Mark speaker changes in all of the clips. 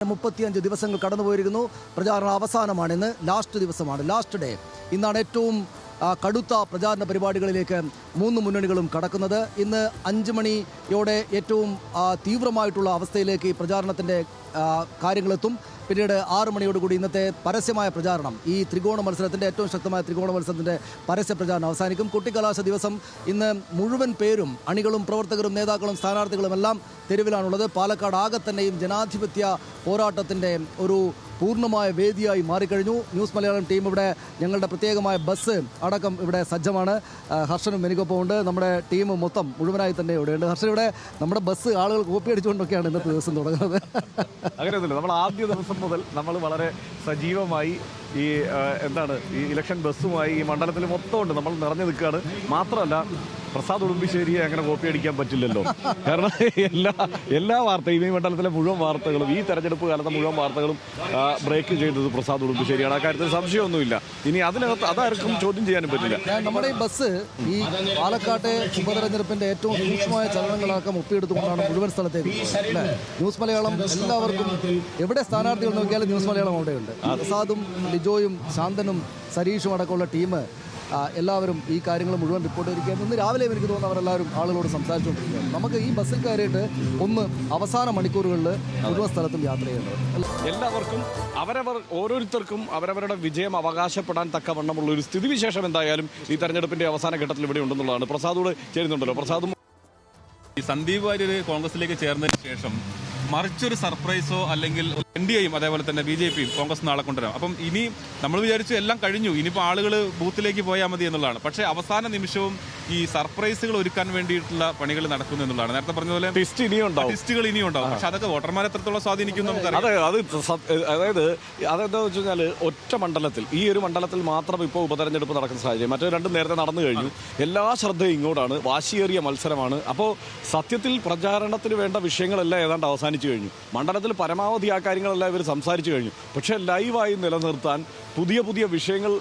Speaker 1: 35 ദിവസങ്ങൾ കടന്നുപോയിരിക്കുന്നു. പ്രചാരണ അവസാനമാണ്. ഇന്ന് ലാസ്റ്റ് ദിവസമാണ്, ലാസ്റ്റ് ഡേ. ഇന്നാണ് ഏറ്റവും കടുത്ത പ്രചാരണ പരിപാടികളിലേക്ക് മൂന്ന് മുന്നണികളും കടക്കുന്നത്. ഇന്ന് 5 മണിയോടെ ഏറ്റവും തീവ്രമായിട്ടുള്ള അവസ്ഥയിലേക്ക് ഈ പ്രചാരണത്തിൻ്റെ കാര്യങ്ങളെത്തും. പിന്നീട് 6 മണിയോടുകൂടി ഇന്നത്തെ പരസ്യമായ പ്രചാരണം, ഈ ത്രികോണ മത്സരത്തിൻ്റെ ഏറ്റവും ശക്തമായ ത്രികോണ മത്സരത്തിൻ്റെ പരസ്യ പ്രചാരണം അവസാനിക്കും. കൊട്ടിക്കലാശ ദിവസം ഇന്ന് മുഴുവൻ പേരും, അണികളും പ്രവർത്തകരും നേതാക്കളും സ്ഥാനാർത്ഥികളും എല്ലാം തെരുവിലാണുള്ളത്. പാലക്കാട് ആകെ തന്നെയും ജനാധിപത്യ പോരാട്ടത്തിൻ്റെ ഒരു പൂർണ്ണമായ വേദിയായി മാറിക്കഴിഞ്ഞു. ന്യൂസ് മലയാളം ടീം ഇവിടെ, ഞങ്ങളുടെ പ്രത്യേകമായ ബസ് അടക്കം ഇവിടെ സജ്ജമാണ്. ഹർഷനും എനിക്കൊപ്പം ഉണ്ട്. നമ്മുടെ ടീം മൊത്തം മുഴുവനായി തന്നെ ഇവിടെയുണ്ട്. ഹർഷൻ, ഇവിടെ നമ്മുടെ ബസ് ആളുകൾ കോപ്പി അടിച്ചുകൊണ്ടൊക്കെയാണ് ഇന്നത്തെ ദിവസം തുടങ്ങുന്നത്.
Speaker 2: അങ്ങനെയൊന്നുമില്ല. നമ്മൾ ആദ്യ ദിവസം മുതൽ നമ്മൾ വളരെ സജീവമായി ഈ ഇലക്ഷൻ ബസ്സുമായി ഈ മണ്ഡലത്തിൽ മൊത്തം ഉണ്ട്. നമ്മൾ നിറഞ്ഞു നിൽക്കുകയാണ്. മാത്രമല്ല, പ്രസാദ് ഉടുമ്പിശ്ശേരിയെ അങ്ങനെ കോപ്പി അടിക്കാൻ പറ്റില്ലല്ലോ. കാരണം എല്ലാ വാർത്തയും, ഈ മണ്ഡലത്തിലെ മുഴുവൻ വാർത്തകളും, ഈ തെരഞ്ഞെടുപ്പ് കാലത്തെ മുഴുവൻ വാർത്തകളും ബ്രേക്ക് ചെയ്തത് പ്രസാദ് ഉടുമ്പിശ്ശേരിയാണ്. ആ കാര്യത്തിൽ സംശയമൊന്നുമില്ല. ഇനി അതിനകത്ത് അതാർക്കും ചോദ്യം ചെയ്യാനും പറ്റില്ല.
Speaker 1: നമ്മുടെ ഈ ബസ് ഈ പാലക്കാട്ടെ ഉപതെരഞ്ഞെടുപ്പിന്റെ ഏറ്റവും സൂക്ഷ്മമായ ചലനങ്ങളൊക്കെ ഒപ്പിയെടുത്തുകൊണ്ടാണ് മുഴുവൻ സ്ഥലത്തേക്ക് അല്ലേ. ന്യൂസ് മലയാളം എല്ലാവർക്കും, എവിടെ സ്ഥാനാർത്ഥികൾ നോക്കിയാലും ന്യൂസ് മലയാളം അവിടെയുണ്ട്. പ്രസാദും ലിജോയും ശാന്തനും സരീഷും അടക്കമുള്ള ടീം എല്ലാവരും ഈ കാര്യങ്ങൾ മുഴുവൻ റിപ്പോർട്ട് ചെയ്തിരിക്കുകയാണ്. ഇന്ന് രാവിലെ എനിക്ക് തോന്നുന്നു അവരെല്ലാവരും ആളുകളോട് സംസാരിച്ചുകൊണ്ടിരിക്കുകയാണ്. നമുക്ക് ഈ ബസ്സിൽ കയറിയിട്ട് അവസാന മണിക്കൂറുകളിൽ മുഴുവൻ സ്ഥലത്തും യാത്ര ചെയ്യുന്നത്
Speaker 2: എല്ലാവർക്കും ഓരോരുത്തർക്കും അവരവരുടെ വിജയം അവകാശപ്പെടാൻ തക്കവണ്ണമുള്ള ഒരു സ്ഥിതിവിശേഷം എന്തായാലും ഈ തെരഞ്ഞെടുപ്പിന്റെ അവസാന ഘട്ടത്തിൽ ഇവിടെ ഉണ്ടെന്നുള്ളതാണ്. പ്രസാദോട് ചേരുന്നുണ്ടല്ലോ. പ്രസാദും
Speaker 3: ഈ സന്ദീപ് വാര്യർ കോൺഗ്രസിലേക്ക് ചേർന്നതിന് ശേഷം മറിച്ചൊരു സർപ്രൈസോ അല്ലെങ്കിൽ NDAയും അതേപോലെ തന്നെ BJPയും കോൺഗ്രസ് നാളെ കൊണ്ടുവരാം. അപ്പം ഇനി നമ്മൾ വിചാരിച്ചു എല്ലാം കഴിഞ്ഞു, ഇനിയിപ്പോൾ ആളുകൾ ബൂത്തിലേക്ക് പോയാൽ മതി എന്നുള്ളതാണ്. പക്ഷേ അവസാന നിമിഷവും ഈ സർപ്രൈസുകൾ ഒരുക്കാൻ വേണ്ടിയിട്ടുള്ള പണികൾ നടക്കുന്നു എന്നുള്ളതാണ്. നേരത്തെ പറഞ്ഞ പോലെ ടിസ്റ്റുകൾ ഇനിയും ഉണ്ടാവും. പക്ഷെ അതൊക്കെ വോട്ടർമാരെ എത്രത്തോളം സ്വാധീനിക്കും നമുക്കറിയാം.
Speaker 2: അതായത് അതെന്താ വെച്ച് കഴിഞ്ഞാൽ, ഒറ്റ മണ്ഡലത്തിൽ, ഈ ഒരു മണ്ഡലത്തിൽ മാത്രം ഇപ്പോൾ ഉപതെരഞ്ഞെടുപ്പ് നടക്കുന്ന സാഹചര്യം. മറ്റൊരു രണ്ടും നേരത്തെ നടന്നു കഴിഞ്ഞു. എല്ലാ ശ്രദ്ധയും ഇങ്ങോട്ടാണ്. വാശിയേറിയ മത്സരമാണ്. അപ്പോൾ സത്യത്തിൽ പ്രചാരണത്തിന് വേണ്ട വിഷയങ്ങളെല്ലാം ഏതാണ്ട് അവസാനിച്ചു കഴിഞ്ഞു. മണ്ഡലത്തിൽ പരമാവധി ആ കാര്യങ്ങളെല്ലാം ഇവർ സംസാരിച്ചു കഴിഞ്ഞു. പക്ഷേ ലൈവായി നിലനിർത്താൻ പുതിയ വിഷയങ്ങൾ,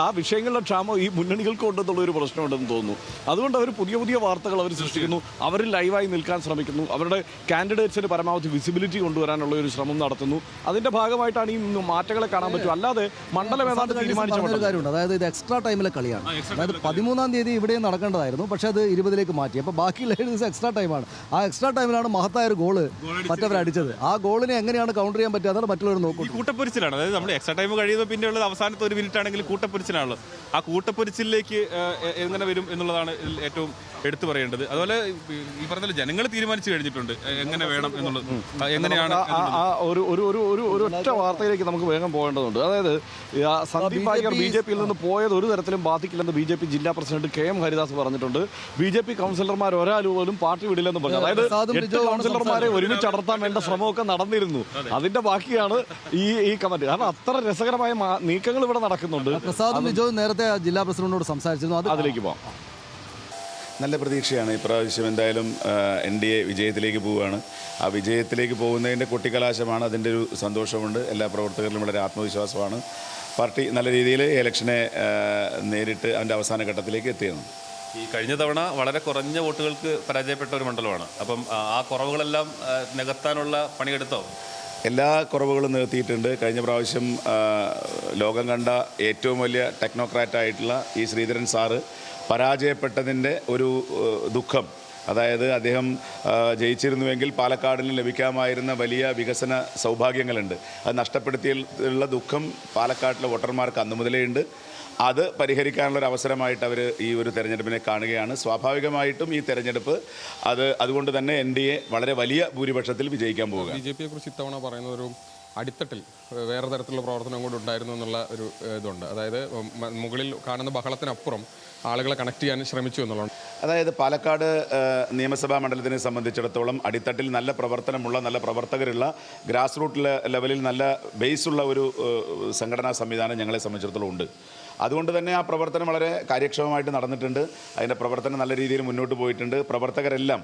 Speaker 2: ആ വിഷയങ്ങളുടെ ക്ഷാമം ഈ മുന്നണികൾക്ക് ഉണ്ടെന്നുള്ളൊരു പ്രശ്നമുണ്ടെന്ന് തോന്നുന്നു. അതുകൊണ്ട് അവർ പുതിയ വാർത്തകൾ അവർ സൃഷ്ടിക്കുന്നു. അവർ ലൈവായി നിൽക്കാൻ ശ്രമിക്കുന്നു. അവരുടെ കാൻഡിഡേറ്റ്സിന് പരമാവധി വിസിബിലിറ്റി കൊണ്ടുവരാനുള്ള ഒരു ശ്രമം നടത്തുന്നു. അതിന്റെ ഭാഗമായിട്ടാണ് ഈ മാറ്റങ്ങളെ കാണാൻ പറ്റും. അല്ലാതെ മണ്ഡലം ഏതാണ്ട് തീരുമാനിച്ച
Speaker 1: കാര്യമുണ്ട്. അതായത് ഇത് എക്സ്ട്രാ ടൈമിലെ കളിയാണ്. അതായത് 13-ാം തീയതി ഇവിടെയും നടക്കേണ്ടതായിരുന്നു. പക്ഷേ അത് 20-ലേക്ക് മാറ്റി. അപ്പോൾ ബാക്കിയുള്ള ദിവസം എക്സ്ട്രാ ടൈമാണ്. ആ എക്സ്ട്രാ ടൈമിലാണ് മഹത്തായ ഒരു ഗോള് മറ്റവരടിച്ചത്. ആ ഗോളിനെ എങ്ങനെയാണ് കൗണ്ടർ ചെയ്യാൻ പറ്റുക, അതാണ് മറ്റുള്ളവർ നോക്കും.
Speaker 3: കൂട്ടപ്പൊരിച്ചിലാണ്. അതായത് നമ്മൾ എക്സ്ട്രാ ടൈം കഴിയുമ്പോൾ പിന്നെ ഉള്ളത് അവസാനത്തെ ഒരു മിനിറ്റ് ആണെങ്കിൽ കൂട്ടപ്പൊരിച്ചിലാണല്ലോ. ആ കൂട്ടപ്പൊരിച്ചിലേക്ക് എങ്ങനെ വരും എന്നുള്ളതാണ് ഏറ്റവും എടുത്തു പറയേണ്ടത്. അതുപോലെ ഈ പറഞ്ഞ ജനങ്ങൾ തീരുമാനിച്ചു കഴിഞ്ഞിട്ടുണ്ട് എങ്ങനെ വേണം എന്നുള്ളത്. എങ്ങനെയാണ്
Speaker 2: ഒരു ഒറ്റ വാർത്തയിലേക്ക് നമുക്ക് വേഗം പോകേണ്ടതുണ്ട്. അതായത് സന്ദീപ് വാര്യർ BJPയിൽ നിന്ന് പോയത് ഒരു തരത്തിലും ബാധിക്കില്ലെന്ന് BJP ജില്ലാ പ്രസിഡന്റ് KM ഹരിദാസ് പറഞ്ഞിട്ടുണ്ട്. BJP കൗൺസിലർമാർ ഒരാൾ പോലും പാർട്ടി വിടില്ലെന്ന് പറഞ്ഞു. അതായത് 8 കൗൺസിലർമാരെ ഒരുമിച്ച് അടർത്താൻ വേണ്ട ശ്രമമൊക്കെ നടന്നിരുന്നു. അതിന്റെ ബാക്കിയാണ് ഈ കമന്റ്. കാരണം അത്ര രസകരമായ നീക്കങ്ങൾ ഇവിടെ നടക്കുന്നുണ്ട്.
Speaker 1: പ്രസാദും ലിജോയും നേരത്തെ ജില്ലാ പ്രസിഡന്റിനോട് സംസാരിച്ചിരുന്നു.
Speaker 2: അതിലേക്ക് പോകാം.
Speaker 4: നല്ല പ്രതീക്ഷയാണ്. ഇപ്രാവശ്യം എന്തായാലും NDA വിജയത്തിലേക്ക് പോവുകയാണ്. ആ വിജയത്തിലേക്ക് പോകുന്നതിൻ്റെ കൊട്ടിക്കലാശമാണ്. അതിൻ്റെ ഒരു സന്തോഷമുണ്ട്. എല്ലാ പ്രവർത്തകരിലും വളരെ ആത്മവിശ്വാസമാണ്. പാർട്ടി നല്ല രീതിയിൽ ഇലക്ഷനെ നേരിട്ട് അതിൻ്റെ അവസാന ഘട്ടത്തിലേക്ക് എത്തിയിരുന്നു.
Speaker 3: ഈ കഴിഞ്ഞ തവണ വളരെ കുറഞ്ഞ വോട്ടുകൾക്ക് പരാജയപ്പെട്ട ഒരു മണ്ഡലമാണ്. അപ്പം ആ കുറവുകളെല്ലാം നികത്താനുള്ള പണിയെടുത്തോ?
Speaker 4: എല്ലാ കുറവുകളും നികത്തിയിട്ടുണ്ട്. കഴിഞ്ഞ പ്രാവശ്യം ലോകം കണ്ട ഏറ്റവും വലിയ ടെക്നോക്രാറ്റായിട്ടുള്ള ഈ ശ്രീധരൻ സാറ് പരാജയപ്പെട്ടതിൻ്റെ ഒരു ദുഃഖം, അതായത് അദ്ദേഹം ജയിച്ചിരുന്നുവെങ്കിൽ പാലക്കാടിന് ലഭിക്കാമായിരുന്ന വലിയ വികസന സൗഭാഗ്യങ്ങളുണ്ട്, അത് നഷ്ടപ്പെടുത്തിയുള്ള ദുഃഖം പാലക്കാട്ടിലെ വോട്ടർമാർക്ക് അന്നു മുതലേ ഉണ്ട്. അത് പരിഹരിക്കാനുള്ളൊരു അവസരമായിട്ട് അവർ ഈ ഒരു തെരഞ്ഞെടുപ്പിനെ കാണുകയാണ്. സ്വാഭാവികമായിട്ടും ഈ തെരഞ്ഞെടുപ്പ് അതുകൊണ്ട് തന്നെ NDA വളരെ വലിയ ഭൂരിപക്ഷത്തിൽ വിജയിക്കാൻ പോവുക.
Speaker 5: BJPയെക്കുറിച്ച് ഇത്തവണ പറയുന്ന ഒരു അടിത്തട്ടിൽ വേറെ തരത്തിലുള്ള പ്രവർത്തനം കൂടി ഉണ്ടായിരുന്നു എന്നുള്ള ഒരു ഇതുണ്ട്. അതായത് മുകളിൽ കാണുന്ന ബഹളത്തിനപ്പുറം ആളുകളെ കണക്ട് ചെയ്യാൻ ശ്രമിച്ചു എന്നുള്ളതാണ്.
Speaker 4: അതായത് പാലക്കാട് നിയമസഭാ മണ്ഡലത്തിനെ സംബന്ധിച്ചിടത്തോളം അടിത്തട്ടിൽ നല്ല പ്രവർത്തനമുള്ള, നല്ല പ്രവർത്തകരുള്ള, ഗ്രാസ് റൂട്ട് ലെവലിൽ നല്ല ബേസുള്ള ഒരു സംഘടനാ സംവിധാനം ഞങ്ങളെ സംബന്ധിച്ചിടത്തോളം ഉണ്ട്. അതുകൊണ്ട് തന്നെ ആ പ്രവർത്തനം വളരെ കാര്യക്ഷമമായിട്ട് നടന്നിട്ടുണ്ട്. അതിൻ്റെ പ്രവർത്തനം നല്ല രീതിയിൽ മുന്നോട്ട് പോയിട്ടുണ്ട്. പ്രവർത്തകരെല്ലാം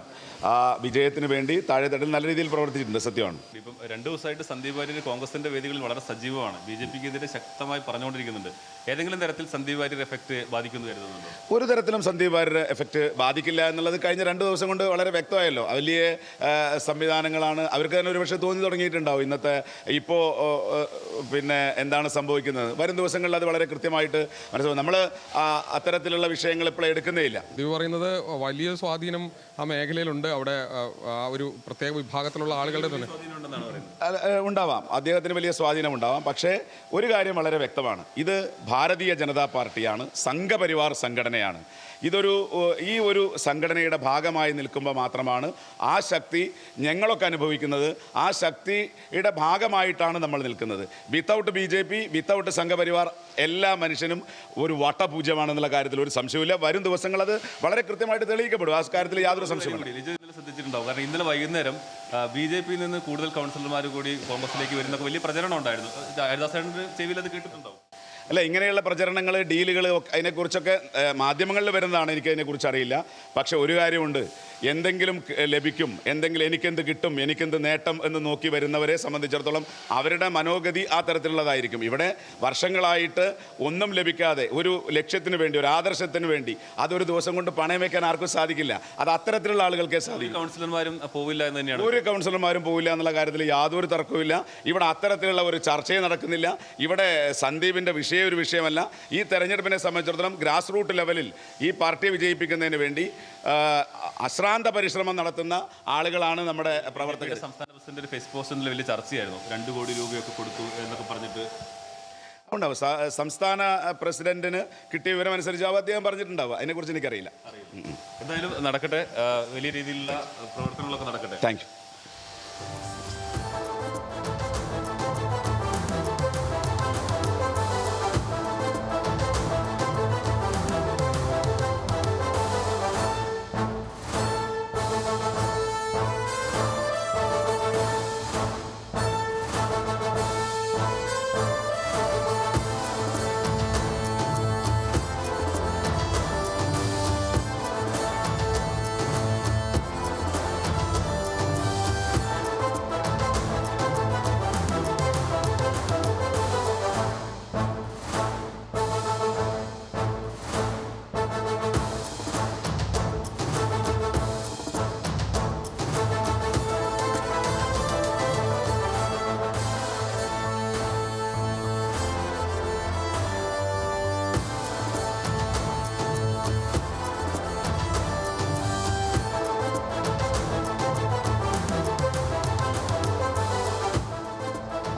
Speaker 4: ആ വിജയത്തിന് വേണ്ടി താഴെത്തട്ടിൽ നല്ല രീതിയിൽ പ്രവർത്തിച്ചിട്ടുണ്ട്. സത്യമാണ്.
Speaker 3: ഇപ്പം 2 ദിവസമായിട്ട് സന്ദീപ് വാര്യർ കോൺഗ്രസിന്റെ വേദികളിൽ വളരെ സജീവമാണ്. BJPക്കെതിരെ ശക്തമായി പറഞ്ഞുകൊണ്ടിരിക്കുന്നുണ്ട്. ഏതെങ്കിലും തരത്തിൽ സന്ദീപ് വാര്യർ എഫക്ട് ബാധിക്കുന്നു കരുതുന്നുണ്ടോ?
Speaker 4: ഒരു തരത്തിലും സന്ദീപ് വാര്യരുടെ എഫക്റ്റ് ബാധിക്കില്ല എന്നുള്ളത് കഴിഞ്ഞ 2 ദിവസം കൊണ്ട് വളരെ വ്യക്തമായല്ലോ. വലിയ സംവിധാനങ്ങളാണ്, അവർക്ക് തന്നെ ഒരുപക്ഷെ തോന്നി തുടങ്ങിയിട്ടുണ്ടാവും ഇന്നത്തെ ഇപ്പോൾ പിന്നെ എന്താണ് സംഭവിക്കുന്നത്. വരും ദിവസങ്ങളിൽ അത് വളരെ കൃത്യമായിട്ട് മനസ്സിലാവും. നമ്മൾ അത്തരത്തിലുള്ള വിഷയങ്ങൾ ഇപ്പോൾ എടുക്കുന്നേ ഇല്ല.
Speaker 5: ഇത് പറയുന്നത് വലിയ സ്വാധീനം ആ മേഖലയിലുണ്ട്. അവിടെ ആ ഒരു പ്രത്യേക വിഭാഗത്തിലുള്ള ആളുകളുടെ തന്നെ
Speaker 4: ഉണ്ടാവാം, അദ്ദേഹത്തിന് വലിയ സ്വാധീനം ഉണ്ടാവാം. പക്ഷേ ഒരു കാര്യം വളരെ വ്യക്തമാണ്, ഇത് ഭാരതീയ ജനതാ പാർട്ടിയാണ്, സംഘപരിവാർ സംഘടനയാണ്. ഈ ഒരു സംഘടനയുടെ ഭാഗമായി നിൽക്കുമ്പോൾ മാത്രമാണ് ആ ശക്തി ഞങ്ങളൊക്കെ അനുഭവിക്കുന്നത്. ആ ശക്തിയുടെ ഭാഗമായിട്ടാണ് നമ്മൾ നിൽക്കുന്നത്. വിത്തൗട്ട് BJP, വിത്തൗട്ട് സംഘപരിവാർ എല്ലാ മനുഷ്യനും ഒരു വട്ടപൂജ്യമാണെന്നുള്ള കാര്യത്തിൽ ഒരു സംശയമില്ല. വരും ദിവസങ്ങൾ അത് വളരെ കൃത്യമായിട്ട് തെളിയിക്കപ്പെടും. ആ കാര്യത്തിൽ യാതൊരു സംശയമില്ല.
Speaker 3: ശ്രദ്ധിച്ചിട്ടുണ്ടാവും. കാരണം ഇന്നലെ വൈകുന്നേരം BJPയിൽ നിന്ന് കൂടുതൽ കൗൺസിലർമാർ കൂടി കോൺഗ്രസിലേക്ക് വരുന്നൊക്കെ വലിയ പ്രചരണം ഉണ്ടായിരുന്നു. ഹരിദാസേട്ടൻ്റെ ചെവിയിൽ അത് കേട്ടിട്ടുണ്ടാവും.
Speaker 4: അല്ല, ഇങ്ങനെയുള്ള പ്രചരണങ്ങൾ, ഡീലുകൾ അതിനെക്കുറിച്ചൊക്കെ മാധ്യമങ്ങളിൽ വരുന്നതാണ്. എനിക്കതിനെക്കുറിച്ച് അറിയില്ല. പക്ഷേ ഒരു കാര്യമുണ്ട്, എന്തെങ്കിലും ലഭിക്കും, എനിക്കെന്ത് കിട്ടും, എനിക്കെന്ത് നേട്ടം എന്ന് നോക്കി വരുന്നവരെ സംബന്ധിച്ചിടത്തോളം അവരുടെ മനോഗതി ആ തരത്തിലുള്ളതായിരിക്കും. ഇവിടെ വർഷങ്ങളായിട്ട് ഒന്നും ലഭിക്കാതെ ഒരു ലക്ഷ്യത്തിന് വേണ്ടി, ഒരു ആദർശത്തിന് വേണ്ടി അതൊരു ദിവസം കൊണ്ട് പണയം വയ്ക്കാൻ ആർക്കും സാധിക്കില്ല. അത് അത്തരത്തിലുള്ള ആളുകൾക്കേ സാധിക്കും.
Speaker 3: കൗൺസിലർമാരും പോവില്ല എന്ന് തന്നെയാണ്.
Speaker 4: ഒരു കൗൺസിലർമാരും പോവില്ല എന്നുള്ള കാര്യത്തിൽ യാതൊരു തർക്കവുമില്ല. ഇവിടെ അത്തരത്തിലുള്ള ഒരു ചർച്ചയും നടക്കുന്നില്ല. ഇവിടെ സന്ദീപിൻ്റെ ഒരു വിഷയമല്ല. ഈ തെരഞ്ഞെടുപ്പിനെ സംബന്ധിച്ചിടത്തോളം ഗ്രാസ് റൂട്ട് ലെവലിൽ ഈ പാർട്ടിയെ വിജയിപ്പിക്കുന്നതിന് വേണ്ടി അശ്രാന്ത പരിശ്രമം നടത്തുന്ന ആളുകളാണ് നമ്മുടെ പ്രവർത്തകർ.
Speaker 3: സംസ്ഥാന പ്രസിഡന്റ് ഫേസ് പോസ്റ്റിൽ വലിയ ചർച്ചയായിരുന്നു. 2 കോടി രൂപയൊക്കെ കൊടുത്തു എന്നൊക്കെ പറഞ്ഞിട്ട്
Speaker 4: ഉണ്ടാവും. സംസ്ഥാന പ്രസിഡന്റിന് കിട്ടിയ വിവരം അനുസരിച്ചാവും അദ്ദേഹം പറഞ്ഞിട്ടുണ്ടാവുക. അതിനെക്കുറിച്ച് എനിക്കറിയില്ല.
Speaker 3: എന്തായാലും നടക്കട്ടെ, വലിയ രീതിയിലുള്ള പ്രവർത്തനങ്ങളൊക്കെ നടക്കട്ടെ.
Speaker 4: Thank you.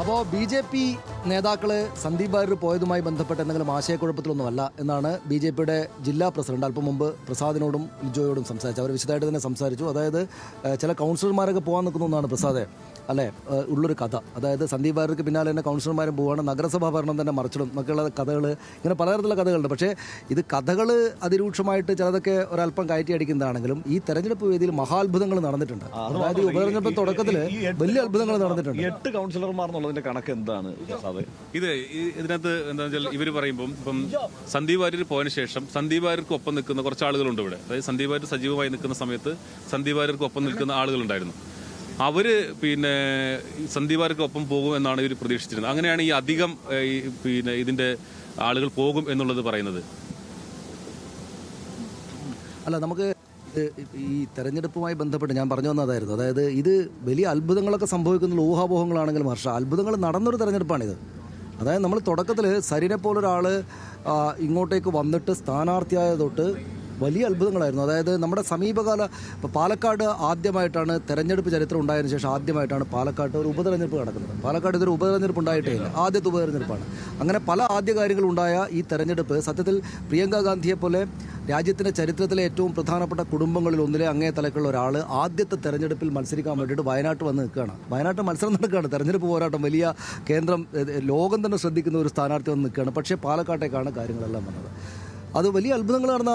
Speaker 1: അപ്പോൾ BJP നേതാക്കൾ സന്ദീപ് വാര്യർ പോയതുമായി ബന്ധപ്പെട്ട് എന്തെങ്കിലും ആശയക്കുഴപ്പത്തിലൊന്നുമല്ല എന്നാണ് BJPയുടെ ജില്ലാ പ്രസിഡന്റ് അല്പം മുമ്പ് പ്രസാദിനോടും ലിജോയോടും സംസാരിച്ചു. അവർ വിശദമായിട്ട് തന്നെ സംസാരിച്ചു. അതായത് ചില കൗൺസിലർമാരൊക്കെ പോകാൻ നിൽക്കുന്നു എന്നാണ് പ്രസാദ് അല്ലേ ഉള്ളൊരു കഥ. അതായത് സന്ദീപ് വാര്യർക്ക് പിന്നാലെ തന്നെ കൗൺസിലർമാരും പോവുകയാണ്, നഗരസഭാ ഭരണം തന്നെ മറിച്ചിടും എന്നൊക്കെയുള്ള കഥകൾ, ഇങ്ങനെ പലതരത്തിലുള്ള കഥകളുണ്ട്. പക്ഷേ ഇത് കഥകൾ അതിരൂക്ഷമായിട്ട് ചിലതൊക്കെ ഒരല്പം കയറ്റി അടിക്കുന്നതാണെങ്കിലും ഈ തെരഞ്ഞെടുപ്പ് വേദിയിൽ മഹാത്ഭുതങ്ങൾ നടന്നിട്ടുണ്ട്. അതായത് ഈ ഉപതെരഞ്ഞെടുപ്പ് തുടക്കത്തിൽ വലിയ അത്ഭുതങ്ങൾ നടന്നിട്ടുണ്ട്.
Speaker 2: 8 കൗൺസിലർമാർ എന്നുള്ളതിന്റെ കണക്ക് എന്താണ്?
Speaker 3: ഇതിനകത്ത് എന്താ വെച്ചാൽ ഇവർ പറയുമ്പം ഇപ്പം സന്ദീപ് വാര്യർ പോയതിനു ശേഷം സന്ദീപ് വാര്യർക്ക് ഒപ്പം നിൽക്കുന്ന കുറച്ച് ആളുകളുണ്ട് ഇവിടെ. അതായത് സന്ദീപ് വാര്യർ സജീവമായി നിൽക്കുന്ന സമയത്ത് സന്ദീപ് വാര്യർക്ക് ഒപ്പം നിൽക്കുന്ന ആളുകളുണ്ടായിരുന്നു. അവര് പിന്നെ സന്ദീപ് വാര്യർക്ക് ഒപ്പം പോകും എന്നാണ് ഇവർ പ്രതീക്ഷിച്ചിരുന്നത്. അങ്ങനെയാണ് ഈ അധികം പിന്നെ ഇതിന്റെ ആളുകൾ പോകും എന്നുള്ളത് പറയുന്നത്.
Speaker 1: അല്ല, നമുക്ക് ഈ തെരഞ്ഞെടുപ്പുമായി ബന്ധപ്പെട്ട് ഞാൻ പറഞ്ഞു വന്നതായിരുന്നു. അതായത് ഇത് വലിയ അത്ഭുതങ്ങളൊക്കെ സംഭവിക്കുന്ന ഊഹാപോഹങ്ങളാണെങ്കിലും ഹർഷ, അത്ഭുതങ്ങൾ നടന്നൊരു തെരഞ്ഞെടുപ്പാണിത്. അതായത് നമ്മൾ തുടക്കത്തിൽ സരിനെ പോലൊരാൾ ഇങ്ങോട്ടേക്ക് വന്നിട്ട് സ്ഥാനാർത്ഥിയായ തൊട്ട് വലിയ അത്ഭുതങ്ങളായിരുന്നു. അതായത് നമ്മുടെ സമീപകാല ഇപ്പോൾ പാലക്കാട് ആദ്യമായിട്ടാണ് തെരഞ്ഞെടുപ്പ് ചരിത്രം ഉണ്ടായതിനു ശേഷം ആദ്യമായിട്ടാണ് പാലക്കാട് ഒരു ഉപതെരഞ്ഞെടുപ്പ് നടക്കുന്നത്. പാലക്കാട് ഇതൊരു ഉപതെരഞ്ഞെടുപ്പ് ഉണ്ടായിട്ടേ ഇല്ല, ആദ്യത്തെ ഉപതെരഞ്ഞെടുപ്പാണ്. അങ്ങനെ പല ആദ്യ കാര്യങ്ങളുണ്ടായ ഈ തെരഞ്ഞെടുപ്പ് സത്യത്തിൽ പ്രിയങ്ക ഗാന്ധിയെ പോലെ രാജ്യത്തിൻ്റെ ചരിത്രത്തിലെ ഏറ്റവും പ്രധാനപ്പെട്ട കുടുംബങ്ങളിൽ ഒന്നിലെ അങ്ങേ തലക്കുള്ള ഒരാൾ ആദ്യത്തെ തെരഞ്ഞെടുപ്പിൽ മത്സരിക്കാൻ വേണ്ടിയിട്ട് വയനാട്ട് വന്ന് നിൽക്കുകയാണ്. വയനാട്ട് മത്സരം നടക്കുകയാണ്, തെരഞ്ഞെടുപ്പ് പോരാട്ടം, വലിയ കേന്ദ്രം, ലോകം തന്നെ ശ്രദ്ധിക്കുന്ന ഒരു സ്ഥാനാർത്ഥി വന്ന് നിൽക്കുകയാണ്. പക്ഷേ പാലക്കാട്ടേക്കാണ് കാര്യങ്ങളെല്ലാം വന്നത്. അത് വലിയ അത്ഭുതങ്ങൾ നടന്ന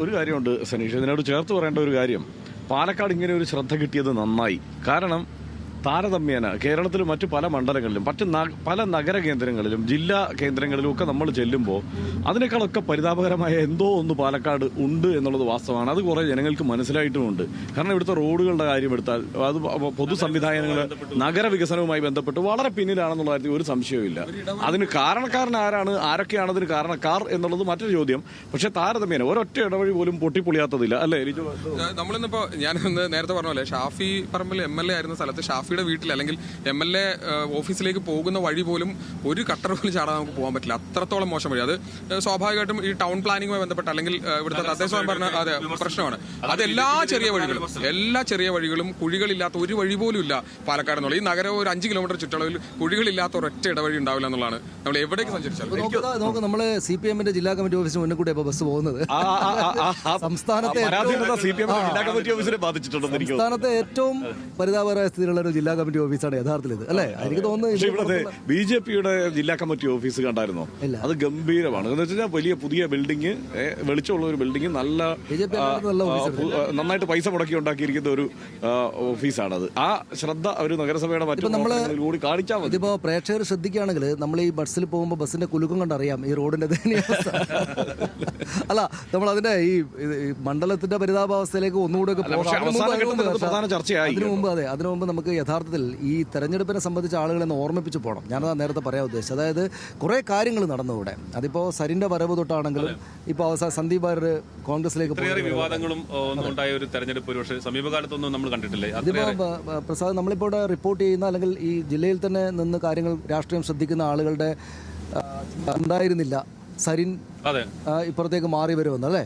Speaker 2: ഒരു കാര്യമുണ്ട് സനീഷ്, ഇതിനോട് ചേർത്ത് പറയേണ്ട ഒരു കാര്യം, പാലക്കാട് ഇങ്ങനെ ഒരു ശ്രദ്ധ കിട്ടിയത് നന്നായി. കാരണം താരതമ്യേന കേരളത്തിൽ മറ്റു പല മണ്ഡലങ്ങളിലും പല നഗര കേന്ദ്രങ്ങളിലും ജില്ലാ കേന്ദ്രങ്ങളിലും ഒക്കെ നമ്മൾ ചെല്ലുമ്പോൾ അതിനേക്കാളൊക്കെ പരിതാപകരമായ എന്തോ ഒന്ന് പാലക്കാട് ഉണ്ട് എന്നുള്ളത് വാസ്തവമാണ്. അത് കുറേ ജനങ്ങൾക്ക് മനസ്സിലായിട്ടുമുണ്ട്. കാരണം ഇവിടുത്തെ റോഡുകളുടെ കാര്യം എടുത്താൽ അത് പൊതു സംവിധാനങ്ങൾ നഗരവികസനവുമായി ബന്ധപ്പെട്ട് വളരെ പിന്നിലാണെന്നുള്ള കാര്യത്തിൽ ഒരു സംശയവുമില്ല. അതിന് കാരണക്കാരൻ ആരൊക്കെയാണ് അതിന് കാരണക്കാർ എന്നുള്ളത് മറ്റൊരു ചോദ്യം. പക്ഷേ താരതമ്യേന ഒരൊറ്റ ഇടവഴി പോലും പൊട്ടിപ്പൊളിയാത്തതില്ല അല്ലേ?
Speaker 5: നമ്മളിന്നിപ്പോ ഞാനൊന്ന് നേരത്തെ പറഞ്ഞ പോലെ ഷാഫി പറമ്പിൽ MLA ആയിരുന്ന സ്ഥലത്ത് ഷാഫിയുടെ വീട്ടിൽ അല്ലെങ്കിൽ MLA ഓഫീസിലേക്ക് പോകുന്ന വഴി പോലും ഒരു കട്ടർ പോലും ചാടാൻ നമുക്ക് പോകാൻ പറ്റില്ല. അത്രത്തോളം മോശം വഴി. അത് സ്വാഭാവികമായിട്ടും ഈ ടൗൺ പ്ലാനിങ്ങുമായി ബന്ധപ്പെട്ട് അല്ലെങ്കിൽ ഇവിടുത്തെ തദ്ദേശം പറഞ്ഞ അതെ പ്രശ്നമാണ്. അത് എല്ലാ ചെറിയ വഴികളും കുഴികളില്ലാത്ത ഒരു വഴി പോലും ഇല്ല പാലക്കാട് എന്നുള്ള ഈ നഗരം ഒരു 5 കിലോമീറ്റർ ചുറ്റളവിൽ കുഴികളില്ലാത്ത ഒരൊറ്റ ഇടവഴി ഉണ്ടാവില്ല എന്നുള്ളതാണ് നമ്മൾ എവിടേക്ക് സഞ്ചരിച്ചാലും.
Speaker 1: നോക്ക് നമ്മള് CPM-ന്റെ ജില്ലാ കമ്മിറ്റി ഓഫീസിന് മുന്നിൽ കൂടെ ബസ് പോകുന്നത് സംസ്ഥാനത്തെ ഏറ്റവും പരിതാപകരമായ സ്ഥിതിയിലുള്ള ഒരു ജില്ലാ കമ്മിറ്റി ഓഫീസാണ് യഥാർത്ഥത്തിൽ ഇത് അല്ലേ? എനിക്ക് തോന്നുന്നു
Speaker 2: BJP-യുടെ ജില്ലാ കമ്മിറ്റി ഓഫീസ് കണ്ടായിരുന്നോ? അത് ഗംഭീരമാണ്. എന്ന് വെച്ചാൽ വലിയ പുതിയ ബിൽഡിംഗ്, വെളിച്ചമുള്ള ഒരു ബിൽഡിംഗ്, നന്നായിട്ട് പൈസ മുടക്കി ഉണ്ടാക്കിയിരിക്കുന്ന ഒരു ഓഫീസാണത്. ആ ശ്രദ്ധ ഒരു നഗരസഭയുടെ കൂടി കാണിച്ചാൽ മതി.
Speaker 1: ഇതിപ്പോ പ്രേക്ഷകർ ശ്രദ്ധിക്കുകയാണെങ്കിൽ നമ്മൾ ഈ ബസ്സിൽ പോകുമ്പോൾ ബസ്സിന്റെ കുലുക്കം കണ്ടറിയാം ഈ റോഡിന്റെ ദയനീയാവസ്ഥ. അല്ല, നമ്മൾ അതിന്റെ ഈ മണ്ഡലത്തിന്റെ പരിതാപാവസ്ഥയിലേക്ക് ഒന്നുകൂടെ അതിനു മുമ്പ് നമുക്ക് യഥാർത്ഥത്തിൽ ഈ തെരഞ്ഞെടുപ്പിനെ സംബന്ധിച്ച ആളുകളെ ഓർമ്മിപ്പിച്ച് പോകണം. ഞാനതാ നേരത്തെ പറയാൻ ഉദ്ദേശിച്ചത്. അതായത് കുറേ കാര്യങ്ങൾ നടന്നുകൂടെ. അതിപ്പോൾ സരിന്റെ വരവ് തൊട്ടാണെങ്കിലും ഇപ്പോൾ അവസാനം സന്ദീപ് വാര്യർ കോൺഗ്രസിലേക്ക്
Speaker 3: വിവാദങ്ങളും ഉണ്ടായ ഒരു തെരഞ്ഞെടുപ്പ് ഒരുപക്ഷെ സമീപകാലത്തൊന്നും നമ്മൾ കണ്ടിട്ടില്ല.
Speaker 1: ഇതിപ്പോ പ്രസാദ്, നമ്മളിപ്പോൾ ഇവിടെ റിപ്പോർട്ട് ചെയ്യുന്ന അല്ലെങ്കിൽ ഈ ജില്ലയിൽ തന്നെ നിന്ന് കാര്യങ്ങൾ രാഷ്ട്രീയം ശ്രദ്ധിക്കുന്ന ആളുകളുടെ ഉണ്ടായിരുന്നില്ല സരിൻ ഇപ്പുറത്തേക്ക് മാറി വരുമെന്ന് അല്ലേ?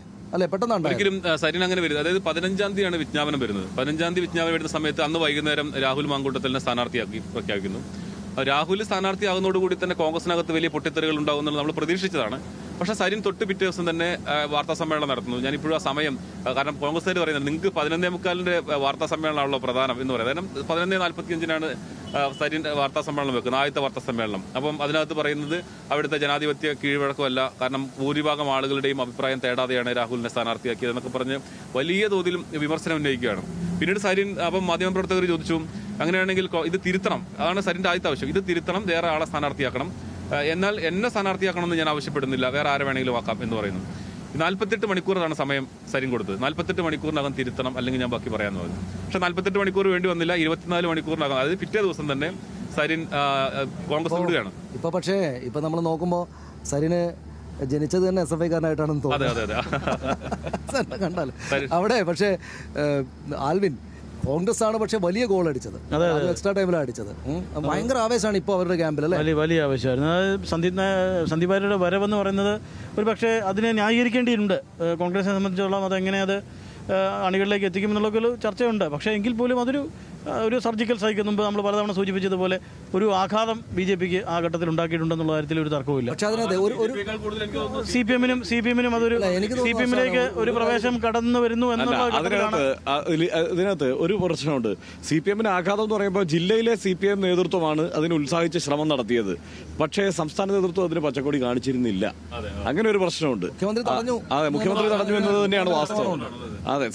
Speaker 1: പെട്ടെന്ന്
Speaker 3: ഒരിക്കലും സരിൻ അങ്ങനെ വരുന്നത്. അതായത് 15-ാം തീയതിയാണ് വിജ്ഞാപനം വരുന്നത്. 15-ാം തീയതി വിജ്ഞാപനം വരുന്ന സമയത്ത് അന്ന് വൈകുന്നേരം രാഹുൽ മാങ്കൂട്ടത്തിനെ സ്ഥാനാർത്ഥിയാക്കി പ്രഖ്യാപിക്കുന്നു. രാഹുൽ സ്ഥാനാർത്ഥിയാകുന്നതോടുകൂടി തന്നെ കോൺഗ്രസിനകത്ത് വലിയ പൊട്ടിത്തെറികൾ ഉണ്ടാകുമെന്ന് നമ്മൾ പ്രതീക്ഷിച്ചതാണ്. പക്ഷേ സരിൻ തൊട്ട് പിറ്റേ ദിവസം തന്നെ വാർത്താ സമ്മേളനം നടത്തുന്നു. ഞാനിപ്പോഴും ആ സമയം, കാരണം കോൺഗ്രസ്സുകാർ പറയുന്നത് നിങ്ങൾക്ക് 11:45 വാർത്താ സമ്മേളനമാണല്ലോ പ്രധാനം എന്ന് പറയുന്നത്. കാരണം 11:45 സരിൻ വാർത്താ സമ്മേളനം വെക്കുന്നത്, ആദ്യത്തെ വാർത്താ സമ്മേളനം. അപ്പം അതിനകത്ത് പറയുന്നത് അവിടുത്തെ ജനാധിപത്യ കീഴ്വഴക്കമല്ല, കാരണം ഭൂരിഭാഗം ആളുകളുടെയും അഭിപ്രായം തേടാതെയാണ് രാഹുലിനെ സ്ഥാനാർത്ഥിയാക്കിയത് എന്നൊക്കെ പറഞ്ഞ് വലിയ തോതിലും വിമർശനം ഉന്നയിക്കുകയാണ്. പിന്നീട് സരിൻ അപ്പം മാധ്യമപ്രവർത്തകർ ചോദിച്ചു, അങ്ങനെയാണെങ്കിൽ ഇത് തിരുത്തണം, അതാണ് സരിന്റെ ആദ്യത്തെ ആവശ്യം, ഇത് തിരുത്തണം, വേറെ ആളെ സ്ഥാനാർത്ഥിയാക്കണം, എന്നാൽ എന്നെ സ്ഥാനാർത്ഥിയാക്കണമെന്ന് ഞാൻ ആവശ്യപ്പെടുന്നില്ല, വേറെ ആരെ വേണമെങ്കിലും ആക്കാം എന്ന് പറയുന്നു. 48 മണിക്കൂറാണ് സമയം സരിൻ കൊടുത്തത്. 48 മണിക്കൂറിനകം തിരുത്തണം, അല്ലെങ്കിൽ ഞാൻ ബാക്കി പറയാമെന്ന് പറഞ്ഞു. പക്ഷെ 48 മണിക്കൂർ വേണ്ടി വന്നില്ല. 24 മണിക്കൂറിനകം, അതായത് പിറ്റേ ദിവസം തന്നെ സരിൻ കോൺഗ്രസ് വിടുകയാണ്.
Speaker 1: പക്ഷേ ഇപ്പൊ നമ്മൾ നോക്കുമ്പോൾ സരിന് ജനിച്ചത് തന്നെ SFI കാരനായിട്ടാണെന്ന് തോന്നുന്നത്. കണ്ടാലും അവിടെ. പക്ഷേ ആൽവിൻ കോൺഗ്രസ് ആണ് പക്ഷെ വലിയ ഗോൾ അടിച്ചത്, എക്സ്ട്രാ ടൈമിലാണ് അടിച്ചത്. ഭയങ്കര ആവേശമാണ് ഇപ്പോൾ അവരുടെ ക്യാമ്പിൽ അല്ലേ?
Speaker 6: വലിയ ആവേശമായിരുന്നു. സന്ദീപ് വാര്യരുടെ വരവെന്ന് പറയുന്നത് ഒരു പക്ഷേ അതിനെ ന്യായീകരിക്കേണ്ടിയിട്ടുണ്ട്. കോൺഗ്രസിനെ സംബന്ധിച്ചോളം അതെങ്ങനെ അത് അണികളിലേക്ക് എത്തിക്കുമെന്നുള്ളൊക്കെ ഒരു ചർച്ചയുണ്ട്. പക്ഷേ എങ്കിൽ പോലും അതൊരു സർജിക്കൽ സ്ട്രൈക്ക് മുമ്പ് നമ്മൾ പലതവണ സൂചിപ്പിച്ചതുപോലെ ഒരു ആഘാതം BJPക്ക് ആ ഘട്ടത്തിൽ ഉണ്ടാക്കിയിട്ടുണ്ടെന്നുള്ള കാര്യത്തിൽ ഒരു തർക്കവുമില്ല.
Speaker 1: പക്ഷേ അതിനകത്ത്
Speaker 6: CPM-നും അതൊരു CPM-ലേക്ക് ഒരു പ്രവേശം കടന്നു വരുന്നു
Speaker 2: ഇതിനകത്ത് ഒരു പ്രശ്നമുണ്ട്. CPM-ന് ആഘാതം എന്ന് പറയുമ്പോൾ ജില്ലയിലെ CPM നേതൃത്വമാണ് അതിന് ഉത്സാഹിച്ച് ശ്രമം നടത്തിയത്. പക്ഷേ സംസ്ഥാന നേതൃത്വം അതിന് പച്ചക്കൊടി കാണിച്ചിരുന്നില്ല. അങ്ങനെ ഒരു പ്രശ്നമുണ്ട്. അതെ, മുഖ്യമന്ത്രി തടഞ്ഞു എന്നത് തന്നെയാണ് വാസ്തവം. അതെ,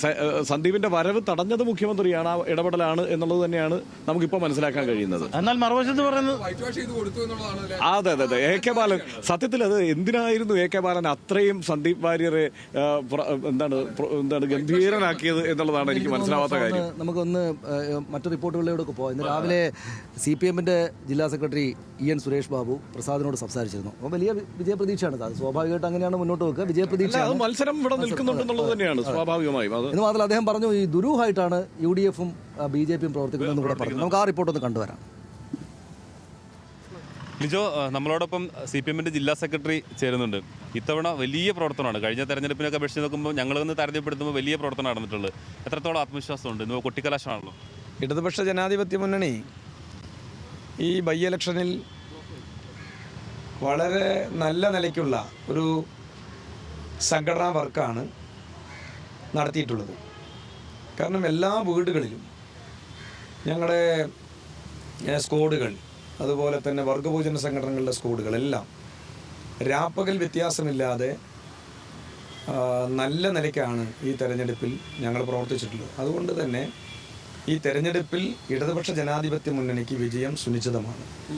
Speaker 2: സന്ദീപിന്റെ വരവ് തടഞ്ഞത് മുഖ്യമന്ത്രിയാണ്, ആ ഇടപെടലാണ് എന്നുള്ളത് തന്നെയാണ് നമുക്കിപ്പോൾ മനസ്സിലാക്കാൻ കഴിയുന്നത്.
Speaker 6: എന്നാൽ മറുവശത്ത് പറയുന്നത്
Speaker 2: അതെ AK ബാലൻ, സത്യത്തിൽ അത് എന്തിനായിരുന്നു AK ബാലൻ അത്രയും സന്ദീപ് വാര്യരെ എന്താണ് ഗംഭീരനാക്കിയത് എന്നുള്ളതാണ് എനിക്ക് മനസ്സിലാവാത്ത കാര്യം.
Speaker 1: നമുക്കൊന്ന് മറ്റു റിപ്പോർട്ടുകളിലൂടെ പോകാം. ഇന്ന് രാവിലെ CPM-ന്റെ ജില്ലാ സെക്രട്ടറി EN സുരേഷ് ബാബു പ്രസാദിനോട് സംസാരിച്ചിരുന്നു. അപ്പോൾ വലിയ വിജയപ്രതീക്ഷയാണ്. അത് സ്വാഭാവികമായിട്ട് അങ്ങനെയാണ് മുന്നോട്ട് വെക്കുക. വിജയപ്രതീക്ഷ
Speaker 2: മത്സരം ഇവിടെ നിൽക്കുന്നുണ്ടെന്നുള്ളത് തന്നെയാണ് സ്വാഭാവികമായും.
Speaker 1: എന്ന് മാത്രമല്ല അദ്ദേഹം പറഞ്ഞു ഈ ദുരൂഹമായിട്ടാണ് UDF-ഉം BJP-യും പ്രവർത്തിക്കുന്നതെന്ന് കൂടെ പറഞ്ഞു. നമുക്ക് ആ റിപ്പോർട്ടൊന്ന് കണ്ടുവരാം.
Speaker 3: ലിജോ, നമ്മളോടൊപ്പം CPM-ന്റെ ജില്ലാ സെക്രട്ടറി ചേരുന്നുണ്ട്. ഇത്തവണ വലിയ പ്രവർത്തനമാണ്. കഴിഞ്ഞ തെരഞ്ഞെടുപ്പിനൊക്കെ അപേക്ഷിച്ച് നോക്കുമ്പോൾ ഞങ്ങളൊന്ന് താരതമ്യപ്പെടുത്തുമ്പോൾ വലിയ പ്രവർത്തനം നടന്നിട്ടുള്ളത്. എത്രത്തോളം ആത്മവിശ്വാസമുണ്ട്? ഇന്ന് കൊട്ടിക്കലാശമാണല്ലോ.
Speaker 7: ഇടതുപക്ഷ ജനാധിപത്യ മുന്നണി ഈ ബൈ ഇലക്ഷനിൽ വളരെ നല്ല നിലയ്ക്കുള്ള ഒരു സംഘടനാ വർക്കാണ് നടത്തിയിട്ടുള്ളത്. കാരണം എല്ലാ വീടുകളിലും ഞങ്ങളുടെ സ്ക്വാഡുകൾ, അതുപോലെ തന്നെ വർഗഭോജന സംഘടനകളുടെ സ്ക്വാഡുകളെല്ലാം രാപ്പകൽ വ്യത്യാസമില്ലാതെ നല്ല നിലയ്ക്കാണ് ഈ തെരഞ്ഞെടുപ്പിൽ ഞങ്ങൾ പ്രവർത്തിച്ചിട്ടുള്ളത്. അതുകൊണ്ട് തന്നെ ഈ തെരഞ്ഞെടുപ്പിൽ ഇടതുപക്ഷ ജനാധിപത്യ മുന്നണിക്ക് വിജയം സുനിശ്ചിതമാണ്.
Speaker 5: ഈ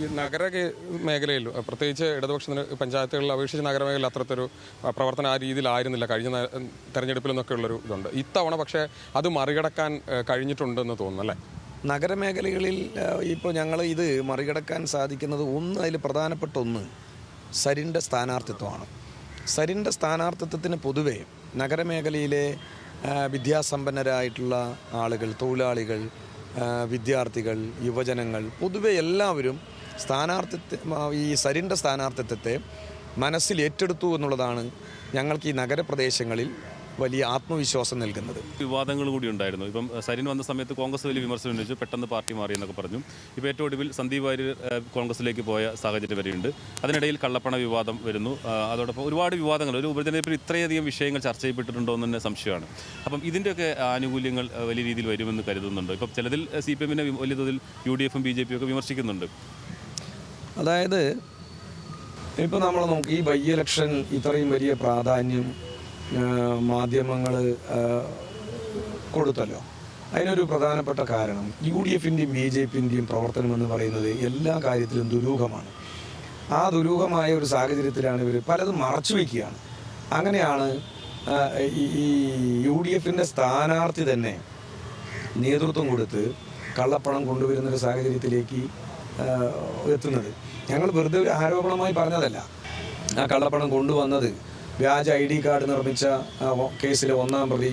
Speaker 5: മേഖലയിൽ പ്രത്യേകിച്ച് ഇടതുപക്ഷ പഞ്ചായത്തുകളിൽ അപേക്ഷിച്ച് നഗരമേഖലയിൽ അത്രത്തൊരു പ്രവർത്തനം ആ രീതിയിലായിരുന്നില്ല കഴിഞ്ഞ തെരഞ്ഞെടുപ്പിലെന്നൊക്കെ ഉള്ളൊരു ഇതുണ്ട്. ഇത്തവണ പക്ഷേ അത് മറികടക്കാൻ കഴിഞ്ഞിട്ടുണ്ടെന്ന് തോന്നുന്നു അല്ലേ?
Speaker 7: നഗരമേഖലകളിൽ ഇപ്പോൾ ഞങ്ങൾ ഇത് മറികടക്കാൻ സാധിക്കുന്നത് അതിൽ പ്രധാനപ്പെട്ട ഒന്ന് സരിൻ്റെ സ്ഥാനാർത്ഥിത്വമാണ്. സരിൻ്റെ സ്ഥാനാർത്ഥിത്വത്തിന് പൊതുവെ നഗരമേഖലയിലെ വിദ്യാസമ്പന്നരായിട്ടുള്ള ആളുകൾ, തൊഴിലാളികൾ, വിദ്യാർത്ഥികൾ, യുവജനങ്ങൾ പൊതുവെ എല്ലാവരും ഈ സരിൻ്റെ സ്ഥാനാർത്ഥിത്വത്തെ മനസ്സിൽ ഏറ്റെടുത്തു എന്നുള്ളതാണ് ഞങ്ങൾക്ക് ഈ നഗരപ്രദേശങ്ങളിൽ വലിയ ആത്മവിശ്വാസം നൽകുന്നത്.
Speaker 3: വിവാദങ്ങൾ കൂടി ഉണ്ടായിരുന്നു. ഇപ്പം സരിൻ വന്ന സമയത്ത് കോൺഗ്രസ് വലിയ വിമർശനം ഉന്നയിച്ചു, പെട്ടെന്ന് പാർട്ടി മാറി എന്നൊക്കെ പറഞ്ഞു. ഇപ്പോൾ ഏറ്റവും ഒടുവിൽ സന്ദീപ് വാര്യർ കോൺഗ്രസിലേക്ക് പോയ സാഹചര്യം വരെയുണ്ട്. അതിനിടയിൽ കള്ളപ്പണ വിവാദം വരുന്നു. അതോടൊപ്പം ഒരുപാട് വിവാദങ്ങൾ, ഒരു ഉപതെരഞ്ഞെടുപ്പിൽ ഇത്രയധികം വിഷയങ്ങൾ ചർച്ച ചെയ്യപ്പെട്ടിട്ടുണ്ടോ എന്ന് തന്നെ സംശയമാണ്. അപ്പം ഇതിൻ്റെയൊക്കെ ആനുകൂല്യങ്ങൾ വലിയ രീതിയിൽ വരുമെന്ന് കരുതുന്നുണ്ട്. ഇപ്പം ചിലതിൽ CPM വലിയ തോതിൽ UDF ഉം BJP ഒക്കെ വിമർശിക്കുന്നുണ്ട്.
Speaker 7: അതായത് ഇപ്പോൾ നമ്മൾ നോക്കി ഈ ബൈ ഇലക്ഷൻ ഇത്രയും വലിയ പ്രാധാന്യം മാധ്യമങ്ങൾ കൊടുത്തല്ലോ. അതിനൊരു പ്രധാനപ്പെട്ട കാരണം UDFൻ്റെയും BJPൻ്റെയും പ്രവർത്തനം എന്ന് പറയുന്നത് എല്ലാ കാര്യത്തിലും ദുരൂഹമാണ്. ആ ദുരൂഹമായ ഒരു സാഹചര്യത്തിലാണ് ഇവർ പലതും മറച്ചു വയ്ക്കുകയാണ്. അങ്ങനെയാണ് ഈ UDFൻ്റെ സ്ഥാനാർത്ഥി തന്നെ നേതൃത്വം കൊടുത്ത് കള്ളപ്പണം കൊണ്ടുവരുന്നൊരു സാഹചര്യത്തിലേക്ക് എത്തുന്നത്. ഞങ്ങൾ വെറുതെ ഒരു ആരോപണമായി പറഞ്ഞതല്ല. ആ കള്ളപ്പണം കൊണ്ടുവന്നത് വ്യാജ ID കാർഡ് നിർമ്മിച്ച കേസിലെ 1-ാം പ്രതി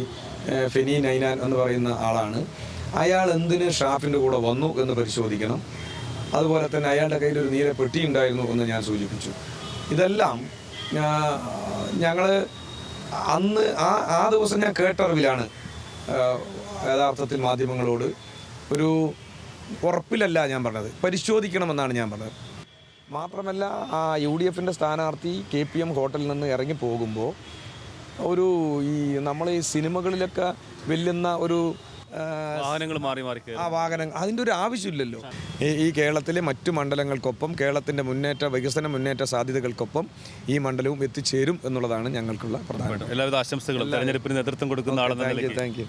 Speaker 7: ഫെനി നൈനാൻ എന്ന് പറയുന്ന ആളാണ്. അയാൾ എന്തിന് ഷാഫിൻ്റെ കൂടെ വന്നു എന്ന് പരിശോധിക്കണം. അതുപോലെ തന്നെ അയാളുടെ കയ്യിൽ ഒരു നീല പെട്ടി ഉണ്ടായിരുന്നു എന്ന് ഞാൻ സൂചിപ്പിച്ചു. ഇതെല്ലാം ഞങ്ങൾ അന്ന് ആ ദിവസം ഞാൻ കേട്ടറിവിലാണ് യഥാർത്ഥത്തിൽ മാധ്യമങ്ങളോട് ഒരു ഉറപ്പിലല്ല ഞാൻ പറഞ്ഞത്, പരിശോധിക്കണമെന്നാണ് ഞാൻ പറഞ്ഞത്. മാത്രമല്ല ആ UDFൻ്റെ സ്ഥാനാർത്ഥി KPM ഹോട്ടലിൽ നിന്ന് ഇറങ്ങി പോകുമ്പോൾ നമ്മൾ ഈ സിനിമകളിലൊക്കെ വെല്ലുന്ന ഒരു
Speaker 3: വാഹനങ്ങൾ മാറി
Speaker 7: വാഹനം, അതിൻ്റെ ഒരു ആവശ്യമില്ലല്ലോ. ഈ കേരളത്തിലെ മറ്റു മണ്ഡലങ്ങൾക്കൊപ്പം കേരളത്തിൻ്റെ വികസന മുന്നേറ്റ സാധ്യതകൾക്കൊപ്പം ഈ മണ്ഡലവും എത്തിച്ചേരും എന്നുള്ളതാണ് ഞങ്ങൾക്കുള്ള പ്രധാനം.
Speaker 3: എല്ലാവിധ ആശംസകളും തെരഞ്ഞെടുപ്പിന് നേതൃത്വം കൊടുക്കുന്ന ആളെന്ന നിലയ്ക്ക്.
Speaker 7: Thank you.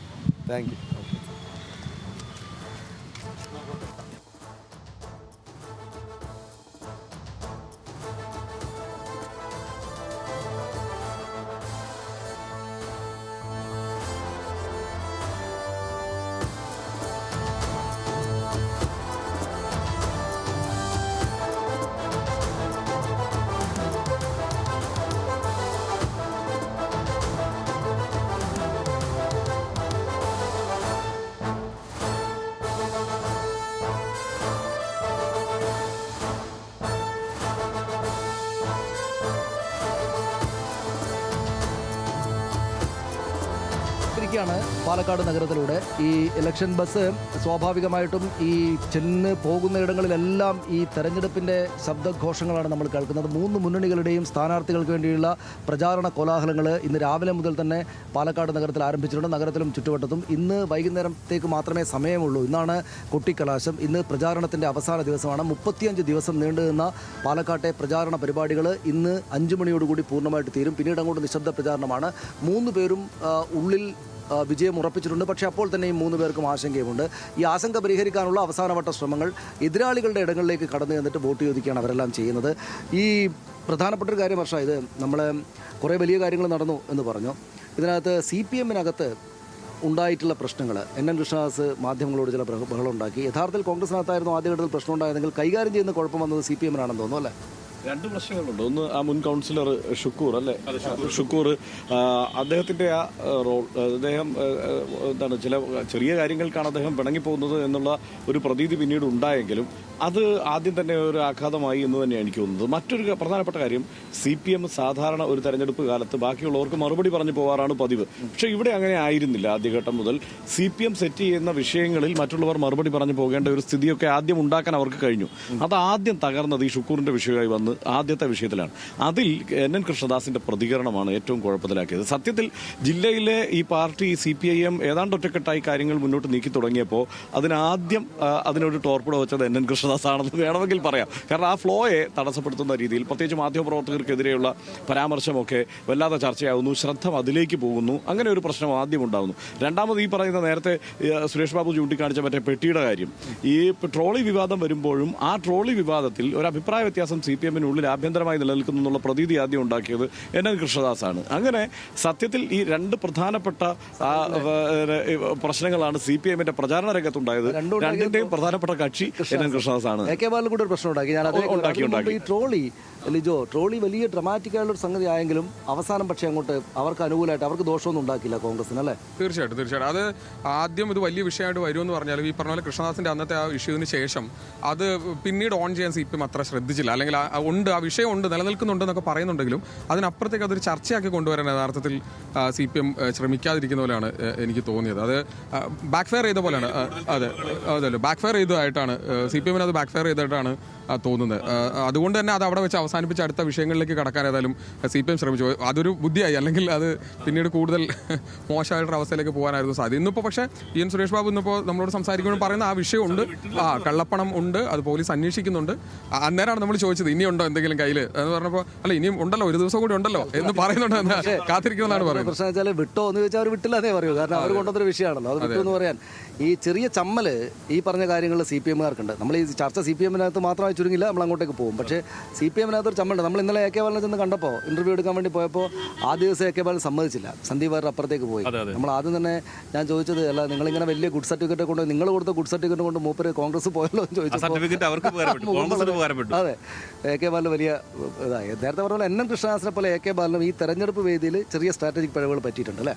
Speaker 1: പാലക്കാട് നഗരത്തിലൂടെ ഈ ഇലക്ഷൻ ബസ് സ്വാഭാവികമായിട്ടും ഈ ചെന്ന് പോകുന്ന ഇടങ്ങളിലെല്ലാം ഈ തെരഞ്ഞെടുപ്പിൻ്റെ ശബ്ദഘോഷങ്ങളാണ് നമ്മൾ കേൾക്കുന്നത്. 3 മുന്നണികളുടെയും സ്ഥാനാർത്ഥികൾക്ക് വേണ്ടിയുള്ള പ്രചാരണ കോലാഹലങ്ങൾ ഇന്ന് രാവിലെ മുതൽ തന്നെ പാലക്കാട് നഗരത്തിൽ ആരംഭിച്ചിട്ടുണ്ട്. നഗരത്തിലും ചുറ്റുവട്ടത്തും ഇന്ന് വൈകുന്നേരത്തേക്ക് മാത്രമേ സമയമുള്ളൂ. ഇന്നാണ് കൊട്ടിക്കലാശം. ഇന്ന് പ്രചാരണത്തിൻ്റെ അവസാന ദിവസമാണ്. 35 ദിവസം നീണ്ടുനിന്ന പാലക്കാട്ടെ പ്രചാരണ പരിപാടികൾ ഇന്ന് 5 മണിയോടുകൂടി പൂർണ്ണമായിട്ട് തീരും. പിന്നീട് അങ്ങോട്ട് നിശബ്ദ പ്രചാരണമാണ്. 3 പേരും ഉള്ളിൽ വിജയം ഉറപ്പിച്ചിട്ടുണ്ട്. പക്ഷേ അപ്പോൾ തന്നെ ഈ 3 പേർക്കും ആശങ്കയുമുണ്ട്. ഈ ആശങ്ക പരിഹരിക്കാനുള്ള അവസാനവട്ട ശ്രമങ്ങൾ എതിരാളികളുടെ ഇടങ്ങളിലേക്ക് കടന്നു ചെന്നിട്ട് വോട്ട് ചോദിക്കുകയാണ് അവരെല്ലാം ചെയ്യുന്നത്. ഈ പ്രധാനപ്പെട്ട ഒരു കാര്യം ഇത് നമ്മൾ കുറേ വലിയ കാര്യങ്ങൾ നടന്നു എന്ന് പറഞ്ഞു. ഇതിനകത്ത് CPM-നകത്ത് ഉണ്ടായിട്ടുള്ള പ്രശ്നങ്ങൾ NN കൃഷ്ണദാസ് മാധ്യമങ്ങളോട് ചില ബഹളം ഉണ്ടാക്കി. യഥാർത്ഥത്തിൽ കോൺഗ്രസിനകത്തായിരുന്നു ആദ്യഘട്ടത്തിൽ പ്രശ്നം ഉണ്ടായതെങ്കിൽ കൈകാര്യം ചെയ്യുന്ന കുഴപ്പം വന്നത് CPM-നാണെന്ന് തോന്നുന്നു അല്ലേ?
Speaker 2: 2 പ്രശ്നങ്ങളുണ്ട്. ഒന്ന് ആ മുൻ കൗൺസിലർ ഷുക്കൂർ അല്ലേ, ഷുക്കൂർ അദ്ദേഹത്തിൻ്റെ ആ റോൾ, അദ്ദേഹം ചില ചെറിയ കാര്യങ്ങൾക്കാണ് അദ്ദേഹം പിണങ്ങിപ്പോകുന്നത് എന്നുള്ള ഒരു പ്രതീതി പിന്നീട് ഉണ്ടായെങ്കിലും അത് ആദ്യം തന്നെ ഒരു ആഘാതമായി എന്ന് തന്നെയാണ് എനിക്ക് തോന്നുന്നത്. മറ്റൊരു പ്രധാനപ്പെട്ട കാര്യം CPM സാധാരണ ഒരു തെരഞ്ഞെടുപ്പ് കാലത്ത് ബാക്കിയുള്ളവർക്ക് മറുപടി പറഞ്ഞു പോകാറാണ് പതിവ്. പക്ഷേ ഇവിടെ അങ്ങനെ ആയിരുന്നില്ല. ആദ്യഘട്ടം മുതൽ CPM സെറ്റ് ചെയ്യുന്ന വിഷയങ്ങളിൽ മറ്റുള്ളവർ മറുപടി പറഞ്ഞു പോകേണ്ട ഒരു സ്ഥിതിയൊക്കെ ആദ്യം ഉണ്ടാക്കാൻ അവർക്ക് കഴിഞ്ഞു. അത് ആദ്യം തകർന്നത് ഈ ഷുക്കൂറിൻ്റെ വിഷയമായി വന്ന് ആദ്യത്തെ വിഷയത്തിലാണ്. അതിൽ NN കൃഷ്ണദാസിൻ്റെ പ്രതികരണമാണ് ഏറ്റവും കുഴപ്പത്തിലാക്കിയത്. സത്യത്തിൽ ജില്ലയിലെ ഈ പാർട്ടി CPIM ഏതാണ്ട് ഒറ്റക്കെട്ടായി കാര്യങ്ങൾ മുന്നോട്ട് നീക്കി തുടങ്ങിയപ്പോൾ അതിനാദ്യം അതിനൊരു ടോർപ്പിട വെച്ചത് NN കൃഷ്ണദാസ് കൃഷ്ണദാസാണെന്ന് വേണമെങ്കിൽ പറയാം. കാരണം ആ ഫ്ലോയെ തടസ്സപ്പെടുത്തുന്ന രീതിയിൽ പ്രത്യേകിച്ച് മാധ്യമപ്രവർത്തകർക്കെതിരെയുള്ള പരാമർശമൊക്കെ വല്ലാതെ ചർച്ചയാകുന്നു. ശ്രദ്ധ അതിലേക്ക് പോകുന്നു. അങ്ങനെ ഒരു പ്രശ്നം ആദ്യം ഉണ്ടാകുന്നു. രണ്ടാമത് ഈ പറയുന്ന നേരത്തെ സുരേഷ് ബാബു ചൂണ്ടിക്കാണിച്ച മറ്റേ പെട്ടിയുടെ കാര്യം, ഈ ട്രോളി വിവാദം വരുമ്പോഴും ആ ട്രോളി വിവാദത്തിൽ ഒരു അഭിപ്രായ വ്യത്യാസം CPM-നുള്ളിൽ ആഭ്യന്തരമായി നിലനിൽക്കുന്നു എന്നുള്ള പ്രതീതി ആദ്യം ഉണ്ടാക്കിയത് NN കൃഷ്ണദാസാണ്. അങ്ങനെ സത്യത്തിൽ ഈ രണ്ട് പ്രധാനപ്പെട്ട പ്രശ്നങ്ങളാണ് CPM-ന്റെ പ്രചാരണ രംഗത്തുണ്ടായത്. രണ്ടിന്റെയും പ്രധാനപ്പെട്ട കക്ഷി NN കൃഷ്ണദാസാണ്.
Speaker 1: AK ബാലൻ കൂടെ ഒരു പ്രശ്നം ഉണ്ടാക്കി. ഈ ട്രോളി വലിയ ഡ്രമാറ്റിക് ആയുള്ള ഒരു സംഗതി ആയെങ്കിലും അവസാനം പക്ഷേ അങ്ങോട്ട് അവർക്ക് അനുകൂലമായിട്ട് അവർക്ക് ദോഷമൊന്നും ഉണ്ടാക്കില്ല കോൺഗ്രസിന്, അല്ലേ?
Speaker 5: തീർച്ചയായിട്ടും അത് ആദ്യം ഇത് വലിയ വിഷയമായിട്ട് വരുമെന്ന് പറഞ്ഞാലും ഈ പറഞ്ഞ പോലെ കൃഷ്ണദാസിന്റെ അന്നത്തെ ആ ഇഷ്യൂവിന് ശേഷം അത് പിന്നീട് ഓൺ ചെയ്യാൻ CPM അത്ര ശ്രദ്ധിച്ചില്ല. അല്ലെങ്കിൽ ആ വിഷയം ഉണ്ട്, നിലനിൽക്കുന്നുണ്ട് എന്നൊക്കെ പറയുന്നുണ്ടെങ്കിലും അതിനപ്പുറത്തേക്ക് അതൊരു ചർച്ചയാക്കി കൊണ്ടുവരാൻ യഥാർത്ഥത്തിൽ CPM ശ്രമിക്കാതിരിക്കുന്ന പോലെയാണ് എനിക്ക് തോന്നിയത്. അത് ബാക്ക് ഫയർ ചെയ്ത പോലെയാണ്. അതല്ലോ ബാക്ക് ഫയർ ചെയ്തതായിട്ടാണ് CPM-ന് അത് ബാക്ക് ഫയർ ചെയ്തതായിട്ടാണ് തോന്നുന്നത്. അതുകൊണ്ട് തന്നെ അത് അവിടെ വെച്ച് അവസാനിപ്പിച്ച് അടുത്ത വിഷയങ്ങളിലേക്ക് കടക്കാൻ ഏതായാലും CPM ശ്രമിച്ചു. അതൊരു ബുദ്ധിയായി, അല്ലെങ്കിൽ അത് പിന്നീട് കൂടുതൽ മോശമായിട്ടൊരു അവസ്ഥയിലേക്ക് പോകാനായിരുന്നു സാധ്യത. ഇന്നിപ്പോൾ പക്ഷേ EN സുരേഷ് ബാബു ഇന്നിപ്പോൾ നമ്മളോട് സംസാരിക്കുമ്പോൾ പറയുന്ന ആ വിഷയമുണ്ട്, കള്ളപ്പണം ഉണ്ട്, അത് പോലീസ് അന്വേഷിക്കുന്നുണ്ട്. അന്നേരമാണ് നമ്മൾ ചോദിച്ചത് ഇനി ഉണ്ടോ എന്തെങ്കിലും കയ്യിൽ എന്ന് പറഞ്ഞപ്പോൾ അല്ല ഇനിയും ഉണ്ടല്ലോ, ഒരു ദിവസം കൂടി ഉണ്ടല്ലോ എന്ന് പറയുന്നുണ്ട്. കാത്തിരിക്കുന്നതാണ് പറയുന്നത്.
Speaker 1: പ്രശ്നം വെച്ചാൽ വിട്ടോ എന്ന് ചോദിച്ചാൽ അവർ വിട്ടില്ല എന്നേ പറയൂ. കാരണം അവർ കൊണ്ടുവന്നൊരു വിഷയമാണല്ലോ അത് വിട്ടു എന്ന് പറയാൻ. ഈ ചെറിയ ചമ്മൽ ഈ പറഞ്ഞ കാര്യങ്ങൾ CPM-കാർക്കുണ്ട്. നമ്മൾ ഈ ചർച്ച CPM-നകത്ത് മാത്രമായി ചുരുങ്ങില്ല, നമ്മൾ അങ്ങോട്ടേക്ക് പോകും. പക്ഷേ CPM-നകത്ത് ഒരു ചമ്മലുണ്ട്. നമ്മൾ ഇന്നലെ AK ബാലനെ ചെന്ന് കണ്ടപ്പോൾ ഇന്റർവ്യൂ എടുക്കാൻ വേണ്ടി പോയപ്പോൾ ആ ദിവസം AK ബാലൻ സമ്മതിച്ചില്ല, സന്ദീപ് വാര്യർ അപ്പുറത്തേക്ക് പോയി. നമ്മൾ ആദ്യം തന്നെ ഞാൻ ചോദിച്ചത്, അല്ല നിങ്ങളിങ്ങനെ വലിയ ഗുഡ് സർട്ടിഫിക്കറ്റ് കൊണ്ട് നിങ്ങൾ കൊടുത്ത ഗുഡ് സർട്ടിഫിക്കറ്റ് കൊണ്ട് മൂപ്പര് കോൺഗ്രസ് പോയല്ലോ എന്ന് ചോദിച്ചു. അതെ, AK ബാലൻ വലിയ ഇതായി. നേരത്തെ പറഞ്ഞ പോലെ NN കൃഷ്ണദാസിനെ പോലെ AK ബാലനും ഈ തെരഞ്ഞെടുപ്പ് വേദിയിൽ ചെറിയ സ്ട്രാറ്റജിക് പിഴവുകൾ പറ്റിയിട്ടുണ്ട്, അല്ലേ?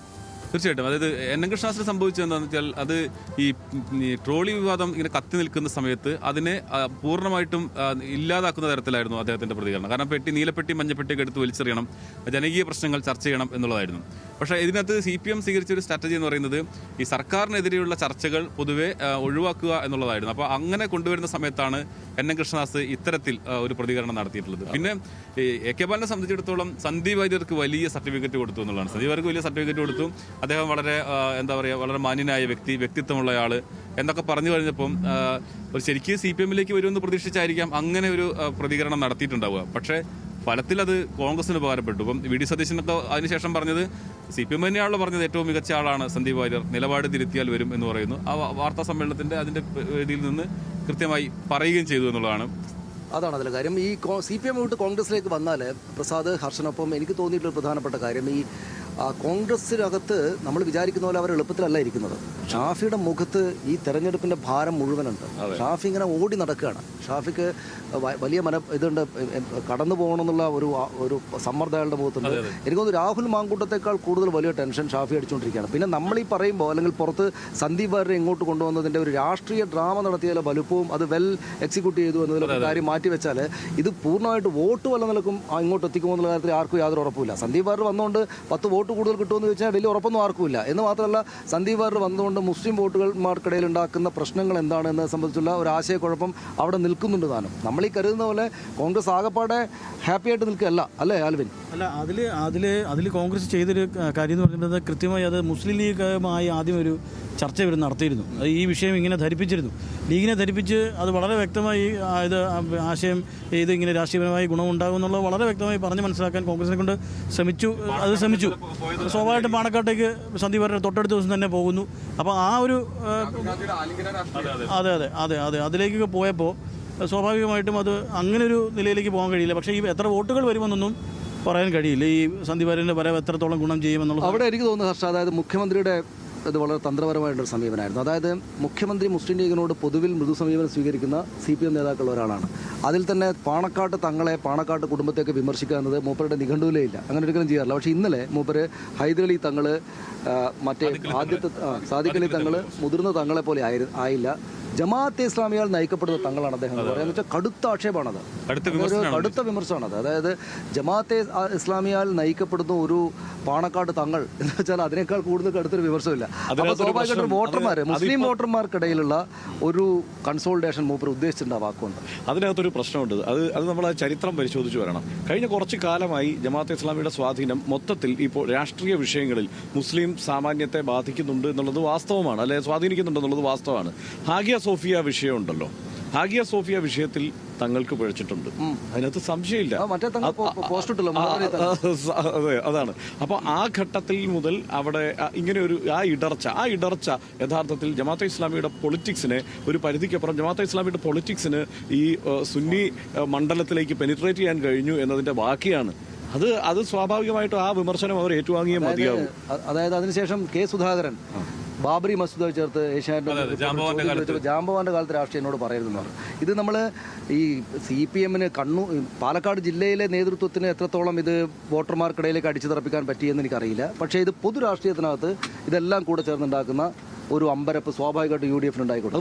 Speaker 3: തീർച്ചയായിട്ടും. അതായത് NN കൃഷ്ണദാസിന് സംഭവിച്ചത് എന്താണെന്ന് വെച്ചാൽ അത് ഈ ട്രോളി വിവാദം ഇങ്ങനെ കത്തി നിൽക്കുന്ന സമയത്ത് അതിനെ പൂർണ്ണമായിട്ടും ഇല്ലാതാക്കുന്ന തരത്തിലായിരുന്നു അദ്ദേഹത്തിന്റെ പ്രതികരണം. കാരണം നീലപ്പെട്ടി മഞ്ഞപ്പെട്ടിയൊക്കെ എടുത്ത് വലിച്ചെറിയണം, ജനകീയ പ്രശ്നങ്ങൾ ചർച്ച ചെയ്യണം എന്നുള്ളതായിരുന്നു. പക്ഷേ ഇതിനകത്ത് CPM സ്വീകരിച്ച ഒരു സ്ട്രാറ്റജി എന്ന് പറയുന്നത് ഈ സർക്കാരിനെതിരെയുള്ള ചർച്ചകൾ പൊതുവെ ഒഴിവാക്കുക എന്നുള്ളതായിരുന്നു. അപ്പോൾ അങ്ങനെ കൊണ്ടുവരുന്ന സമയത്താണ് NN കൃഷ്ണദാസ് ഇത്തരത്തിൽ ഒരു പ്രതികരണം നടത്തിയിട്ടുള്ളത്. പിന്നെ AK ബാലനെ സംബന്ധിച്ചിടത്തോളം സന്ദീപ് വാര്യർക്ക് വലിയ സർട്ടിഫിക്കറ്റ് കൊടുത്തു എന്നുള്ളതാണ്. സന്ദീപ് വാര്യർക്ക് വലിയ സർട്ടിഫിക്കറ്റ് കൊടുത്തു. അദ്ദേഹം വളരെ വളരെ മാന്യനായ വ്യക്തിത്വമുള്ള ആള് എന്നൊക്കെ പറഞ്ഞു കഴിഞ്ഞപ്പം ഒരു ശരിക്കും CPM-ലേക്ക് വരുമെന്ന് പ്രതീക്ഷിച്ചായിരിക്കാം അങ്ങനെ ഒരു പ്രതികരണം നടത്തിയിട്ടുണ്ടാവുക. പക്ഷേ ഫലത്തിൽ അത് കോൺഗ്രസിന് ഉപകാരപ്പെട്ടു. ഇപ്പം VD സതീശനൊക്കെ അതിനുശേഷം പറഞ്ഞത് CPM തന്നെയാണല്ലോ പറഞ്ഞത് ഏറ്റവും മികച്ച ആളാണ് സന്ദീപ് വാര്യർ, നിലപാട് തിരുത്തിയാൽ വരും എന്ന് പറയുന്നു. ആ വാർത്താ സമ്മേളനത്തിന്റെ അതിന്റെ വേദിയിൽ നിന്ന് കൃത്യമായി പറയുകയും ചെയ്തു എന്നുള്ളതാണ്.
Speaker 1: അതാണ് അതിലെ കാര്യം. ഈ CPM വിട്ട് കോൺഗ്രസിലേക്ക് വന്നാൽ പ്രസാദ് ഹർഷനൊപ്പം എനിക്ക് തോന്നിയിട്ടുള്ള പ്രധാനപ്പെട്ട കാര്യം, ഈ കോൺഗ്രസിനകത്ത് നമ്മൾ വിചാരിക്കുന്ന പോലെ അവർ എളുപ്പത്തിലല്ല ഇരിക്കുന്നത്. ഷാഫിയുടെ മുഖത്ത് ഈ തെരഞ്ഞെടുപ്പിന്റെ ഭാരം മുഴുവനുണ്ട്. ഷാഫി ഇങ്ങനെ ഓടി നടക്കുകയാണ്. ഷാഫിക്ക് വലിയ ഇതുണ്ട്, കടന്നു പോകണമെന്നുള്ള ഒരു സമ്മർദ്ദം അയാളുടെ മുഖത്തുണ്ട്. എനിക്ക് തോന്നുന്നു രാഹുൽ മാങ്കൂട്ടത്തേക്കാൾ കൂടുതൽ വലിയ ടെൻഷൻ ഷാഫി അടിച്ചുകൊണ്ടിരിക്കുകയാണ്. പിന്നെ നമ്മൾ ഈ പറയുമ്പോൾ അല്ലെങ്കിൽ പുറത്ത് സന്ദീപ് വാര്യരെ ഇങ്ങോട്ട് കൊണ്ടുവന്നതിൻ്റെ ഒരു രാഷ്ട്രീയ ഡ്രാമ നടത്തിയാലും വലുപ്പവും അത് വെൽ എക്സിക്യൂട്ട് ചെയ്തു എന്നതിലൊക്കെ കാര്യം മാറ്റിവെച്ചാൽ ഇത് പൂർണ്ണമായിട്ട് വോട്ട് വല്ല നിലക്കും ഇങ്ങോട്ട് എത്തിക്കുമോ എന്നുള്ള കാര്യത്തിൽ ആർക്കും യാതൊരു ഉറപ്പില്ല. സന്ദീപ് വാര്യർ വന്നുകൊണ്ട് 10 വോട്ട് കൂടുതൽ കിട്ടുമെന്ന് ചോദിച്ചാൽ വലിയ ഉറപ്പൊന്നും ആർക്കുമില്ല. എന്ന് മാത്രമല്ല സന്ദീപ് വാര്യർ വന്നുകൊണ്ട് മുസ്ലിം വോട്ടുകൾക്കിടയിൽ ഉണ്ടാക്കുന്ന പ്രശ്നങ്ങൾ എന്താണെന്ന് സംബന്ധിച്ചുള്ള ഒരു ആശയക്കുഴപ്പം അവിടെ നിൽക്കുന്നുണ്ട്. താനും നമ്മൾ ഈ കരുതുന്ന പോലെ കോൺഗ്രസ് ആകെപ്പാടെ ഹാപ്പി ആയിട്ട് നിൽക്കുകയല്ല, അല്ലേ ആൽവിൻ?
Speaker 6: അല്ല, അതിൽ കോൺഗ്രസ് ചെയ്തൊരു കാര്യം എന്ന് പറയുന്നത് കൃത്യമായി അത് മുസ്ലിം ലീഗുമായി ആദ്യം ഒരു ചർച്ച ഇവർ നടത്തിയിരുന്നു. ഈ വിഷയം ഇങ്ങനെ ധരിപ്പിച്ചിരുന്നു, ലീഗിനെ ധരിപ്പിച്ച് അത് വളരെ വ്യക്തമായി ഇത് ആശയം ഇത് ഇങ്ങനെ രാഷ്ട്രീയപരമായി ഗുണമുണ്ടാകും എന്നുള്ളത് വളരെ വ്യക്തമായി പറഞ്ഞ് മനസ്സിലാക്കാൻ കോൺഗ്രസിനെ കൊണ്ട് ശ്രമിച്ചു. സ്വാഭാവികമായിട്ടും പാണക്കാട്ടേക്ക് സന്ദീപ് വാര്യർ തൊട്ടടുത്ത ദിവസം തന്നെ പോകുന്നു. അപ്പോൾ ആ ഒരു അതെ അതിലേക്കൊക്കെ പോയപ്പോൾ സ്വാഭാവികമായിട്ടും അത് അങ്ങനെ ഒരു നിലയിലേക്ക് പോകാൻ കഴിയില്ല. പക്ഷേ ഈ എത്ര വോട്ടുകൾ വരുമെന്നൊന്നും പറയാൻ കഴിയില്ല. ഈ സന്ദീപ് വാര്യരുടെ വരവ് എത്രത്തോളം ഗുണം ചെയ്യുമെന്നുള്ളത്
Speaker 1: അവിടെ എനിക്ക് തോന്നുന്നു ഹർഷ, അതായത് മുഖ്യമന്ത്രിയുടെ ഇത് വളരെ തന്ത്രപരമായിട്ടൊരു സമീപനമായിരുന്നു. അതായത് മുഖ്യമന്ത്രി മുസ്ലിം ലീഗിനോട് പൊതുവിൽ മൃദു സമീപനം സ്വീകരിക്കുന്ന CPM നേതാക്കൾ ഒരാളാണ്. അതിൽ തന്നെ പാണക്കാട്ട് തങ്ങളെ, പാണക്കാട്ട് കുടുംബത്തെയൊക്കെ വിമർശിക്കുക എന്നത് മൂപ്പരുടെ നിഘണ്ടുവിലേ ഇല്ല, അങ്ങനെ ഒരിക്കലും ചെയ്യാറില്ല. പക്ഷേ ഇന്നലെ മൂപ്പര് ഹൈദരലി തങ്ങള്, മറ്റേ ആദ്യത്തെ സാദിഖ് അലി തങ്ങള് മുതിർന്ന തങ്ങളെ പോലെ ആയില്ല, ജമാഅത്തെ ഇസ്ലാമിയാൽ നയിക്കപ്പെടുന്ന തങ്ങളാണ് അദ്ദേഹം എന്ന് പറയുന്നത്. വെച്ചാൽ കടുത്ത ആക്ഷേപമാണത്, കടുത്ത വിമർശനമാണത്. അതായത് ജമാഅത്തെ ഇസ്ലാമിയാൽ നയിക്കപ്പെടുന്ന ഒരു പാണക്കാട് തങ്ങൾ എന്ന് വെച്ചാൽ അതിനേക്കാൾ കൂടുതൽ കടുത്തൊരു വിമർശനമില്ല. അപ്പോൾ സ്വാഭാവികമായിട്ടും വോട്ടർമാർ, മുസ്ലിം വോട്ടർമാർക്കിടയിലുള്ള ഒരു കൺസോളിഡേഷൻ മൂപ്പർ ഉദ്ദേശിച്ചിട്ടുണ്ട് ആ വാക്കുകൊണ്ട്.
Speaker 2: അതിനകത്തൊരു പ്രശ്നമുണ്ട്. അത് നമ്മൾ ചരിത്രം പരിശോധിച്ച് വരണം. കഴിഞ്ഞ കുറച്ച് കാലമായി ജമാഅത്തെ ഇസ്ലാമിയുടെ സ്വാധീനം മൊത്തത്തിൽ ഇപ്പോൾ രാഷ്ട്രീയ വിഷയങ്ങളിൽ മുസ്ലിം സാമാന്യത്തെ ബാധിക്കുന്നുണ്ട് എന്നുള്ളത് വാസ്തവമാണ്, അല്ലെങ്കിൽ സ്വാധീനിക്കുന്നുണ്ട് എന്നുള്ളത് വാസ്തവമാണ്. ഹാഗിയ സോഫിയ വിഷയമുണ്ടല്ലോ, ഹാഗിയ സോഫിയ വിഷയത്തിൽ തങ്ങൾക്ക് പിഴച്ചിട്ടുണ്ട്, അതിനകത്ത് സംശയമില്ല.
Speaker 1: മറ്റേ തങ്ങൾ പോസ്റ്റ് ഇട്ടല്ലോ.
Speaker 2: അതെ, അതാണ്. അപ്പോൾ ആ ഘട്ടത്തിൽ മുതൽ അവിടെ ഇങ്ങനെ ഒരു ആ ഇടർച്ച യഥാർത്ഥത്തിൽ ജമാഅത്തെ ഇസ്ലാമിയുടെ പൊളിറ്റിക്സിനെ ഒരു പരിധിക്കപ്പുറം ജമാഅത്തെ ഇസ്ലാമിയുടെ പൊളിറ്റിക്സിന് ഈ സുന്നി മണ്ഡലത്തിലേക്ക് പെനിട്രേറ്റ് ചെയ്യാൻ കഴിഞ്ഞു എന്നതിന്റെ ബാക്കിയാണ്. അത് സ്വാഭാവികമായിട്ടും ആ വിമർശനം അവർ ഏറ്റുവാങ്ങിയേ മതിയാവും.
Speaker 1: അതായത് അതിനുശേഷം കെ സുധാകരൻ ബാബറി മസ്ജിദ് ചേർത്ത് ജാംബവാന്റെ കാലത്ത് രാഷ്ട്രീയം എന്നോട് പറയരുതെന്ന് പറഞ്ഞു. ഇത് നമ്മൾ ഈ CPM-ന് പാലക്കാട് ജില്ലയിലെ നേതൃത്വത്തിന് എത്രത്തോളം ഇത് വോട്ടർമാർക്കിടയിലേക്ക് അടിച്ചു തെറപ്പിക്കാൻ പറ്റിയെന്ന് എനിക്കറിയില്ല. പക്ഷേ ഇത് പൊതു രാഷ്ട്രീയത്തിനകത്ത് ഇതെല്ലാം കൂടെ ചേർന്നുണ്ടാക്കുന്ന ഒരു അമ്പരപ്പ് സ്വാഭാവികമായിട്ട് UDF ഉണ്ടായിക്കോട്ടെ.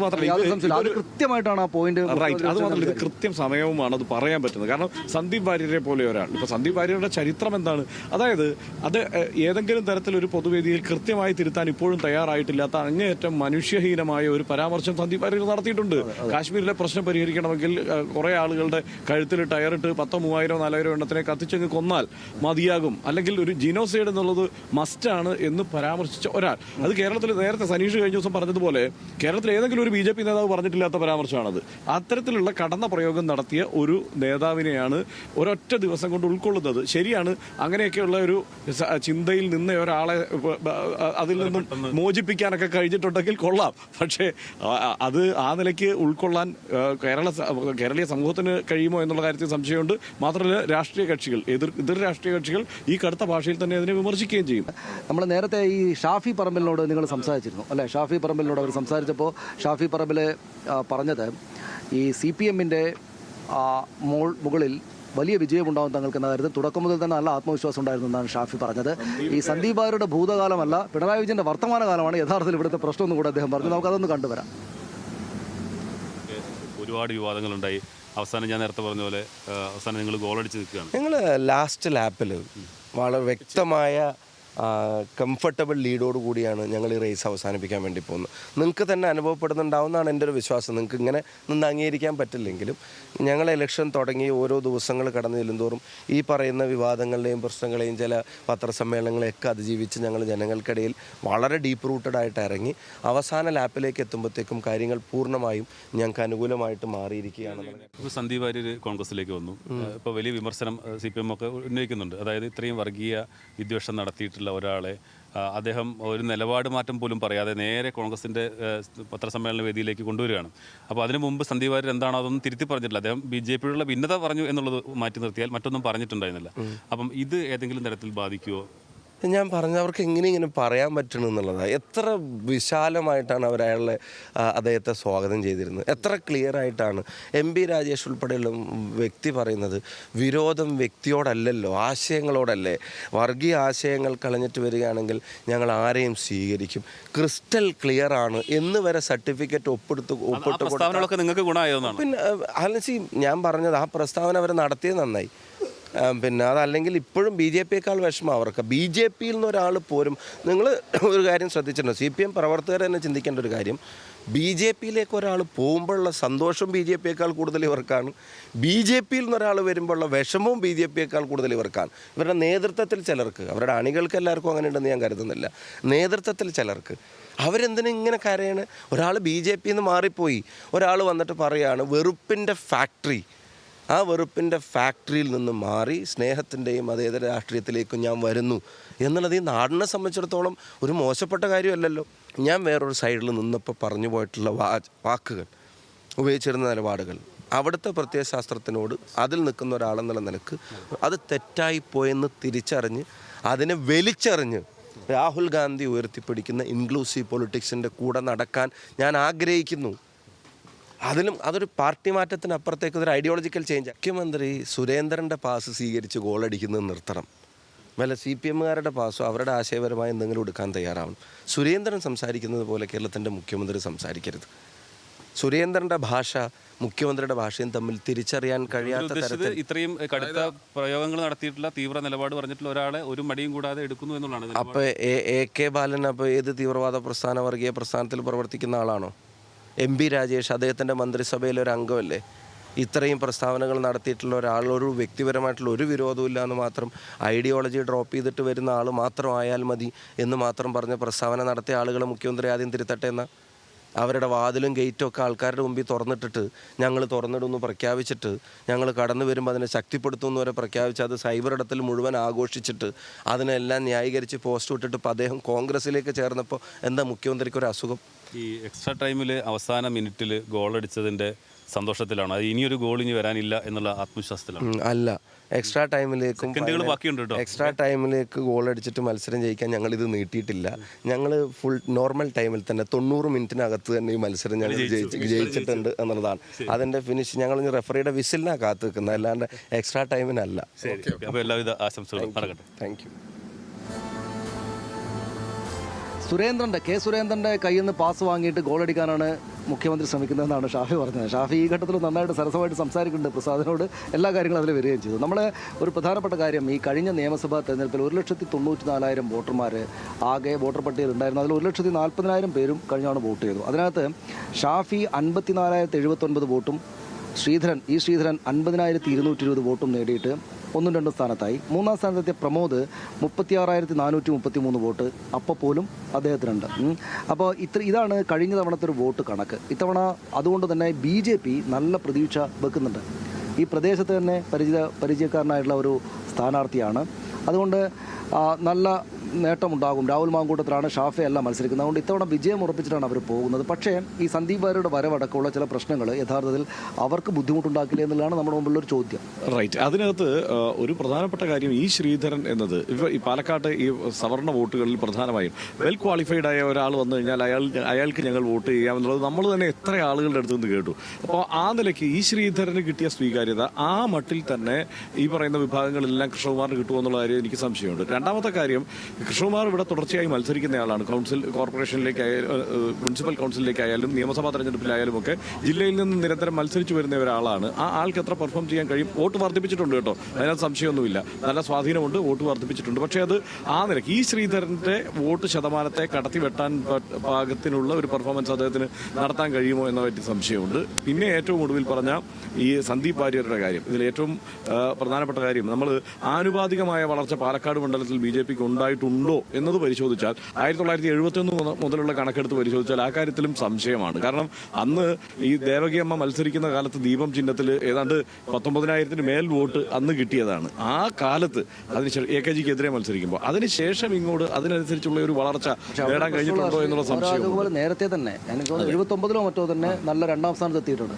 Speaker 1: അത് കൃത്യമായിട്ടാണ് ആ പോയിന്റ്.
Speaker 2: അത് മാത്രമല്ല, ഇത് കൃത്യം സമയവുമാണ് അത് പറയാൻ പറ്റുന്നത്. കാരണം സന്ദീപ് വാര്യരെ പോലെ ഒരാൾ, ഇപ്പോൾ സന്ദീപ് വാര്യരുടെ ചരിത്രം എന്താണ്? അതായത് അത് ഏതെങ്കിലും തരത്തിലൊരു പൊതുവേദിയിൽ കൃത്യമായി തിരുത്താൻ ഇപ്പോഴും തയ്യാറായിട്ടില്ലാത്ത അങ്ങേയറ്റം മനുഷ്യഹീനമായ ഒരു പരാമർശം സന്ദീപ് വാര്യർ നടത്തിയിട്ടുണ്ട്. കാശ്മീരിലെ പ്രശ്നം പരിഹരിക്കണമെങ്കിൽ കുറേ ആളുകളുടെ കഴുത്തിൽ ടയറിട്ട് 10,000, 3,000, 4,000 എണ്ണത്തിനെ കത്തിച്ചങ്ങ് കൊന്നാൽ മതിയാകും, അല്ലെങ്കിൽ ഒരു ജിനോസൈഡ് എന്നുള്ളത് മസ്റ്റാണ് എന്ന് പരാമർശിച്ച ഒരാൾ. അത് കേരളത്തിൽ നേരത്തെ സനീഷ് കഴിഞ്ഞ ദിവസം പറഞ്ഞതുപോലെ കേരളത്തിൽ ഏതെങ്കിലും ഒരു BJP നേതാവ് പറഞ്ഞിട്ടില്ലാത്ത പരാമർശമാണത്. അത്തരത്തിലുള്ള കടന്ന പ്രയോഗം നടത്തിയ ഒരു നേതാവിനെയാണ് ഒരൊറ്റ ദിവസം കൊണ്ട് ഉൾക്കൊള്ളുന്നത്. ശരിയാണ്, അങ്ങനെയൊക്കെയുള്ള ഒരു ചിന്തയിൽ നിന്ന് ഒരാളെ അതിൽ നിന്നും മോചിപ്പിക്കാനൊക്കെ കഴിഞ്ഞിട്ടുണ്ടെങ്കിൽ കൊള്ളാം. പക്ഷേ അത് ആ നിലയ്ക്ക് ഉൾക്കൊള്ളാൻ കേരളീയ സമൂഹത്തിന് കഴിയുമോ എന്നുള്ള കാര്യത്തിൽ സംശയമുണ്ട്. മാത്രമല്ല, രാഷ്ട്രീയ കക്ഷികൾ, എതിർ രാഷ്ട്രീയ കക്ഷികൾ ഈ കടുത്ത ഭാഷയിൽ തന്നെ അതിനെ വിമർശിക്കുകയും ചെയ്യും.
Speaker 1: നമ്മൾ നേരത്തെ ഈ ഷാഫി പറമ്പലിനോട് നിങ്ങൾ സംസാരിച്ചിരുന്നു അല്ലേ? ഷാഫി പറമ്പലിനോട് അവർ സംസാരിച്ചപ്പോൾ ഷാഫി പറമ്പിൽ പറഞ്ഞത് ഈ CPM-ന്റെ മുകളിൽ വലിയ വിജയമുണ്ടാകും തങ്ങൾക്ക് എന്ന കാര്യത്തിൽ തുടക്കം മുതൽ തന്നെ നല്ല ആത്മവിശ്വാസം ഉണ്ടായിരുന്നു എന്നാണ് ഷാഫി പറഞ്ഞത്. ഈ സന്ദീപ് വാര്യരുടെ ഭൂതകാലമല്ല, പിണറായി വിജയന്റെ വർത്തമാനകാലമാണ് യഥാർത്ഥത്തിൽ ഇവിടുത്തെ പ്രശ്നമെന്ന് കൂടെ അദ്ദേഹം പറഞ്ഞു. നമുക്കതൊന്ന് കണ്ടുവരാം.
Speaker 3: ഒരുപാട് വിവാദങ്ങളുണ്ടായി. അവസാനം ഞാൻ നേരത്തെ പറഞ്ഞ പോലെ അവസാനം നിങ്ങൾ ഗോളടിച്ച് നിൽക്കുകയാണ്.
Speaker 8: ഞങ്ങൾ ലാസ്റ്റ് ലാപ്പിൽ വളരെ വ്യക്തമായ കംഫർട്ടബിൾ ലീഡോട് കൂടിയാണ് ഞങ്ങൾ ഈ റേസ് അവസാനിപ്പിക്കാൻ വേണ്ടി പോകുന്നത്. നിങ്ങൾക്ക് തന്നെ അനുഭവപ്പെടുന്നുണ്ടാവുന്നതാണ് എൻ്റെ ഒരു വിശ്വാസം. നിങ്ങൾക്ക് ഇങ്ങനെ നിന്ന് അംഗീകരിക്കാൻ പറ്റില്ലെങ്കിലും ഞങ്ങൾ ഇലക്ഷൻ തുടങ്ങി ഓരോ ദിവസങ്ങൾ കടന്നു ചെല്ലുന്തോറും ഈ പറയുന്ന വിവാദങ്ങളുടെയും പ്രശ്നങ്ങളെയും ചില പത്രസമ്മേളനങ്ങളെയൊക്കെ അതിജീവിച്ച് ഞങ്ങൾ ജനങ്ങൾക്കിടയിൽ വളരെ ഡീപ്പ് റൂട്ടഡ് ആയിട്ട് ഇറങ്ങി അവസാന ലാപ്പിലേക്ക് എത്തുമ്പോഴത്തേക്കും കാര്യങ്ങൾ പൂർണ്ണമായും ഞങ്ങൾക്ക് അനുകൂലമായിട്ട് മാറിയിരിക്കുകയാണ്.
Speaker 3: ഇപ്പോൾ സന്ദീപ് വാര്യർ കോൺഗ്രസിലേക്ക് വന്നു. ഇപ്പോൾ വലിയ വിമർശനം CPM ഒക്കെ ഉന്നയിക്കുന്നുണ്ട്. അതായത് ഇത്രയും വർഗീയ വിദ്വേഷം നടത്തിയിട്ടുള്ള ഒരാളെ അദ്ദേഹം ഒരു നിലപാട് മാറ്റം പോലും പറയാതെ നേരെ കോൺഗ്രസിൻ്റെ പത്രസമ്മേളന വേദിയിലേക്ക് കൊണ്ടുവരികയാണ്. അപ്പോൾ അതിനു മുമ്പ് സന്ദീപ് വാര്യർ എന്താണോ അതൊന്നും തിരുത്തി പറഞ്ഞിട്ടില്ല. അദ്ദേഹം BJP-യോടുള്ള ഭിന്നത പറഞ്ഞു എന്നുള്ളത് മാറ്റി നിർത്തിയാൽ മറ്റൊന്നും പറഞ്ഞിട്ടുണ്ടായിരുന്നില്ല. അപ്പം ഇത് ഏതെങ്കിലും തരത്തിൽ ബാധിക്കുമോ?
Speaker 8: ഞാൻ പറഞ്ഞവർക്ക് ഇങ്ങനെ പറയാൻ പറ്റണമെന്നുള്ളതാണ്. എത്ര വിശാലമായിട്ടാണ് അവർ അദ്ദേഹത്തെ സ്വാഗതം ചെയ്തിരുന്നത്. എത്ര ക്ലിയർ ആയിട്ടാണ് MP രാജേഷ് ഉൾപ്പെടെയുള്ള വ്യക്തി പറയുന്നത്. വിരോധം വ്യക്തിയോടല്ലല്ലോ, ആശയങ്ങളോടല്ലേ. വർഗീയ ആശയങ്ങൾ കളഞ്ഞിട്ട് വരികയാണെങ്കിൽ ഞങ്ങൾ ആരെയും സ്വീകരിക്കും, ക്രിസ്റ്റൽ ക്ലിയർ ആണ് എന്ന് വരെ സർട്ടിഫിക്കറ്റ് ഒപ്പിട്ട്
Speaker 3: നിങ്ങൾക്ക് ഗുണമായതെന്നാണ്.
Speaker 8: പിന്നെ അലസി ഞാൻ പറഞ്ഞത് ആ പ്രസ്താവന അവർ നടത്തിയത് നന്നായി. പിന്നെ അതല്ലെങ്കിൽ ഇപ്പോഴും BJP-യേക്കാൾ വിഷമം അവർക്ക്. BJP-യിൽ നിന്ന് ഒരാൾ പോരും. നിങ്ങൾ ഒരു കാര്യം ശ്രദ്ധിച്ചിട്ടുണ്ടോ? CPM പ്രവർത്തകർ തന്നെ ചിന്തിക്കേണ്ട ഒരു കാര്യം, BJP-യിലേക്ക് ഒരാൾ പോകുമ്പോഴുള്ള സന്തോഷം BJP-യേക്കാൾ കൂടുതൽ ഇവർക്കാണ്. BJP-യിൽ നിന്ന് ഒരാൾ വരുമ്പോഴുള്ള വിഷമവും BJP-യേക്കാൾ കൂടുതൽ ഇവർക്കാണ്. ഇവരുടെ നേതൃത്വത്തിൽ ചിലർക്ക്, അവരുടെ അണികൾക്ക് എല്ലാവർക്കും അങ്ങനെ ഉണ്ടെന്ന് ഞാൻ കരുതുന്നില്ല, നേതൃത്വത്തിൽ ചിലർക്ക് അവരെന്തിനും ഇങ്ങനെ കരയാണ്. ഒരാൾ BJP-യിൽ നിന്ന് മാറിപ്പോയി, ഒരാൾ വന്നിട്ട് പറയുകയാണ് വെറുപ്പിൻ്റെ ഫാക്ടറി. ആ വെറുപ്പിൻ്റെ ഫാക്ടറിയിൽ നിന്ന് മാറി സ്നേഹത്തിൻ്റെയും മതേതര രാഷ്ട്രീയത്തിലേക്കും ഞാൻ വരുന്നു എന്നുള്ളത് ഈ നാടിനെ സംബന്ധിച്ചിടത്തോളം ഒരു മോശപ്പെട്ട കാര്യമല്ലല്ലോ. ഞാൻ വേറൊരു സൈഡിൽ നിന്നപ്പോൾ പറഞ്ഞു പോയിട്ടുള്ള വാക്കുകൾ, ഉപയോഗിച്ചിരുന്ന നിലപാടുകൾ, അവിടുത്തെ പ്രത്യയശാസ്ത്രത്തിനോട് അതിൽ നിൽക്കുന്ന ഒരാളെന്നുള്ള നിലക്ക് അത് തെറ്റായിപ്പോയെന്ന് തിരിച്ചറിഞ്ഞ് അതിനെ വലിച്ചെറിഞ്ഞ് രാഹുൽ ഗാന്ധി ഉയർത്തിപ്പിടിക്കുന്ന ഇൻക്ലൂസീവ് പൊളിറ്റിക്സിൻ്റെ കൂടെ നടക്കാൻ ഞാൻ ആഗ്രഹിക്കുന്നു. അതൊരു പാർട്ടി മാറ്റത്തിനപ്പുറത്തേക്ക് ഒരു ഐഡിയോളജിക്കൽ ചേഞ്ച്. മുഖ്യമന്ത്രി സുരേന്ദ്രൻ്റെ പാസ് സ്വീകരിച്ച് ഗോളടിക്കുന്നത് നിർത്തണം. വല്ല CPM-കാരുടെ പാസോ അവരുടെ ആശയപരമായ എന്തെങ്കിലും എടുക്കാൻ തയ്യാറാവണം. സുരേന്ദ്രൻ സംസാരിക്കുന്നത് പോലെ കേരളത്തിൻ്റെ മുഖ്യമന്ത്രി സംസാരിക്കരുത്. സുരേന്ദ്രൻ്റെ ഭാഷ മുഖ്യമന്ത്രിയുടെ ഭാഷയും തമ്മിൽ തിരിച്ചറിയാൻ കഴിയാത്ത തരത്തിൽ
Speaker 3: ഇത്രയും കടുത്ത പ്രയോഗങ്ങൾ നടത്തിയിട്ടുള്ള തീവ്ര നിലപാട് പറഞ്ഞിട്ടുള്ള ഒരാളെ ഒരു മടിയും കൂടാതെ എടുക്കുന്നു എന്നുള്ളതാണ്.
Speaker 8: അപ്പോൾ AK ബാലൻ അപ്പോൾ ഏത് തീവ്രവാദ പ്രസ്ഥാന വർഗീയ പ്രസ്ഥാനത്തിൽ പ്രവർത്തിക്കുന്ന ആളാണോ? MP രാജേഷ് അദ്ദേഹത്തിൻ്റെ മന്ത്രിസഭയിലെ ഒരു അംഗമല്ലേ? ഇത്രയും പ്രസ്താവനകൾ നടത്തിയിട്ടുള്ള ഒരാൾ, ഒരു വ്യക്തിപരമായിട്ടുള്ള ഒരു വിരോധവും ഇല്ല എന്ന് മാത്രം, ഐഡിയോളജി ഡ്രോപ്പ് ചെയ്തിട്ട് വരുന്ന ആൾ മാത്രമായാൽ മതി എന്ന് മാത്രം പറഞ്ഞ് പ്രസ്താവന നടത്തിയ ആളുകളെ മുഖ്യമന്ത്രി ആദ്യം തിരുത്തട്ടെ എന്ന അവരുടെ വാതിലും ഗേറ്റും ഒക്കെ ആൾക്കാരുടെ മുമ്പിൽ തുറന്നിട്ടിട്ട് ഞങ്ങൾ തുറന്നിടുമെന്ന് പ്രഖ്യാപിച്ചിട്ട് ഞങ്ങൾ കടന്നു വരുമ്പോൾ അതിനെ ശക്തിപ്പെടുത്തുമെന്ന് വരെ പ്രഖ്യാപിച്ച് അത് സൈബർ ഇടത്തിൽ മുഴുവൻ ആഘോഷിച്ചിട്ട് അതിനെല്ലാം ന്യായീകരിച്ച് പോസ്റ്റ് വിട്ടിട്ട് ഇപ്പോൾ അദ്ദേഹം കോൺഗ്രസിലേക്ക് ചേർന്നപ്പോൾ എന്താ മുഖ്യമന്ത്രിക്ക് ഒരു അസുഖം?
Speaker 3: ഈ എക്സ്ട്രാ ടൈമിൽ അവസാന മിനിറ്റിൽ ഗോളടിച്ചതിൻ്റെ സന്തോഷത്തിലാണ്, അത് ഇനിയൊരു ഗോൾ ഇനി വരാനില്ല എന്നുള്ള ആത്മവിശ്വാസത്തിലാണ്?
Speaker 8: അല്ല, എക്സ്ട്രാ ടൈമിലേക്കും
Speaker 3: ബാക്കിയുണ്ട് കേട്ടോ.
Speaker 8: എക്സ്ട്രാ ടൈമിലേക്ക് ഗോൾ അടിച്ചിട്ട് മത്സരം ജയിക്കാൻ ഞങ്ങൾ ഇത് നീട്ടിയിട്ടില്ല. ഞങ്ങൾ ഫുൾ നോർമൽ ടൈമിൽ തന്നെ 90 മിനിറ്റിനകത്ത് തന്നെ ഈ മത്സരം ഞങ്ങൾ ജയിച്ചിട്ടുണ്ട് എന്നുള്ളതാണ് അതിൻ്റെ ഫിനിഷ്. ഞങ്ങൾ റെഫറിയുടെ വിസിലിനാണ് കാത്തു നിൽക്കുന്നത്, അല്ലാണ്ട് എക്സ്ട്രാ ടൈമിനല്ല.
Speaker 3: അപ്പോൾ എല്ലാവിധ ആശംസകളും നടക്കട്ടെ.
Speaker 8: Thank you.
Speaker 1: കെ സുരേന്ദ്രൻ്റെ കയ്യിൽ നിന്ന് പാസ് വാങ്ങിയിട്ട് ഗോളടിക്കാനാണ് മുഖ്യമന്ത്രി ശ്രമിക്കുന്നതെന്നാണ് ഷാഫി പറഞ്ഞത്. ഷാഫി ഈ ഘട്ടത്തിൽ നന്നായിട്ട് സരസമായിട്ട് സംസാരിക്കുന്നുണ്ട്, പ്രസാദിനോട് എല്ലാ കാര്യങ്ങളും അതിൽ വരികയും ചെയ്തു. നമ്മൾ ഒരു പ്രധാനപ്പെട്ട കാര്യം, ഈ കഴിഞ്ഞ നിയമസഭാ തെരഞ്ഞെടുപ്പിൽ 1,94,000 വോട്ടർമാർ ആകെ വോട്ടർ പട്ടികയിൽ ഉണ്ടായിരുന്നു. അതിൽ 1,40,000 പേരും കഴിഞ്ഞാണ് വോട്ട് ചെയ്തു. അതിനകത്ത് ഷാഫി 54,079 വോട്ടും ശ്രീധരൻ 50,220 വോട്ടും നേടിയിട്ട് 1-2 സ്ഥാനത്തായി. 3-ാം സ്ഥാനത്തെത്തിയ പ്രമോദ് 36,433 വോട്ട് അപ്പോൾ പോലും അദ്ദേഹത്തിനുണ്ട്. അപ്പോൾ ഇതാണ് കഴിഞ്ഞ തവണത്തെ ഒരു വോട്ട് കണക്ക്. ഇത്തവണ അതുകൊണ്ട് തന്നെ BJP നല്ല പ്രതീക്ഷ വെക്കുന്നുണ്ട്. ഈ പ്രദേശത്ത് തന്നെ പരിചയക്കാരനായിട്ടുള്ള ഒരു സ്ഥാനാർത്ഥിയാണ്. അതുകൊണ്ട് നല്ല നേട്ടമുണ്ടാകും. രാഹുൽ മാങ്കൂട്ടത്തിലാണ്, ഷാഫി അല്ല മത്സരിക്കുന്നത്. അതുകൊണ്ട് ഇത്തവണ വിജയം ഉറപ്പിച്ചിട്ടാണ് അവർ പോകുന്നത്. പക്ഷേ ഈ സന്ദീപ് വാര്യരുടെ വരവടക്കമുള്ള ചില പ്രശ്നങ്ങൾ യഥാർത്ഥത്തിൽ അവർക്ക് ബുദ്ധിമുട്ടുണ്ടാക്കില്ല എന്നുള്ളതാണ് നമ്മുടെ മുമ്പിലൊരു ചോദ്യം.
Speaker 2: റൈറ്റ്. അതിനകത്ത് ഒരു പ്രധാനപ്പെട്ട കാര്യം, ഈ ശ്രീധരൻ എന്നത് ഈ പാലക്കാട്ട് ഈ സവർണ വോട്ടുകളിൽ പ്രധാനമായും വെൽ ക്വാളിഫൈഡ് ആയ ഒരാൾ വന്നു കഴിഞ്ഞാൽ അയാൾക്ക് ഞങ്ങൾ വോട്ട് ചെയ്യാമെന്നുള്ളത് നമ്മൾ തന്നെ എത്ര ആളുകളുടെ അടുത്ത് നിന്ന് കേട്ടു. അപ്പോൾ ആ നിലയ്ക്ക് ഈ ശ്രീധരന് കിട്ടിയ സ്വീകാര്യത ആ മട്ടിൽ തന്നെ ഈ പറയുന്ന വിഭാഗങ്ങളെല്ലാം കൃഷ്ണകുമാറിന് കിട്ടുമെന്നുള്ള കാര്യം എനിക്ക് സംശയമുണ്ട്. രണ്ടാമത്തെ കാര്യം, കൃഷ്ണകുമാർ ഇവിടെ തുടർച്ചയായി മത്സരിക്കുന്നയാളാണ്. മുനിസിപ്പൽ കൗൺസിലിലേക്കായാലും നിയമസഭാ തെരഞ്ഞെടുപ്പിലായാലും ഒക്കെ ജില്ലയിൽ നിന്ന് നിരന്തരം മത്സരിച്ചു വരുന്ന ഒരാളാണ്. ആ ആൾക്ക് എത്ര പെർഫോം ചെയ്യാൻ കഴിയും? വോട്ട് വർദ്ധിപ്പിച്ചിട്ടുണ്ട് കേട്ടോ, അതിനകത്ത് സംശയമൊന്നുമില്ല, നല്ല സ്വാധീനമുണ്ട്, വോട്ട് വർദ്ധിപ്പിച്ചിട്ടുണ്ട്. പക്ഷേ അത് ആ നിലയ്ക്ക് ഈ ശ്രീധരന്റെ വോട്ട് ശതമാനത്തെ കടത്തി വെട്ടാൻ പാകത്തിനുള്ള ഒരു പെർഫോമൻസ് അദ്ദേഹത്തിന് നടത്താൻ കഴിയുമോ എന്ന പറ്റി സംശയമുണ്ട്. പിന്നെ ഏറ്റവും ഒടുവിൽ പറഞ്ഞ ഈ സന്ദീപ് വാര്യരുടെ കാര്യം, ഇതിൽ ഏറ്റവും പ്രധാനപ്പെട്ട കാര്യം, നമ്മൾ ആനുപാതികമായ വളർച്ച പാലക്കാട് മണ്ഡലത്തിൽ BJPക്ക് ഉണ്ടായിട്ടുണ്ടോ എന്നത് പരിശോധിച്ചാൽ 1971 മുതലുള്ള കണക്കെടുത്ത് പരിശോധിച്ചാൽ ആ കാര്യത്തിലും സംശയമാണ്. കാരണം അന്ന് ഈ ദേവകിയമ്മ മത്സരിക്കുന്ന കാലത്ത് ദീപം ചിഹ്നത്തിൽ ഏതാണ്ട് 19,000 മേൽ വോട്ട് അന്ന് കിട്ടിയതാണ്. ആ കാലത്ത് അതിനുശേഷം AKGക്ക് എതിരെ മത്സരിക്കുമ്പോൾ അതിനുശേഷം ഇങ്ങോട്ട് അതിനനുസരിച്ചുള്ള ഒരു വളർച്ച നേടാൻ കഴിഞ്ഞിട്ടുണ്ടോ എന്നുള്ള സംശയം.
Speaker 1: നേരത്തെ തന്നെ 79-ലോ മറ്റോ തന്നെ നല്ല 2-ാം സ്ഥാനത്ത് എത്തിയിട്ടുണ്ട്.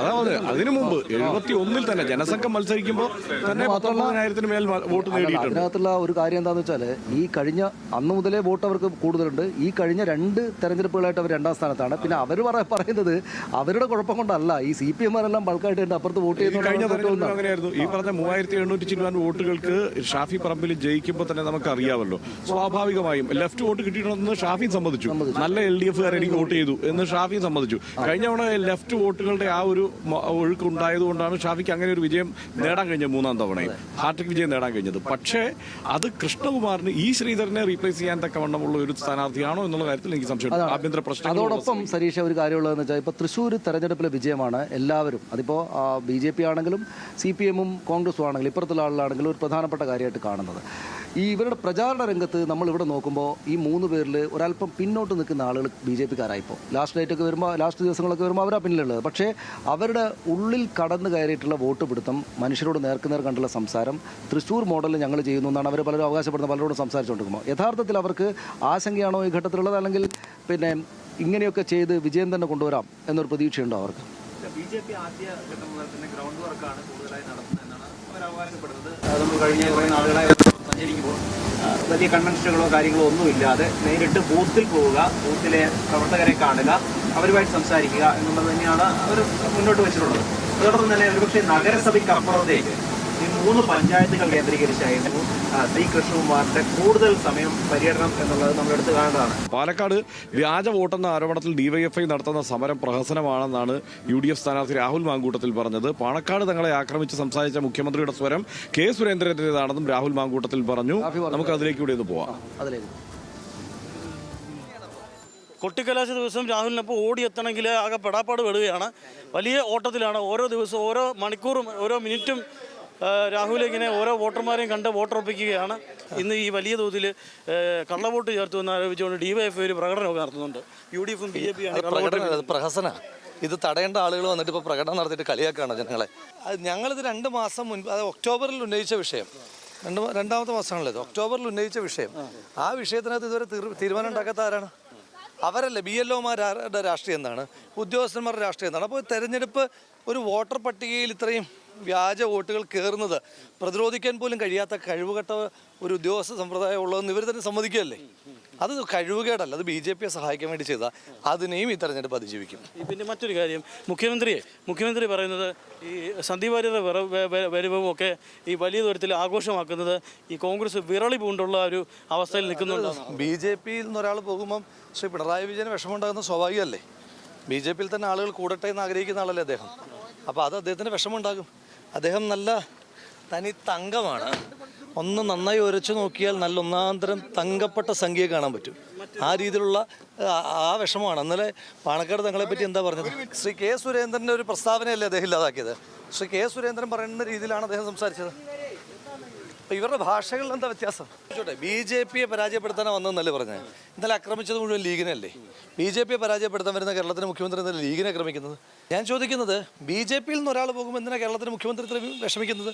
Speaker 2: അതായത് അതിനു മുമ്പ് 71-ൽ തന്നെ ജനസംഘം മത്സരിക്കുമ്പോൾ തന്നെ 19,000 മേൽ വോട്ട് നേടിയിട്ടുണ്ട്.
Speaker 1: അതിനകത്തുള്ള ഒരു കാര്യം എന്താണെന്ന് വെച്ചാൽ ഈ കഴിഞ്ഞ അന്ന് മുതലേ വോട്ട് അവർക്ക് കൂടുതലുണ്ട്. ഈ കഴിഞ്ഞ 2 തെരഞ്ഞെടുപ്പുകളായിട്ട് അവർ 2-ാം സ്ഥാനത്താണ്. പിന്നെ അവർ പറയുന്നത് അവരുടെ കുഴപ്പം കൊണ്ടല്ല, ഈ CPM-മാരെല്ലാം ബൾക്കായിട്ട് അപ്പുറത്ത് വോട്ട് ചെയ്യുന്നത്.
Speaker 2: കഴിഞ്ഞ തെരഞ്ഞെടുപ്പ് അങ്ങനെയായിരുന്നു. ഈ പറഞ്ഞ 3,700 ചില്ലാൻ വോട്ടുകൾക്ക് ഷാഫി പറമ്പിൽ ജയിക്കുമ്പോൾ തന്നെ നമുക്ക് അറിയാമല്ലോ, സ്വാഭാവികമായും ലെഫ്റ്റ് വോട്ട് കിട്ടിയിട്ടുണ്ടെന്ന് ഷാഫി സമ്മതിച്ചു. നല്ല LDF-കാർ എനിക്ക് വോട്ട് ചെയ്തു എന്ന് ഷാഫി സമ്മതിച്ചു. കഴിഞ്ഞ തവണ ലെഫ്റ്റ് വോട്ടുകളുടെ ആ ഒരു ഒഴുക്ക് ഉണ്ടായതുകൊണ്ടാണ് ഷാഫിക്ക് അങ്ങനെ ഒരു വിജയം നേടാൻ കഴിഞ്ഞത്. 3-ാം തവണയും ഹാട്രിക് വിജയം നേടാൻ കഴിഞ്ഞത്. പക്ഷേ അത് കൃഷ്ണകുമാറിന് ഈ ശ്രീധരനെ റീപ്ലേസ് ചെയ്യാൻ തക്കവണ്ണമുള്ള ഒരു സ്ഥാനാർത്ഥിയാണോ എന്നുള്ള കാര്യത്തിൽ എനിക്ക് സംശയമുണ്ട്. ആഭ്യന്തര പ്രശ്നം.
Speaker 1: അതോടൊപ്പം സരീഷ ഒരു കാര്യമുള്ളതെന്ന് വെച്ചാൽ ഇപ്പോൾ തൃശ്ശൂർ തെരഞ്ഞെടുപ്പിലെ വിജയമാണ് എല്ലാവരും, അതിപ്പോൾ BJP ആണെങ്കിലും CPM-ഉം കോൺഗ്രസും ആണെങ്കിലും ഇപ്പുറത്തുള്ള ആളുകളാണെങ്കിലും ഒരു പ്രധാനപ്പെട്ട കാര്യമായിട്ട് കാണുന്നത്. ഈ ഇവരുടെ പ്രചാരണ രംഗത്ത് നമ്മളിവിടെ നോക്കുമ്പോൾ ഈ 3 പേരിൽ ഒരല്പം പിന്നോട്ട് നിൽക്കുന്ന ആളുകൾ BJP-കാരായിപ്പോൾ ലാസ്റ്റ് ദിവസങ്ങളൊക്കെ വരുമ്പോൾ അവരാ പിന്നിലുള്ളത്. പക്ഷേ അവരുടെ ഉള്ളിൽ കടന്നു കയറിയിട്ടുള്ള വോട്ട് പിടുത്തം, മനുഷ്യരോട് നേർക്കുനേർ കണ്ടുള്ള സംസാരം, തൃശ്ശൂർ മോഡലിൽ ഞങ്ങൾ ചെയ്യുന്നു എന്നാണ് അവർ പലരും അവകാശപ്പെടുന്ന പലരോടും സംസാരിച്ചുകൊണ്ടിരിക്കുമ്പോൾ യഥാർത്ഥത്തിൽ അവർക്ക് ആശങ്കയാണോ ഈ ഘട്ടത്തിലുള്ളത്, അല്ലെങ്കിൽ പിന്നെ ഇങ്ങനെയൊക്കെ ചെയ്ത് വിജയം തന്നെ കൊണ്ടുവരാം എന്നൊരു പ്രതീക്ഷയുണ്ടോ അവർക്ക്?
Speaker 9: BJP ആദ്യ ഘട്ടം മുതൽ തന്നെ ഗ്രൗണ്ട് വർക്കാണ് കൂടുതലായി നടത്തുന്നതെന്നാണ് അവർ അവകാശപ്പെടുന്നത്. നമ്മൾ കഴിഞ്ഞ കുറേ നാളുകളായി സഞ്ചരിക്കുമ്പോൾ വലിയ കൺവെൻഷനുകളോ കാര്യങ്ങളോ ഒന്നുമില്ലാതെ നേരിട്ട് ബൂത്തിൽ പോവുക, ബൂത്തിലെ പ്രവർത്തകരെ കാണുക, അവരുമായിട്ട് സംസാരിക്കുക എന്നുള്ളത് തന്നെയാണ് അവർ മുന്നോട്ട് വെച്ചിട്ടുള്ളത്. അതോടൊപ്പം തന്നെ ഒരുപക്ഷെ നഗരസഭയ്ക്ക് അപ്പുറത്തേക്ക് ഈ 3 പഞ്ചായത്തുകൾ കേന്ദ്രീകരിച്ചായിരുന്നു ശ്രീ കൃഷ്ണകുമാറിന്റെ കൂടുതൽ സമയം പര്യടനം എന്നുള്ളത് നമ്മൾ എടുത്തു കാണേണ്ടതാണ്.
Speaker 2: പാലക്കാട് വ്യാജ വോട്ടെന്ന ആരോപണത്തിൽ DYFI നടത്തുന്ന സമരം പ്രഹസനമാണെന്നാണ് UDF സ്ഥാനാർത്ഥി രാഹുൽ മാങ്കൂട്ടത്തിൽ പറഞ്ഞത്. പാണക്കാട് തങ്ങളെ ആക്രമിച്ച് സംസാരിച്ച മുഖ്യമന്ത്രിയുടെ സ്വരം K സുരേന്ദ്രന്റേതാണെന്നും രാഹുൽ മാങ്കൂട്ടത്തിൽ പറഞ്ഞു. നമുക്ക് അതിലേക്ക് കൂടി ഒന്ന് പോവാം.
Speaker 6: കൊട്ടിക്കലാശ ദിവസം രാഹുലിനപ്പോൾ ഓടിയെത്തണമെങ്കിൽ ആകെ പെടാപ്പാട് പെടുകയാണ്. വലിയ ഓട്ടത്തിലാണ്. ഓരോ ദിവസവും ഓരോ മണിക്കൂറും ഓരോ മിനിറ്റും രാഹുൽ ഇങ്ങനെ ഓരോ വോട്ടർമാരെയും കണ്ട് വോട്ടുറപ്പിക്കുകയാണ്. ഇന്ന് ഈ വലിയ തോതിൽ കള്ളവോട്ട് ചേർത്തു എന്ന് ആരോപിച്ചുകൊണ്ട് DYFI ഒരു പ്രകടനമൊക്കെ നടത്തുന്നുണ്ട്. UDFും BJP
Speaker 10: പ്രഹസന ഇത് തടയേണ്ട ആളുകൾ വന്നിട്ട് ഇപ്പോൾ പ്രകടനം നടത്തിയിട്ട് കളിയാക്കുകയാണ് ജനങ്ങളെ. ഞങ്ങളിത് 2 മാസം മുൻപ്, അത് ഒക്ടോബറിൽ ഉന്നയിച്ച വിഷയം, രണ്ടാമത്തെ മാസമാണല്ലോ ഇത്, ഒക്ടോബറിൽ ഉന്നയിച്ച വിഷയം. ആ വിഷയത്തിനകത്ത് ഇതുവരെ തീരുമാനം ഉണ്ടാക്കാത്ത ആരാണ്? അവരല്ലേ. BLOമാരുടെ രാഷ്ട്രീയം എന്താണ്? ഉദ്യോഗസ്ഥന്മാരുടെ രാഷ്ട്രീയം എന്താണ്? അപ്പോൾ തെരഞ്ഞെടുപ്പ് ഒരു വോട്ടർ പട്ടികയിൽ ഇത്രയും വ്യാജ വോട്ടുകൾ കയറുന്നത് പ്രതിരോധിക്കാൻ പോലും കഴിയാത്ത കഴിവുകെട്ട ഒരു ഉദ്യോഗസ്ഥ സമ്പ്രദായം ഉള്ളതെന്ന് ഇവർ തന്നെ സമ്മതിക്കുകയല്ലേ. അത് കഴിവുകേടല്ല, അത് BJPയെ സഹായിക്കാൻ വേണ്ടി ചെയ്താൽ അതിനെയും ഈ തെരഞ്ഞെടുപ്പ് അതിജീവിക്കും.
Speaker 6: പിന്നെ മറ്റൊരു കാര്യം, മുഖ്യമന്ത്രി പറയുന്നത് ഈ സന്ദീപ് വാര്യരുടെ വരവും ഒക്കെ ഈ വലിയ തരത്തിൽ ആഘോഷമാക്കുന്നത് ഈ കോൺഗ്രസ് വിരളി പൂണ്ടുള്ള ഒരു അവസ്ഥയിൽ നിൽക്കുന്നുണ്ട്.
Speaker 10: BJPയിൽ നിന്ന് ഒരാൾ പോകുമ്പം ശ്രീ പിണറായി വിജയന് വിഷമമുണ്ടാകുന്ന സ്വാഭാവികമല്ലേ. BJPയിൽ തന്നെ ആളുകൾ കൂടട്ടെ എന്ന് ആഗ്രഹിക്കുന്ന ആളല്ലേ അദ്ദേഹം. അപ്പോൾ അത് അദ്ദേഹത്തിന് വിഷമമുണ്ടാകും. അദ്ദേഹം നല്ല തനി തങ്കമാണ്. ഒന്ന് നന്നായി ഉരച്ചു നോക്കിയാൽ നല്ല ഒന്നാന്തരം തങ്കപ്പെട്ട സംഖ്യയെ കാണാൻ പറ്റും. ആ രീതിയിലുള്ള ആ വിഷമമാണ്. ഇന്നലെ പാണക്കാട് തങ്ങളെ പറ്റി എന്താ പറഞ്ഞത്? ശ്രീ K. സുരേന്ദ്രൻ്റെ ഒരു പ്രസ്താവനയല്ലേ അദ്ദേഹം ഇല്ലാതാക്കിയത്. ശ്രീ K. സുരേന്ദ്രൻ പറയുന്ന രീതിയിലാണ് അദ്ദേഹം സംസാരിച്ചത്. അപ്പോൾ ഇവരുടെ ഭാഷകളിൽ എന്താ വ്യത്യാസം? BJPയെ പരാജയപ്പെടുത്താനാണ് വന്നതെന്നല്ലേ പറഞ്ഞത്. ഇന്നലെ ആക്രമിച്ചത് മുഴുവൻ ലീഗിനല്ലേ. BJPയെ പരാജയപ്പെടുത്താൻ വരുന്ന കേരളത്തിലെ മുഖ്യമന്ത്രി എന്നല്ലേ ലീഗിനെ ആക്രമിക്കുന്നത്? ഞാൻ ചോദിക്കുന്നത്, BJPയിൽ നിന്ന് ഒരാൾ പോകുമ്പോൾ എന്തിനാണ് കേരളത്തിലെ മുഖ്യമന്ത്രി ഇത്ര വിഷമിക്കുന്നത്?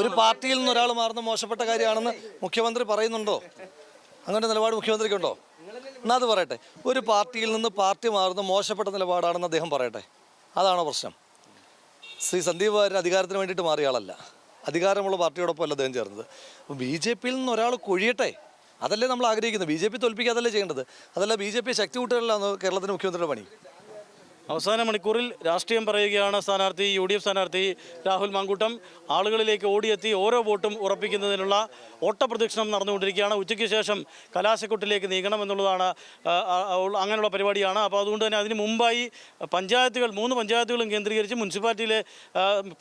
Speaker 10: ഒരു പാർട്ടിയിൽ നിന്ന് ഒരാൾ മാറുന്ന മോശപ്പെട്ട കാര്യമാണെന്ന് മുഖ്യമന്ത്രി പറയുന്നുണ്ടോ? അങ്ങനെ നിലപാട് മുഖ്യമന്ത്രിക്കുണ്ടോ? എന്നാൽ അത് പറയട്ടെ. ഒരു പാർട്ടിയിൽ നിന്ന് പാർട്ടി മാറുന്ന മോശപ്പെട്ട നിലപാടാണെന്ന് അദ്ദേഹം പറയട്ടെ. അതാണോ പ്രശ്നം? ശ്രീ സന്ദീപ് വാര്യർ അധികാരത്തിന് വേണ്ടിയിട്ട് മാറിയ ആളല്ല, അധികാരമുള്ള പാർട്ടിയോടൊപ്പം അല്ല അദ്ദേഹം ചേർന്നത്. അപ്പോൾ BJPയിൽ നിന്ന് ഒരാൾ കൊഴിയട്ടെ, അതല്ലേ നമ്മൾ ആഗ്രഹിക്കുന്നത്. BJP തോൽപ്പിക്കാതല്ലേ ചെയ്യേണ്ടത്. അതല്ല BJP ശക്തി കൂട്ടുകയല്ലാന്ന് കേരളത്തിൻ്റെ മുഖ്യമന്ത്രിയുടെ പണി.
Speaker 6: അവസാന മണിക്കൂറിൽ രാഷ്ട്രീയം പറയുകയാണ് സ്ഥാനാർത്ഥി UDF സ്ഥാനാർത്ഥി രാഹുൽ മാങ്കൂട്ടം. ആളുകളിലേക്ക് ഓടിയെത്തി ഓരോ വോട്ടും ഉറപ്പിക്കുന്നതിനുള്ള ഓട്ടപ്രദക്ഷിണം നടന്നുകൊണ്ടിരിക്കുകയാണ്. ഉച്ചയ്ക്ക് ശേഷം കലാശക്കൊട്ടിലേക്ക് നീങ്ങണം എന്നുള്ളതാണ്, അങ്ങനെയുള്ള പരിപാടിയാണ്. അപ്പോൾ അതുകൊണ്ട് തന്നെ അതിന് മുമ്പായി പഞ്ചായത്തുകൾ, 3 പഞ്ചായത്തുകളും കേന്ദ്രീകരിച്ച് മുനിസിപ്പാലിറ്റിയിലെ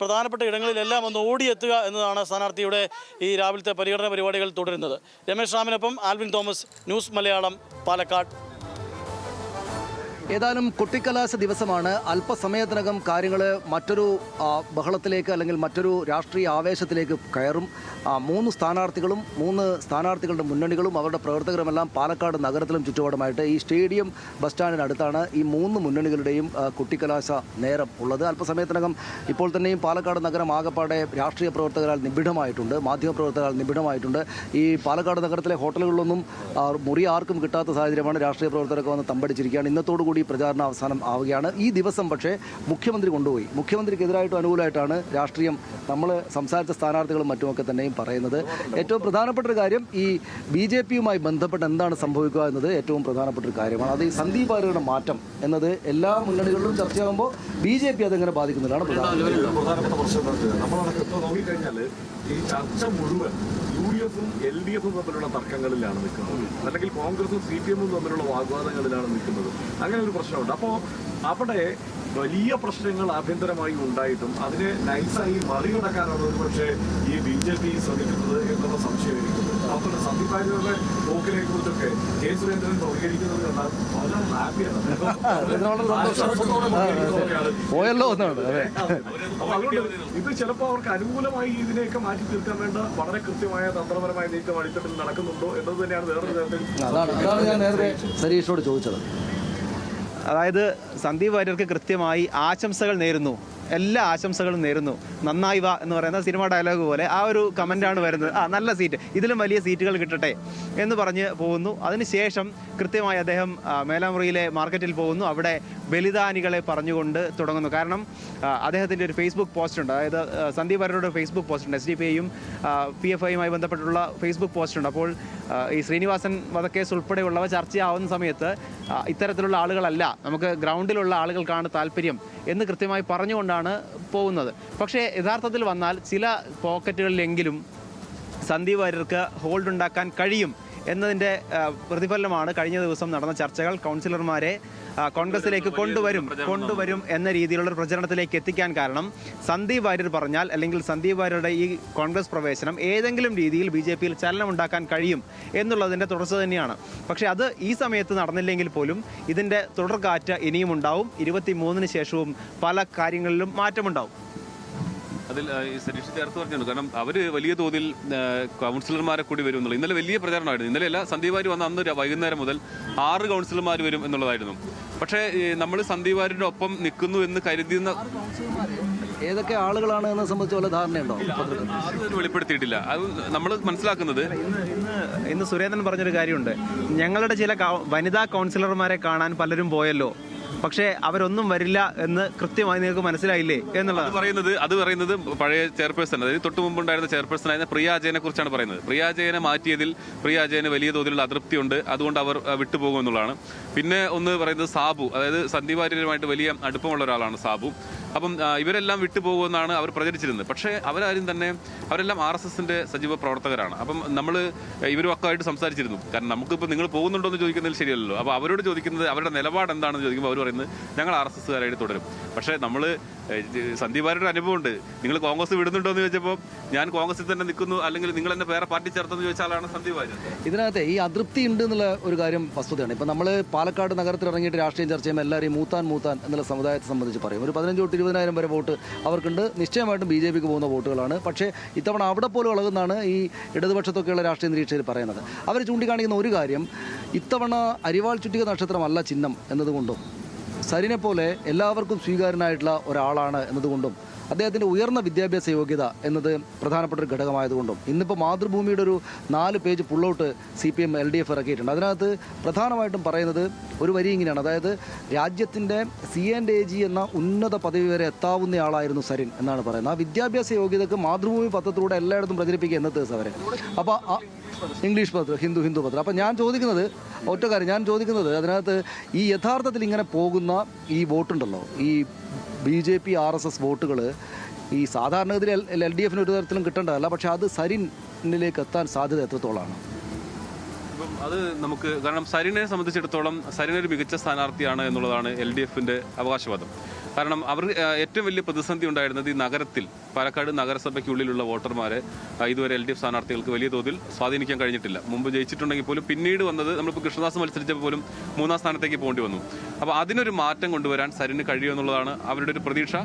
Speaker 6: പ്രധാനപ്പെട്ട ഇടങ്ങളിലെല്ലാം ഒന്ന് ഓടിയെത്തുക എന്നതാണ് സ്ഥാനാർത്ഥിയുടെ ഈ രാവിലത്തെ പര്യടന പരിപാടികൾ തുടരുന്നത്. രമേശ് റാമിനൊപ്പം Alvin Thomas, news Malayalam, Palakkad.
Speaker 1: ഏതായാലും കൊട്ടിക്കലാശ ദിവസമാണ്. അല്പസമയത്തിനകം കാര്യങ്ങൾ മറ്റൊരു ബഹളത്തിലേക്ക് അല്ലെങ്കിൽ മറ്റൊരു രാഷ്ട്രീയ ആവേശത്തിലേക്ക് കയറും. 3 സ്ഥാനാർത്ഥികളും 3 സ്ഥാനാർത്ഥികളുടെ മുന്നണികളും അവരുടെ പ്രവർത്തകരുമെല്ലാം പാലക്കാട് നഗരത്തിലും ചുറ്റുപാടുമായിട്ട് ഈ സ്റ്റേഡിയം ബസ് സ്റ്റാൻഡിനടുത്താണ് ഈ 3 മുന്നണികളുടെയും കൊട്ടിക്കലാശ നേരം ഉള്ളത്. അല്പസമയത്തിനകം ഇപ്പോൾ തന്നെയും പാലക്കാട് നഗരം ആകപ്പാടെ രാഷ്ട്രീയ പ്രവർത്തകരാൽ നിബിഡമായിട്ടുണ്ട്, മാധ്യമപ്രവർത്തകരാൽ നിബിഡമായിട്ടുണ്ട്. ഈ പാലക്കാട് നഗരത്തിലെ ഹോട്ടലുകളിലൊന്നും മുറി ആർക്കും കിട്ടാത്ത സാഹചര്യമാണ്. രാഷ്ട്രീയ പ്രവർത്തകരൊക്കെ വന്ന് തമ്പടിച്ചിരിക്കുകയാണ്. ഇന്നത്തോടു കൂടി പ്രചാരണം അവസാനം ആവുകയാണ്. ഈ ദിവസം പക്ഷേ മുഖ്യമന്ത്രി കൊണ്ടുപോയി. മുഖ്യമന്ത്രിക്കെതിരായിട്ടും അനുകൂലമായിട്ടാണ് രാഷ്ട്രീയം നമ്മൾ സംസാരിച്ച സ്ഥാനാർത്ഥികളും മറ്റുമൊക്കെ തന്നെയും പറയുന്നത്. ഏറ്റവും പ്രധാനപ്പെട്ട ഒരു കാര്യം, ഈ BJPയുമായി ബന്ധപ്പെട്ട് എന്താണ് സംഭവിക്കുക എന്നത് ഏറ്റവും പ്രധാനപ്പെട്ട ഒരു കാര്യമാണ്. അത് ഈ സന്ദീപ് വാര്യരുടെ മാറ്റം എന്നത് എല്ലാ മുന്നണികളിലും ചർച്ചയാകുമ്പോൾ BJP അതെങ്ങനെ ബാധിക്കുന്നതാണ്
Speaker 2: പ്രധാനപ്പെട്ട പ്രശ്നം. നമ്മളതൊക്കെ നോക്കിക്കഴിഞ്ഞാൽ ഈ ചർച്ച മുഴുവൻ UDFും LDFും തമ്മിലുള്ള തർക്കങ്ങളിലാണ് നിൽക്കുന്നത്, അല്ലെങ്കിൽ കോൺഗ്രസും CPMും തമ്മിലുള്ള വാഗ്വാദങ്ങളിലാണ് നിൽക്കുന്നത്. അങ്ങനെ ഒരു പ്രശ്നമുണ്ട്. അപ്പോൾ അവിടെ വലിയ പ്രശ്നങ്ങൾ ആഭ്യന്തരമായി ഉണ്ടായിട്ടും അതിനെ നൈസായി മറികടക്കാനാണ് ഒരു പക്ഷേ ഈ BJP ശ്രമിക്കുന്നത് എന്നുള്ള സംശയം എനിക്കുണ്ട്. അതുപോലെ സന്ദീപ് വാര്യരുടെ പോക്കിനെ കുറിച്ചൊക്കെ K. സുരേന്ദ്രൻ പ്രതികരിക്കുന്നത് കണ്ടാൽ വളരെ ഹാപ്പിയാണ്.
Speaker 1: പോയല്ലോ എന്നാണ്.
Speaker 2: അപ്പോൾ അതുകൊണ്ട് ഇത് ചിലപ്പോൾ അവർക്ക് അനുകൂലമായി ഇതിനെയൊക്കെ മാറ്റി തീർക്കാൻ വേണ്ട വളരെ കൃത്യമായ തന്ത്രപരമായ നീക്കം അടിത്തട്ടിൽ നടക്കുന്നുണ്ടോ എന്നത് തന്നെയാണ് വേറൊരു തരത്തിൽ.
Speaker 1: അതാണ് ഞാൻ നേരത്തെ സരീഷോട് ചോദിച്ചത്.
Speaker 11: അതായത് സന്ദീപ് വാര്യർക്ക് കൃത്യമായി ആശംസകൾ നേരുന്നു, എല്ലാ ആശംസകളും നേരുന്നു, നന്നായി വാ എന്ന് പറയുന്ന സിനിമ ഡയലോഗ് പോലെ ആ ഒരു കമൻ്റാണ് വരുന്നത്. നല്ല സീറ്റ്, ഇതിലും വലിയ സീറ്റുകൾ കിട്ടട്ടെ എന്ന് പറഞ്ഞ് പോകുന്നു. അതിനുശേഷം കൃത്യമായി അദ്ദേഹം മേലാമുറിയിലെ മാർക്കറ്റിൽ പോകുന്നു. അവിടെ ബലിദാനികളെ പറഞ്ഞുകൊണ്ട് തുടങ്ങുന്നു. കാരണം അദ്ദേഹത്തിൻ്റെ ഒരു ഫേസ്ബുക്ക് പോസ്റ്റ് ഉണ്ട്, അതായത് സന്ദീപ് വാര്യരുടെ ഫേസ്ബുക്ക് പോസ്റ്റ് ഉണ്ട്, SDPIയും PFIയുമായി ബന്ധപ്പെട്ടുള്ള ഫേസ്ബുക്ക് പോസ്റ്റ് ഉണ്ട്. അപ്പോൾ ഈ ശ്രീനിവാസൻ വധക്കേസ് ഉൾപ്പെടെയുള്ളവ ചർച്ചയാവുന്ന സമയത്ത് ഇത്തരത്തിലുള്ള ആളുകളല്ല, നമുക്ക് ഗ്രൗണ്ടിലുള്ള ആളുകൾക്കാണ് താല്പര്യം എന്ന് കൃത്യമായി പറഞ്ഞുകൊണ്ടാണ് പോകുന്നത്. പക്ഷേ യഥാർത്ഥത്തിൽ വന്നാൽ ചില പോക്കറ്റുകളിലെങ്കിലും സന്ദീപ് വാര്യർക്ക് ഹോൾഡ് ഉണ്ടാക്കാൻ കഴിയും എന്നതിൻ്റെ പ്രതിഫലനമാണ് കഴിഞ്ഞ ദിവസം നടന്ന ചർച്ചകൾ. കൗൺസിലർമാരെ കോൺഗ്രസിലേക്ക് കൊണ്ടുവരും എന്ന രീതിയിലുള്ള ഒരു പ്രചരണത്തിലേക്ക് എത്തിക്കാൻ കാരണം സന്ദീപ് വാര്യർ പറഞ്ഞാൽ, അല്ലെങ്കിൽ സന്ദീപ് വാര്യരുടെ ഈ കോൺഗ്രസ് പ്രവേശനം ഏതെങ്കിലും രീതിയിൽ BJPയിൽ ചലനമുണ്ടാക്കാൻ കഴിയും എന്നുള്ളതിൻ്റെ തുടർച്ച തന്നെയാണ്. പക്ഷേ അത് ഈ സമയത്ത് നടന്നില്ലെങ്കിൽ പോലും ഇതിൻ്റെ തുടർക്കാറ്റ് ഇനിയും ഉണ്ടാവും. 23-ന് ശേഷവും പല കാര്യങ്ങളിലും മാറ്റമുണ്ടാവും.
Speaker 3: അതിൽ ഈ സതീഷ് ചേർത്ത് പറഞ്ഞിട്ടുണ്ട്. കാരണം അവർ വലിയ തോതിൽ കൗൺസിലർമാരെ കൂടി വരും എന്നുള്ളത് ഇന്നലെ വലിയ പ്രചാരണമായിരുന്നു. ഇന്നലെ അല്ല, സന്ദീപ് വാര്യർ വന്ന അന്ന് വൈകുന്നേരം മുതൽ 6 കൗൺസിലർമാർ വരും എന്നുള്ളതായിരുന്നു. പക്ഷേ നമ്മൾ സന്ദീപ് വാര്യരുടെ ഒപ്പം നിൽക്കുന്നു എന്ന് കരുതുന്ന
Speaker 1: ഏതൊക്കെ ആളുകളാണ് എന്നെ സംബന്ധിച്ച് വല്ല ധാരണയുണ്ടോ?
Speaker 3: അത് വെളിപ്പെടുത്തിയിട്ടില്ല. അത് നമ്മൾ മനസ്സിലാക്കുന്നത്
Speaker 11: ഇന്ന് സുരേന്ദ്രൻ പറഞ്ഞൊരു കാര്യമുണ്ട്. ഞങ്ങളുടെ ചില വനിതാ കൗൺസിലർമാരെ കാണാൻ പലരും പോയല്ലോ, പക്ഷേ അവരൊന്നും വരില്ല എന്ന് കൃത്യമായി നിങ്ങൾക്ക് മനസ്സിലായില്ലേ എന്നുള്ളത്
Speaker 3: അത് പറയുന്നത് പഴയ ചെയർപേഴ്സൺ, അതായത് തൊട്ട് മുമ്പുണ്ടായിരുന്ന ചെയർപേഴ്സൺ ആയിരുന്ന പ്രിയ അജയനെ കുറിച്ചാണ് പറയുന്നത്. പ്രിയ അജയനെ മാറ്റിയതിൽ പ്രിയ അജയന് വലിയ തോതിലുള്ള അതൃപ്തിയുണ്ട്, അതുകൊണ്ട് അവർ വിട്ടുപോകും എന്നുള്ളതാണ്. പിന്നെ ഒന്ന് പറയുന്നത് സാബു, അതായത് സന്ദീപ് വാര്യരുമായിട്ട് വലിയ അടുപ്പമുള്ള ഒരാളാണ് സാബു. അപ്പം ഇവരെല്ലാം വിട്ടുപോകുമെന്നാണ് അവർ പ്രചരിച്ചിരുന്നത്. പക്ഷേ അവരെല്ലാം RSSന്റെ സജീവ പ്രവർത്തകരാണ്. അപ്പം നമ്മൾ ഇവരുമൊക്കെ ആയിട്ട് സംസാരിച്ചിരുന്നു. കാരണം നമുക്കിപ്പോൾ നിങ്ങൾ പോകുന്നുണ്ടോ എന്ന് ചോദിക്കുന്നതിൽ ശരിയല്ലല്ലോ. അപ്പോൾ അവരോട് ചോദിക്കുന്നത് അവരുടെ നിലപാട് എന്താണെന്ന് ചോദിക്കുമ്പോൾ അവർ പറയുന്നത് ഞങ്ങൾ RSSകാരായിട്ട് തുടരും. പക്ഷേ നമ്മൾ സന്ദീപ് വാര്യരുടെ അനുഭവമുണ്ട്. നിങ്ങൾ കോൺഗ്രസ് വിടുന്നുണ്ടോ എന്ന് ചോദിച്ചപ്പോൾ ഞാൻ കോൺഗ്രസിൽ തന്നെ നിൽക്കുന്നു, അല്ലെങ്കിൽ നിങ്ങൾ എന്നെ വേറെ പാർട്ടി ചേർത്തെന്ന് ചോദിച്ചാലാണ് സന്ദീപ് വാര്യർ.
Speaker 1: ഇതിനകത്ത് ഈ അതൃപ്തി ഉണ്ട് എന്നുള്ള ഒരു കാര്യം വസ്തുതയാണ്. ഇപ്പം നമ്മൾ പാലക്കാട് നഗരത്തിൽ ഇറങ്ങിയിട്ട് രാഷ്ട്രീയം ചർച്ച ചെയ്യുമ്പോൾ എല്ലാവരും മൂത്താൻ എന്നുള്ള സമുദായത്തെ സംബന്ധിച്ച് പറയും. ഒരു 15 തൊട്ട് 20,000 വരെ വോട്ട് അവർക്കുണ്ട്. നിശ്ചയമായിട്ടും BJPക്ക് പോകുന്ന വോട്ടുകളാണ്. പക്ഷേ ഇത്തവണ അവിടെ പോലും ഇളകുന്നതാണ് ഈ ഇടതുപക്ഷത്തൊക്കെയുള്ള രാഷ്ട്രീയ നിരീക്ഷകർ പറയുന്നത്. അവർ ചൂണ്ടിക്കാണിക്കുന്ന ഒരു കാര്യം, ഇത്തവണ അരിവാൾ ചുറ്റിക നക്ഷത്രമല്ല ചിഹ്നം എന്നതുകൊണ്ടും സരിനെ പോലെ എല്ലാവർക്കും സ്വീകാര്യനായിട്ടുള്ള ഒരാളാണ് എന്നതുകൊണ്ടും അദ്ദേഹത്തിൻ്റെ ഉയർന്ന വിദ്യാഭ്യാസ യോഗ്യത എന്നത് പ്രധാനപ്പെട്ട ഒരു ഘടകമായതുകൊണ്ടും ഇന്നിപ്പോൾ മാതൃഭൂമിയുടെ ഒരു 4 പേജ് പുള്ളൗട്ട് CPM LDF ഇറക്കിയിട്ടുണ്ട്. അതിനകത്ത് പ്രധാനമായിട്ടും പറയുന്നത് ഒരു വരി ഇങ്ങനെയാണ്, അതായത് രാജ്യത്തിൻ്റെ CA&AG എന്ന ഉന്നത പദവി വരെ എത്താവുന്നയാളായിരുന്നു സരിൻ എന്നാണ് പറയുന്നത്. ആ വിദ്യാഭ്യാസ യോഗ്യതയ്ക്ക് മാതൃഭൂമി പത്രത്തിലൂടെ എല്ലായിടത്തും പ്രചരിപ്പിക്കുക ഇന്നത്തെ ദിവസം വരെ. അപ്പോൾ ഇംഗ്ലീഷ് പത്രം, ഹിന്ദു പത്രം. അപ്പം ഞാൻ ചോദിക്കുന്നത് ഒറ്റ കാര്യം, അതിനകത്ത് ഈ യഥാർത്ഥത്തിൽ ഇങ്ങനെ പോകുന്ന ഈ വോട്ടുണ്ടല്ലോ, ഈ BJP RSS വോട്ടുകൾ ഈ സാധാരണഗതിയിൽ LDFന് ഒരു തരത്തിലും കിട്ടേണ്ടതല്ല, പക്ഷെ അത് സരിനിലേക്ക് എത്താൻ സാധ്യത എത്രത്തോളമാണ്?
Speaker 3: ഇപ്പം അത് നമുക്ക്, കാരണം സരിനെ സംബന്ധിച്ചിടത്തോളം സരിൻ ഒരു മികച്ച സ്ഥാനാർത്ഥിയാണ് എന്നുള്ളതാണ് LDFന്റെ അവകാശവാദം. കാരണം അവർ ഏറ്റവും വലിയ പ്രതിസന്ധി ഉണ്ടായിരുന്നത് ഈ നഗരത്തിൽ, പാലക്കാട് നഗരസഭയ്ക്കുള്ളിലുള്ള വോട്ടർമാരെ ഇതുവരെ LDF സ്ഥാനാർത്ഥികൾക്ക് വലിയ തോതിൽ സ്വാധീനിക്കാൻ കഴിഞ്ഞിട്ടില്ല. മുമ്പ് ജയിച്ചിട്ടുണ്ടെങ്കിൽ പോലും പിന്നീട് വന്നത്, നമ്മളിപ്പോൾ കൃഷ്ണദാസ് മത്സരിച്ചപ്പോൾ പോലും 3ാം സ്ഥാനത്തേക്ക് പോകേണ്ടി വന്നു. അപ്പോൾ അതിനൊരു മാറ്റം കൊണ്ടുവരാൻ സരിന് കഴിയുമെന്നുള്ളതാണ് അവരുടെ ഒരു പ്രതീക്ഷ.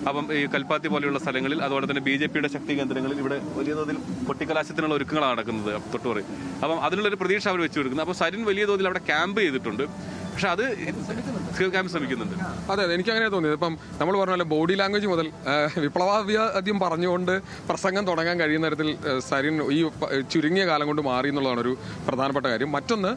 Speaker 3: അപ്പം ഈ കൽപ്പാത്തി പോലെയുള്ള സ്ഥലങ്ങളിൽ, അതുപോലെ തന്നെ BJPയുടെ ശക്തി കേന്ദ്രങ്ങളിൽ ഇവിടെ വലിയ തോതിൽ കൊട്ടിക്കലാശത്തിനുള്ള ഒരുക്കങ്ങളാണ് നടക്കുന്നത് തൊട്ടുപറി. അപ്പം അതിനുള്ളൊരു പ്രതീക്ഷ അവർ വെച്ചു കൊടുക്കുന്നത്. അപ്പോൾ സരിൻ വലിയ തോതിൽ അവിടെ ക്യാമ്പ് ചെയ്തിട്ടുണ്ട്. പക്ഷെ അത് ശ്രമിക്കുന്നുണ്ട്.
Speaker 5: അതെ, എനിക്ക് അങ്ങനെ തോന്നിയത്. ഇപ്പം നമ്മൾ പറഞ്ഞ പോലെ ബോഡി ലാംഗ്വേജ് മുതൽ വിപ്ലവാദ്യം പറഞ്ഞുകൊണ്ട് പ്രസംഗം തുടങ്ങാൻ കഴിയുന്ന തരത്തിൽ സരിൻ ഈ ചുരുങ്ങിയ കാലം കൊണ്ട് മാറി എന്നുള്ളതാണ് ഒരു പ്രധാനപ്പെട്ട കാര്യം. മറ്റൊന്ന്,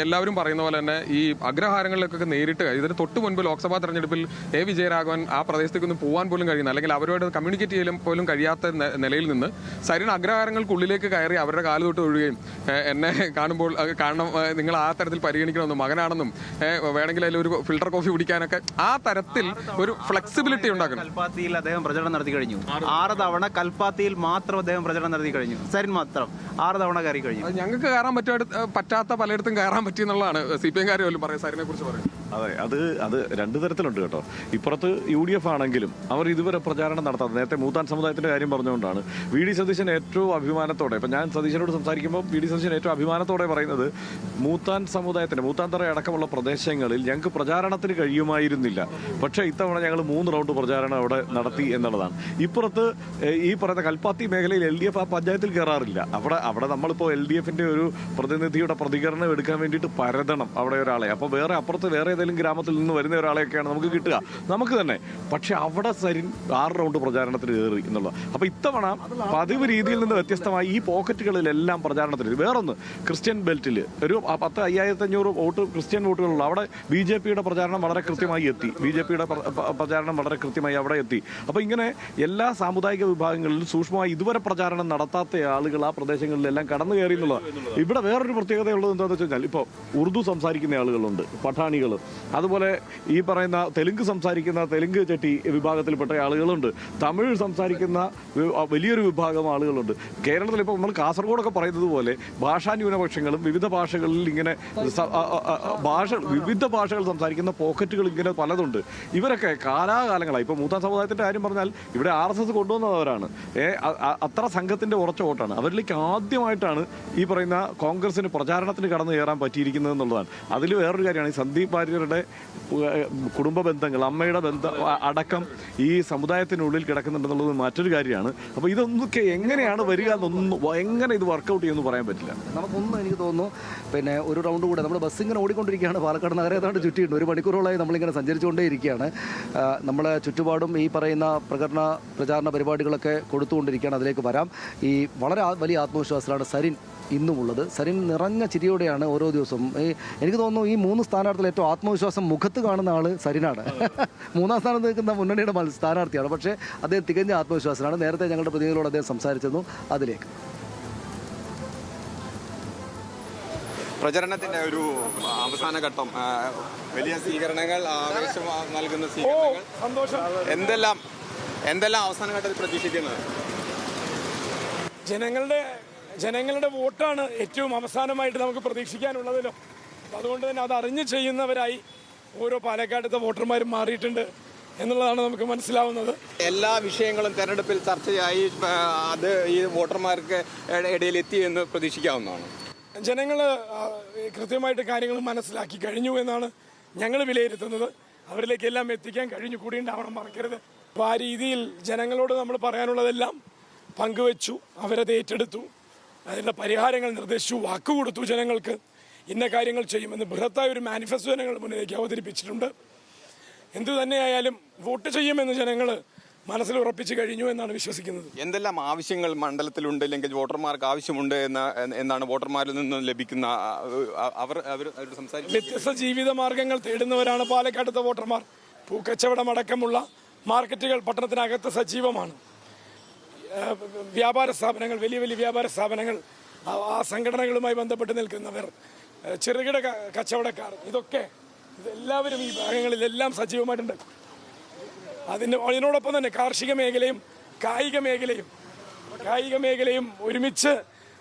Speaker 5: എല്ലാവരും പറയുന്ന പോലെ തന്നെ ഈ അഗ്രഹാരങ്ങളിലേക്കൊക്കെ നേരിട്ട്, ഇതിന് തൊട്ട് മുൻപ് ലോക്സഭാ തെരഞ്ഞെടുപ്പിൽ വിജയരാഘവൻ ആ പ്രദേശത്തേക്കൊന്ന് പോകാൻ പോലും കഴിയുന്ന, അല്ലെങ്കിൽ അവരോട് കമ്മ്യൂണിക്കേറ്റ് ചെയ്യാൻ പോലും കഴിയാത്ത നിലയിൽ നിന്ന് സരിൻ അഗ്രഹാരങ്ങൾക്കുള്ളിലേക്ക് കയറി അവരുടെ കാല് തൊട്ട് ഒഴുകുകയും എന്നെ കാണുമ്പോൾ കാണണം, നിങ്ങൾ ആ തരത്തിൽ പരിഗണിക്കണമെന്നും മകനാണെന്നും വേണമെങ്കിൽ അതിൽ ഒരു ഫിൽട്ടർ കോഫി കുടിക്കാനൊക്കെ ആ തരത്തിൽ ഒരു ഫ്ലെക്സിബിലിറ്റി ഉണ്ടാക്കണം.
Speaker 11: കൽപ്പാത്തിയിൽ അദ്ദേഹം പ്രചരണം നടത്തി കഴിഞ്ഞു. 6 തവണ കൽപ്പാത്തിയിൽ മാത്രം അദ്ദേഹം പ്രചരണം നടത്തി കഴിഞ്ഞു. സരിൻ മാത്രം 6 തവണ കയറി കഴിഞ്ഞു.
Speaker 5: ഞങ്ങൾക്ക് കയറാൻ പറ്റാത്ത പലയിടത്തും കയറാൻ പറ്റിയെന്നുള്ളതാണ് CPM-കാർ പോലും പറയും, സരിനെ കുറിച്ച് പറയും.
Speaker 2: അതെ, അത് 2 തരത്തിലുണ്ട് കേട്ടോ. ഇപ്പുറത്ത് UDF ആണെങ്കിലും അവർ ഇതുവരെ പ്രചാരണം നടത്താതെ, നേരത്തെ മൂത്താൻ സമുദായത്തിന്റെ കാര്യം പറഞ്ഞുകൊണ്ടാണ് VD സതീശൻ ഏറ്റവും അഭിമാനത്തോടെ, ഇപ്പം ഞാൻ സതീശനോട് സംസാരിക്കുമ്പോൾ VD സതീശൻ ഏറ്റവും അഭിമാനത്തോടെ പറയുന്നത്, മൂത്താൻ സമുദായത്തിന്, മൂത്താൻതറ അടക്കമുള്ള പ്രദേശങ്ങളിൽ ഞങ്ങൾക്ക് പ്രചാരണത്തിന് കഴിയുമായിരുന്നില്ല, പക്ഷേ ഇത്തവണ ഞങ്ങൾ 3 റൗണ്ട് പ്രചാരണം അവിടെ നടത്തി എന്നുള്ളതാണ്. ഇപ്പുറത്ത് ഈ പറയുന്ന കൽപ്പാത്തി മേഖലയിൽ LDF ആ പഞ്ചായത്തിൽ കയറാറില്ല. അവിടെ നമ്മളിപ്പോൾ LDFന്റെ ഒരു പ്രതിനിധിയുടെ പ്രതികരണം എടുക്കാൻ വേണ്ടിയിട്ട് പരതണം അവിടെ ഒരാളെ. അപ്പോൾ അപ്പുറത്ത് വേറെ ഏതെങ്കിലും ഗ്രാമത്തിൽ നിന്ന് വരുന്ന ഒരാളെയൊക്കെയാണ് നമുക്ക് കിട്ടുക, നമുക്ക് തന്നെ. പക്ഷെ അവിടെ സരിൻ 6 റൗണ്ട് പ്രചാരണത്തിന് കയറി എന്നുള്ളത്. അപ്പോൾ ഇത്തവണ പതിവ് രീതിയിൽ നിന്ന് വ്യത്യസ്തമായി ഈ പോക്കറ്റുകളിലെല്ലാം പ്രചാരണത്തിന്. വേറൊന്ന്, ക്രിസ്ത്യൻ ബെൽറ്റിൽ ഒരു 10,500 വോട്ട് ക്രിസ്ത്യൻ വോട്ടുകളുള്ള അവിടെ BJPയുടെ പ്രചാരണം വളരെ കൃത്യമായി എത്തി. BJPയുടെ പ്രചാരണം വളരെ കൃത്യമായി അവിടെ എത്തി. അപ്പോൾ ഇങ്ങനെ എല്ലാ സാമുദായിക വിഭാഗങ്ങളിലും സൂക്ഷ്മമായി ഇതുവരെ പ്രചാരണം നടത്താത്ത ആളുകൾ ആ പ്രദേശങ്ങളിലെല്ലാം കടന്നു കയറി എന്നുള്ളത്. ഇവിടെ വേറൊരു പ്രത്യേകതയുള്ളത് എന്താണെന്ന് വെച്ച് കഴിഞ്ഞാൽ, ഇപ്പോൾ ഉറുദു സംസാരിക്കുന്ന ആളുകളുണ്ട്, പഠാണികൾ. അതുപോലെ ഈ പറയുന്ന തെലുങ്ക് സംസാരിക്കുന്ന തെലുങ്ക് ചെട്ടി വിഭാഗത്തിൽപ്പെട്ട ആളുകളുണ്ട്. തമിഴ് സംസാരിക്കുന്ന വലിയൊരു വിഭാഗം ആളുകളുണ്ട്. കേരളത്തിൽ ഇപ്പോൾ നമ്മൾ കാസർഗോഡൊക്കെ പറയുന്നത് പോലെ ഭാഷാ ന്യൂനപക്ഷങ്ങളും വിവിധ ഭാഷകളിൽ ഇങ്ങനെ വിവിധ ഭാഷകൾ സംസാരിക്കുന്ന പോക്കറ്റുകൾ ഇങ്ങനെ പലതുണ്ട്. ഇവരൊക്കെ കാലാകാലങ്ങളായി, ഇപ്പോൾ മൂത്താൻ സമുദായത്തിൻ്റെ കാര്യം പറഞ്ഞാൽ ഇവിടെ RSS കൊണ്ടുവന്നവരാണ്. അത്ര സംഘത്തിൻ്റെ ഉറച്ച വോട്ടാണ്. അവരിലേക്ക് ആദ്യമായിട്ടാണ് ഈ പറയുന്ന കോൺഗ്രസിന് പ്രചാരണത്തിന് കടന്നു കയറാൻ പറ്റിയിരിക്കുന്നത് എന്നുള്ളതാണ്. അതിൽ വേറൊരു കാര്യമാണ്, ഈ സന്ദീപ് വാര്യർ പ്രവർത്തകരുടെ കുടുംബ ബന്ധങ്ങൾ, അമ്മയുടെ ബന്ധം അടക്കം ഈ സമുദായത്തിനുള്ളിൽ കിടക്കുന്നുണ്ടെന്നുള്ളത് മറ്റൊരു കാര്യമാണ്. അപ്പോൾ ഇതൊന്നൊക്കെ എങ്ങനെയാണ് വരിക എന്നൊന്നും, എങ്ങനെ ഇത് വർക്കൗട്ട് ചെയ്യുമെന്ന് പറയാൻ പറ്റില്ല.
Speaker 1: നമുക്കൊന്നും എനിക്ക് തോന്നുന്നു പിന്നെ ഒരു റൗണ്ട് കൂടെ നമ്മൾ ബസ് ഇങ്ങനെ ഓടിക്കൊണ്ടിരിക്കുകയാണ്. പാലക്കാട് നഗരം ഏതാണ്ട് ചുറ്റിയിട്ടുണ്ട്. 1 മണിക്കൂറോളായി നമ്മളിങ്ങനെ സഞ്ചരിച്ചുകൊണ്ടേ ഇരിക്കുകയാണ്. നമ്മളെ ചുറ്റുപാടും ഈ പറയുന്ന പ്രചാരണ പരിപാടികളൊക്കെ കൊടുത്തുകൊണ്ടിരിക്കുകയാണ്. അതിലേക്ക് വരാം. ഈ വളരെ വലിയ ആത്മവിശ്വാസത്തിലാണ് സരിൻ ഇന്നുമുള്ളത്. സരിൻ നിറഞ്ഞ ചിരിയോടെയാണ് ഓരോ ദിവസവും. എനിക്ക് തോന്നുന്നു ഈ 3 സ്ഥാനാർത്ഥികൾ ഏറ്റവും ആത്മവിശ്വാസം മുഖത്ത് കാണുന്ന ആൾ സരിനാണ്. 3ാം സ്ഥാനത്ത് നിൽക്കുന്ന മുന്നണിയുടെ സ്ഥാനാർത്ഥിയാണ്. പക്ഷേ അദ്ദേഹം തികഞ്ഞ ആത്മവിശ്വാസമാണ്. നേരത്തെ ഞങ്ങളുടെ പ്രതിനിധികളോട് അദ്ദേഹം സംസാരിച്ചിരുന്നു. അതിലേക്ക്
Speaker 12: പ്രചരണത്തിന്റെ ഒരു അവസാന ഘട്ടം, വലിയ സ്വീകരണങ്ങൾ, ആവേശം നൽകുന്ന സ്വീകരണങ്ങൾ, എന്തെല്ലാം അവസാന ഘട്ടത്തിൽ പ്രതീക്ഷിക്കുന്നത്?
Speaker 13: ജനങ്ങളുടെ വോട്ടാണ് ഏറ്റവും അവസാനമായിട്ട് നമുക്ക് പ്രതീക്ഷിക്കാനുള്ളതിലോ. അതുകൊണ്ട് തന്നെ അത് അറിഞ്ഞ് ചെയ്യുന്നവരായി ഓരോ പാലക്കാടത്തെ വോട്ടർമാരും മാറിയിട്ടുണ്ട് എന്നുള്ളതാണ് നമുക്ക് മനസ്സിലാവുന്നത്.
Speaker 12: എല്ലാ വിഷയങ്ങളും തെരഞ്ഞെടുപ്പിൽ ചർച്ചയായി അത് ഈ വോട്ടർമാർക്ക് ഇടയിൽ എത്തി എന്ന് പ്രതീക്ഷിക്കാവുന്നതാണ്.
Speaker 13: ജനങ്ങൾ കൃത്യമായിട്ട് കാര്യങ്ങൾ മനസ്സിലാക്കി കഴിഞ്ഞു എന്നാണ് ഞങ്ങൾ വിലയിരുത്തുന്നത്. അവരിലേക്കെല്ലാം എത്തിക്കാൻ കഴിഞ്ഞു കൂടി ഉണ്ടാവണം, മറക്കരുത്. അപ്പോൾ ആ രീതിയിൽ ജനങ്ങളോട് നമ്മൾ പറയാനുള്ളതെല്ലാം പങ്കുവച്ചു, അവരത് ഏറ്റെടുത്തു, അതിൻ്റെ പരിഹാരങ്ങൾ നിർദ്ദേശിച്ചു, വാക്കുകൊടുത്തു ജനങ്ങൾക്ക് ഇന്ന കാര്യങ്ങൾ ചെയ്യുമെന്ന് ബൃഹത്തായ ഒരു മാനിഫെസ്റ്റോ ജനങ്ങൾ മുന്നിലേക്ക് അവതരിപ്പിച്ചിട്ടുണ്ട്. എന്തു തന്നെയായാലും വോട്ട് ചെയ്യുമെന്ന് ജനങ്ങൾ മനസ്സിൽ ഉറപ്പിച്ചു കഴിഞ്ഞു എന്നാണ് വിശ്വസിക്കുന്നത്.
Speaker 12: എന്തെല്ലാം ആവശ്യങ്ങൾ മണ്ഡലത്തിലുണ്ട്, അല്ലെങ്കിൽ വോട്ടർമാർക്ക് ആവശ്യമുണ്ട് എന്നാണ് വോട്ടർമാരിൽ നിന്ന് ലഭിക്കുന്ന അവർ സംസാരിക്കുന്നത്?
Speaker 13: വ്യത്യസ്ത ജീവിത മാർഗങ്ങൾ തേടുന്നവരാണ് പാലക്കാട്ടത്തെ വോട്ടർമാർ. പൂക്കച്ചവടം അടക്കമുള്ള മാർക്കറ്റുകൾ പട്ടണത്തിനകത്ത് സജീവമാണ്. വ്യാപാര സ്ഥാപനങ്ങൾ, വലിയ വലിയ വ്യാപാര സ്ഥാപനങ്ങൾ, ആ സംഘടനകളുമായി ബന്ധപ്പെട്ട് നിൽക്കുന്നവർ, ചെറുകിട കച്ചവടക്കാർ, ഇതെല്ലാവരും ഈ ഭാഗങ്ങളിലെല്ലാം സജീവമായിട്ടുണ്ട്. അതിനോടൊപ്പം തന്നെ കാർഷിക മേഖലയും കായിക മേഖലയും ഒരുമിച്ച്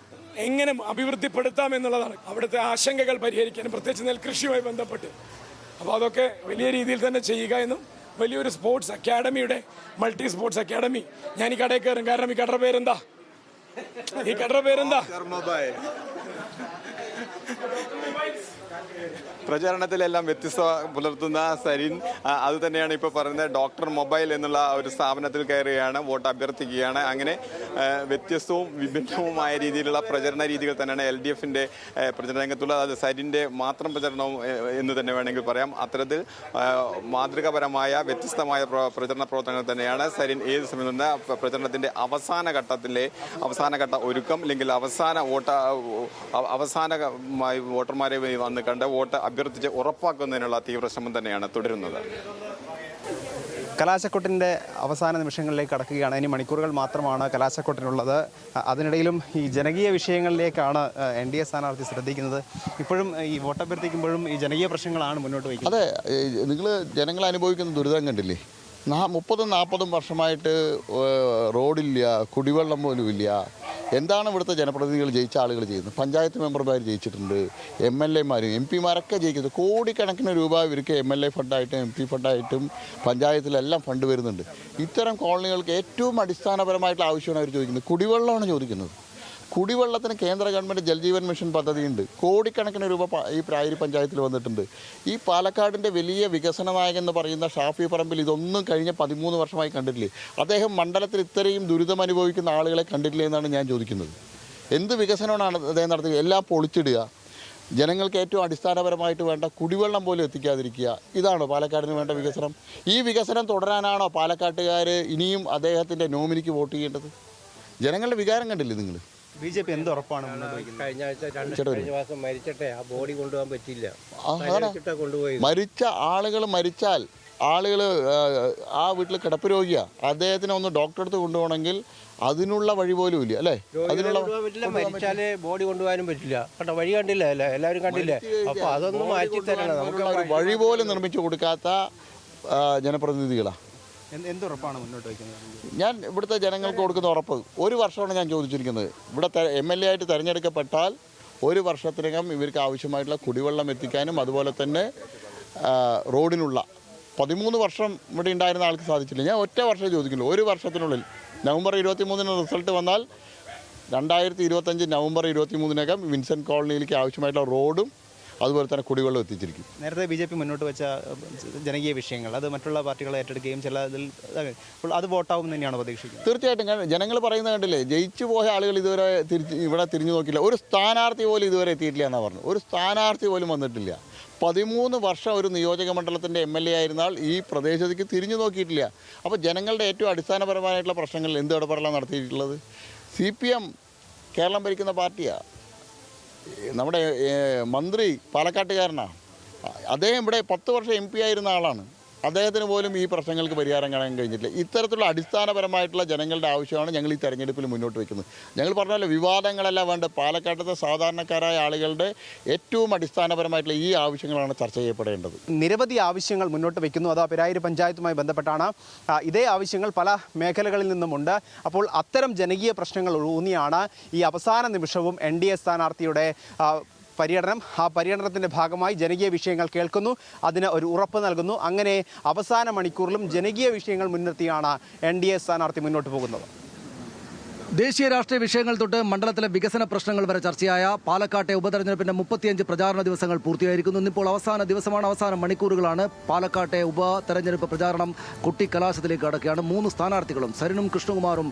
Speaker 13: എങ്ങനെ അഭിവൃദ്ധിപ്പെടുത്താം എന്നുള്ളതാണ് അവിടുത്തെ ആശങ്കകൾ പരിഹരിക്കാനും, പ്രത്യേകിച്ച് നെൽകൃഷിയുമായി ബന്ധപ്പെട്ട്. അപ്പോൾ അതൊക്കെ വലിയ രീതിയിൽ തന്നെ ചെയ്യുക എന്നും വലിയൊരു സ്പോർട്സ് അക്കാഡമിയുടെ മൾട്ടി സ്പോർട്സ് അക്കാഡമി, ഞാൻ ഈ കടയിൽ കയറും. കാരണം ഈ കടയുടെ പേരെന്താ?
Speaker 12: പ്രചാരണത്തിലെല്ലാം വ്യത്യസ്ത പുലർത്തുന്ന സരിൻ അത് തന്നെയാണ് ഇപ്പോൾ പറയുന്നത്. ഡോക്ടർ മൊബൈൽ എന്നുള്ള ഒരു സ്ഥാപനത്തിൽ കയറുകയാണ്, വോട്ട് അഭ്യർത്ഥിക്കുകയാണ്. അങ്ങനെ വ്യത്യസ്തവും വിഭിന്നവുമായ രീതിയിലുള്ള പ്രചരണ രീതികൾ തന്നെയാണ് LDFന്റെ പ്രചരണ രംഗത്തുള്ളത്. അത് സരിൻ്റെ മാത്രം പ്രചരണവും എന്ന് തന്നെ വേണമെങ്കിൽ പറയാം. അത്തരത്തിൽ മാതൃകാപരമായ വ്യത്യസ്തമായ പ്രചരണ പ്രവർത്തനങ്ങൾ തന്നെയാണ് സരിൻ ഏത് സമയം നിന്ന് പ്രചരണത്തിൻ്റെ അവസാനഘട്ട ഒരുക്കം, അല്ലെങ്കിൽ അവസാനമായി വോട്ടർമാരെ വന്ന് കണ്ട് വോട്ട് അഭ്യർത്ഥിച്ച് ഉറപ്പാക്കുന്നതിനുള്ള തീവ്ര ശ്രമം തന്നെയാണ് തുടരുന്നത്.
Speaker 11: കലാശക്കൊട്ടിൻ്റെ അവസാന നിമിഷങ്ങളിലേക്ക് കടക്കുകയാണ്. ഇനി മണിക്കൂറുകൾ മാത്രമാണ് കലാശക്കൊട്ടിനുള്ളത്. അതിനിടയിലും ഈ ജനകീയ വിഷയങ്ങളിലേക്കാണ് NDA സ്ഥാനാർത്ഥി ശ്രദ്ധിക്കുന്നത്. ഇപ്പോഴും ഈ വോട്ടഭ്യർത്ഥിക്കുമ്പോഴും ഈ ജനകീയ പ്രശ്നങ്ങളാണ് മുന്നോട്ട് വയ്ക്കുന്നത്.
Speaker 14: അതെ, നിങ്ങൾ ജനങ്ങൾ അനുഭവിക്കുന്ന ദുരിതം കണ്ടില്ലേ? 30-40 വർഷമായിട്ട് റോഡില്ല, കുടിവെള്ളം പോലും ഇല്ല. എന്താണ് ഇവിടുത്തെ ജനപ്രതിനിധികൾ ജയിച്ച ആളുകൾ ചെയ്യുന്നത്? പഞ്ചായത്ത് മെമ്പർമാർ ജയിച്ചിട്ടുണ്ട്, MLAമാരും MP മാരൊക്കെ ജയിക്കുന്നത്. കോടിക്കണക്കിന് രൂപ ഇവർക്ക് MLA ഫണ്ടായിട്ടും MP ഫണ്ടായിട്ടും പഞ്ചായത്തിലെല്ലാം ഫണ്ട് വരുന്നുണ്ട്. ഇത്തരം കോളനികൾക്ക് ഏറ്റവും അടിസ്ഥാനപരമായിട്ടുള്ള ആവശ്യമാണ് അവർ ചോദിക്കുന്നത്. കുടിവെള്ളമാണ് ചോദിക്കുന്നത്. കുടിവെള്ളത്തിന് കേന്ദ്ര ഗവൺമെൻറ് ജൽജീവൻ മിഷൻ പദ്ധതിയുണ്ട്. കോടിക്കണക്കിന് രൂപ ഈ പ്രായരി പഞ്ചായത്തിൽ വന്നിട്ടുണ്ട്. ഈ പാലക്കാടിൻ്റെ വലിയ വികസന നായകൻ എന്ന് പറയുന്ന ഷാഫി പറമ്പിൽ ഇതൊന്നും കഴിഞ്ഞ 13 വർഷമായി കണ്ടിട്ടില്ലേ? അദ്ദേഹം മണ്ഡലത്തിൽ ഇത്രയും ദുരിതം അനുഭവിക്കുന്ന ആളുകളെ കണ്ടിട്ടില്ലേ എന്നാണ് ഞാൻ ചോദിക്കുന്നത്. എന്ത് വികസനമാണ് അദ്ദേഹം നടത്തുക? എല്ലാം പൊളിച്ചിടുക, ജനങ്ങൾക്ക് ഏറ്റവും അടിസ്ഥാനപരമായിട്ട് വേണ്ട കുടിവെള്ളം പോലും എത്തിക്കാതിരിക്കുക. ഇതാണോ പാലക്കാടിന് വേണ്ട വികസനം? ഈ വികസനം തുടരാനാണോ പാലക്കാട്ടുകാർ ഇനിയും അദ്ദേഹത്തിൻ്റെ നോമിനിക്ക് വോട്ട് ചെയ്യേണ്ടത്? ജനങ്ങളുടെ വികാരം കണ്ടില്ലേ നിങ്ങൾ?
Speaker 11: BJP എന്ത് ഉറപ്പാണ്?
Speaker 8: കഴിഞ്ഞ മാസം മരിച്ചിട്ടേ ആ ബോഡി കൊണ്ടുപോകാൻ പറ്റില്ല.
Speaker 14: മരിച്ച ആളുകൾ മരിച്ചാൽ ആ വീട്ടിൽ കിടപ്പ് രോഗിയാണ്, അദ്ദേഹത്തിനെ ഒന്ന് ഡോക്ടറെ അടുത്ത് കൊണ്ടുപോകണമെങ്കിൽ അതിനുള്ള വഴി പോലും ഇല്ല, അല്ലേ?
Speaker 8: മരിച്ചാലേ ബോഡി കൊണ്ടുപോകാനും പറ്റില്ല. കേട്ടോ, വഴി കണ്ടില്ല, എല്ലാവരും കണ്ടില്ലേ? അപ്പോൾ അതൊന്നും മാറ്റി തരണം. നമുക്ക്
Speaker 14: വഴി പോലും നിർമ്മിച്ചു കൊടുക്കാത്ത ജനപ്രതിനിധികളാണ്.
Speaker 11: എന്തുറപ്പാണ് മുന്നോട്ട് വയ്ക്കുന്നത്?
Speaker 14: ഞാൻ ഇവിടുത്തെ ജനങ്ങൾക്ക് കൊടുക്കുന്ന ഉറപ്പ് 1 വർഷമാണ് ഞാൻ ചോദിച്ചിരിക്കുന്നത്. ഇവിടെ MLA ആയിട്ട് തിരഞ്ഞെടുക്കപ്പെട്ടാൽ 1 വർഷത്തിനകം ഇവർക്ക് ആവശ്യമായിട്ടുള്ള കുടിവെള്ളം എത്തിക്കാനും അതുപോലെ തന്നെ റോഡിനുള്ള 13 വർഷം ഇവിടെ ഉണ്ടായിരുന്ന ആൾക്ക് സാധിച്ചില്ല. ഞാൻ ഒറ്റ വർഷം ചോദിക്കുള്ളൂ. 1 വർഷത്തിനുള്ളിൽ നവംബർ 23 റിസൾട്ട് വന്നാൽ 2025 നവംബർ 23 വിൻസെൻ്റ് കോളനിയിലേക്ക് ആവശ്യമായിട്ടുള്ള റോഡും അതുപോലെ തന്നെ കുടിവെള്ളം എത്തിച്ചിരിക്കും.
Speaker 11: നേരത്തെ BJP മുന്നോട്ട് വെച്ച ജനകീയ വിഷയങ്ങൾ അത് മറ്റുള്ള പാർട്ടികൾ ഏറ്റെടുക്കുകയും ചില അപ്പോൾ അത് വോട്ടാവും തന്നെയാണ് പ്രതീക്ഷിക്കുന്നത്.
Speaker 14: തീർച്ചയായിട്ടും ജനങ്ങൾ പറയുന്നത് കണ്ടില്ലേ, ജയിച്ചു പോയ ആളുകൾ ഇതുവരെ ഇവിടെ തിരിഞ്ഞു നോക്കില്ല. ഒരു സ്ഥാനാർത്ഥി പോലും ഇതുവരെ എത്തിയിട്ടില്ല എന്നാണ് പറഞ്ഞു. ഒരു സ്ഥാനാർത്ഥി പോലും വന്നിട്ടില്ല. 13 വർഷം ഒരു നിയോജക മണ്ഡലത്തിൻ്റെ MLA ആയിരുന്നാൽ ഈ പ്രദേശത്തേക്ക് തിരിഞ്ഞു നോക്കിയിട്ടില്ല. അപ്പോൾ ജനങ്ങളുടെ ഏറ്റവും അടിസ്ഥാനപരമായിട്ടുള്ള പ്രശ്നങ്ങളിൽ എന്ത് ഇടപെടലാണ് നടത്തിയിട്ടുള്ളത്? CPM കേരളം ഭരിക്കുന്ന പാർട്ടിയാണ്. നമ്മുടെ മന്ത്രി പാലക്കാട്ടുകാരനാണ്. അദ്ദേഹം ഇവിടെ 10 വർഷം MP ആയിരുന്ന ആളാണ്. അദ്ദേഹത്തിന് പോലും ഈ പ്രശ്നങ്ങൾക്ക് പരിഹാരം കാണാൻ കഴിഞ്ഞിട്ടില്ല. ഇത്തരത്തിലുള്ള അടിസ്ഥാനപരമായിട്ടുള്ള ജനങ്ങളുടെ ആവശ്യമാണ് ഞങ്ങൾ ഈ തെരഞ്ഞെടുപ്പിൽ മുന്നോട്ട് വയ്ക്കുന്നത്. ഞങ്ങൾ പറഞ്ഞല്ലോ, വിവാദങ്ങളല്ല വേണ്ട. പാലക്കാട്ടത്തെ സാധാരണക്കാരായ ആളുകളുടെ ഏറ്റവും അടിസ്ഥാനപരമായിട്ടുള്ള ഈ ആവശ്യങ്ങളാണ് ചർച്ച ചെയ്യപ്പെടേണ്ടത്.
Speaker 11: നിരവധി ആവശ്യങ്ങൾ മുന്നോട്ട് വയ്ക്കുന്നു. അത് പെരായിരി പഞ്ചായത്തുമായി ബന്ധപ്പെട്ടാണ്. ഇതേ ആവശ്യങ്ങൾ പല മേഖലകളിൽ നിന്നുമുണ്ട്. അപ്പോൾ അത്തരം ജനകീയ പ്രശ്നങ്ങൾ ഊന്നിയാണ് ഈ അവസാന നിമിഷവും NDA സ്ഥാനാർത്ഥിയുടെ പര്യടനം. ആ പര്യടനത്തിൻ്റെ ഭാഗമായി ജനകീയ വിഷയങ്ങൾ കേൾക്കുന്നു, അതിന് ഒരു ഉറപ്പ് നൽകുന്നു. അങ്ങനെ അവസാന മണിക്കൂറിലും ജനകീയ വിഷയങ്ങൾ മുൻനിർത്തിയാണ് NDA സ്ഥാനാർത്ഥി മുന്നോട്ട് പോകുന്നത്.
Speaker 1: ദേശീയ രാഷ്ട്രീയ വിഷയങ്ങൾ തൊട്ട് മണ്ഡലത്തിലെ വികസന പ്രശ്നങ്ങൾ വരെ ചർച്ചയായ പാലക്കാട്ടെ ഉപതെരഞ്ഞെടുപ്പിന്റെ 35 പ്രചാരണ ദിവസങ്ങൾ പൂർത്തിയായിരിക്കുന്നു. ഇന്നിപ്പോൾ അവസാന ദിവസമാണ്, അവസാന മണിക്കൂറുകളാണ്. പാലക്കാട്ടെ ഉപതെരഞ്ഞെടുപ്പ് പ്രചാരണം കൊട്ടിക്കലാശത്തിലേക്ക് കടക്കുകയാണ്. 3 സ്ഥാനാർത്ഥികളും സരിനും കൃഷ്ണകുമാറും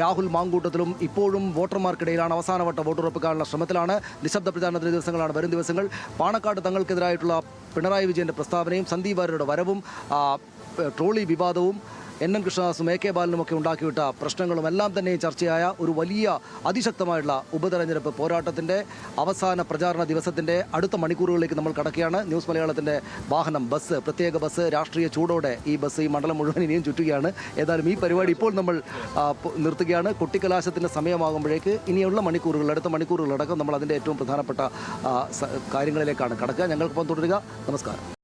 Speaker 1: രാഹുൽ മാങ്കൂട്ടത്തിലും ഇപ്പോഴും വോട്ടർമാർക്കിടയിലാണ്. അവസാനവട്ട വോട്ടുറപ്പിക്കാനുള്ള ശ്രമത്തിലാണ്. നിശബ്ദ പ്രചാരണത്തിന്റെ ദിവസങ്ങളാണ് വരും ദിവസങ്ങൾ. പാണക്കാട് തങ്ങൾക്കെതിരായിട്ടുള്ള പിണറായി വിജയന്റെ പ്രസ്താവനയും സന്ദീപ് വാര്യരുടെ വരവും ട്രോളി വിവാദവും NN കൃഷ്ണദാസും AK ബാലനുമൊക്കെ ഉണ്ടാക്കിവിട്ട പ്രശ്നങ്ങളും എല്ലാം തന്നെ ചർച്ചയായ ഒരു വലിയ അതിശക്തമായിട്ടുള്ള ഉപതെരഞ്ഞെടുപ്പ് പോരാട്ടത്തിൻ്റെ അവസാന പ്രചാരണ ദിവസത്തിൻ്റെ അടുത്ത മണിക്കൂറുകളിലേക്ക് നമ്മൾ കടക്കുകയാണ്. ന്യൂസ് മലയാളത്തിൻ്റെ വാഹനം, ബസ്, പ്രത്യേക ബസ്, രാഷ്ട്രീയ ചൂടോടെ ഈ ബസ് ഈ മണ്ഡലം മുഴുവൻ ഇനിയും ചുറ്റുകയാണ്. ഏതായാലും ഈ പരിപാടി ഇപ്പോൾ നമ്മൾ നിർത്തുകയാണ്. കൊട്ടിക്കലാശത്തിൻ്റെ സമയമാകുമ്പോഴേക്ക് ഇനിയുള്ള മണിക്കൂറുകൾ, അടുത്ത മണിക്കൂറുകളടക്കം നമ്മൾ അതിൻ്റെ ഏറ്റവും പ്രധാനപ്പെട്ട കാര്യങ്ങളിലേക്കാണ് കടക്കുക. ഞങ്ങൾക്കൊപ്പം തുടരുക. നമസ്കാരം.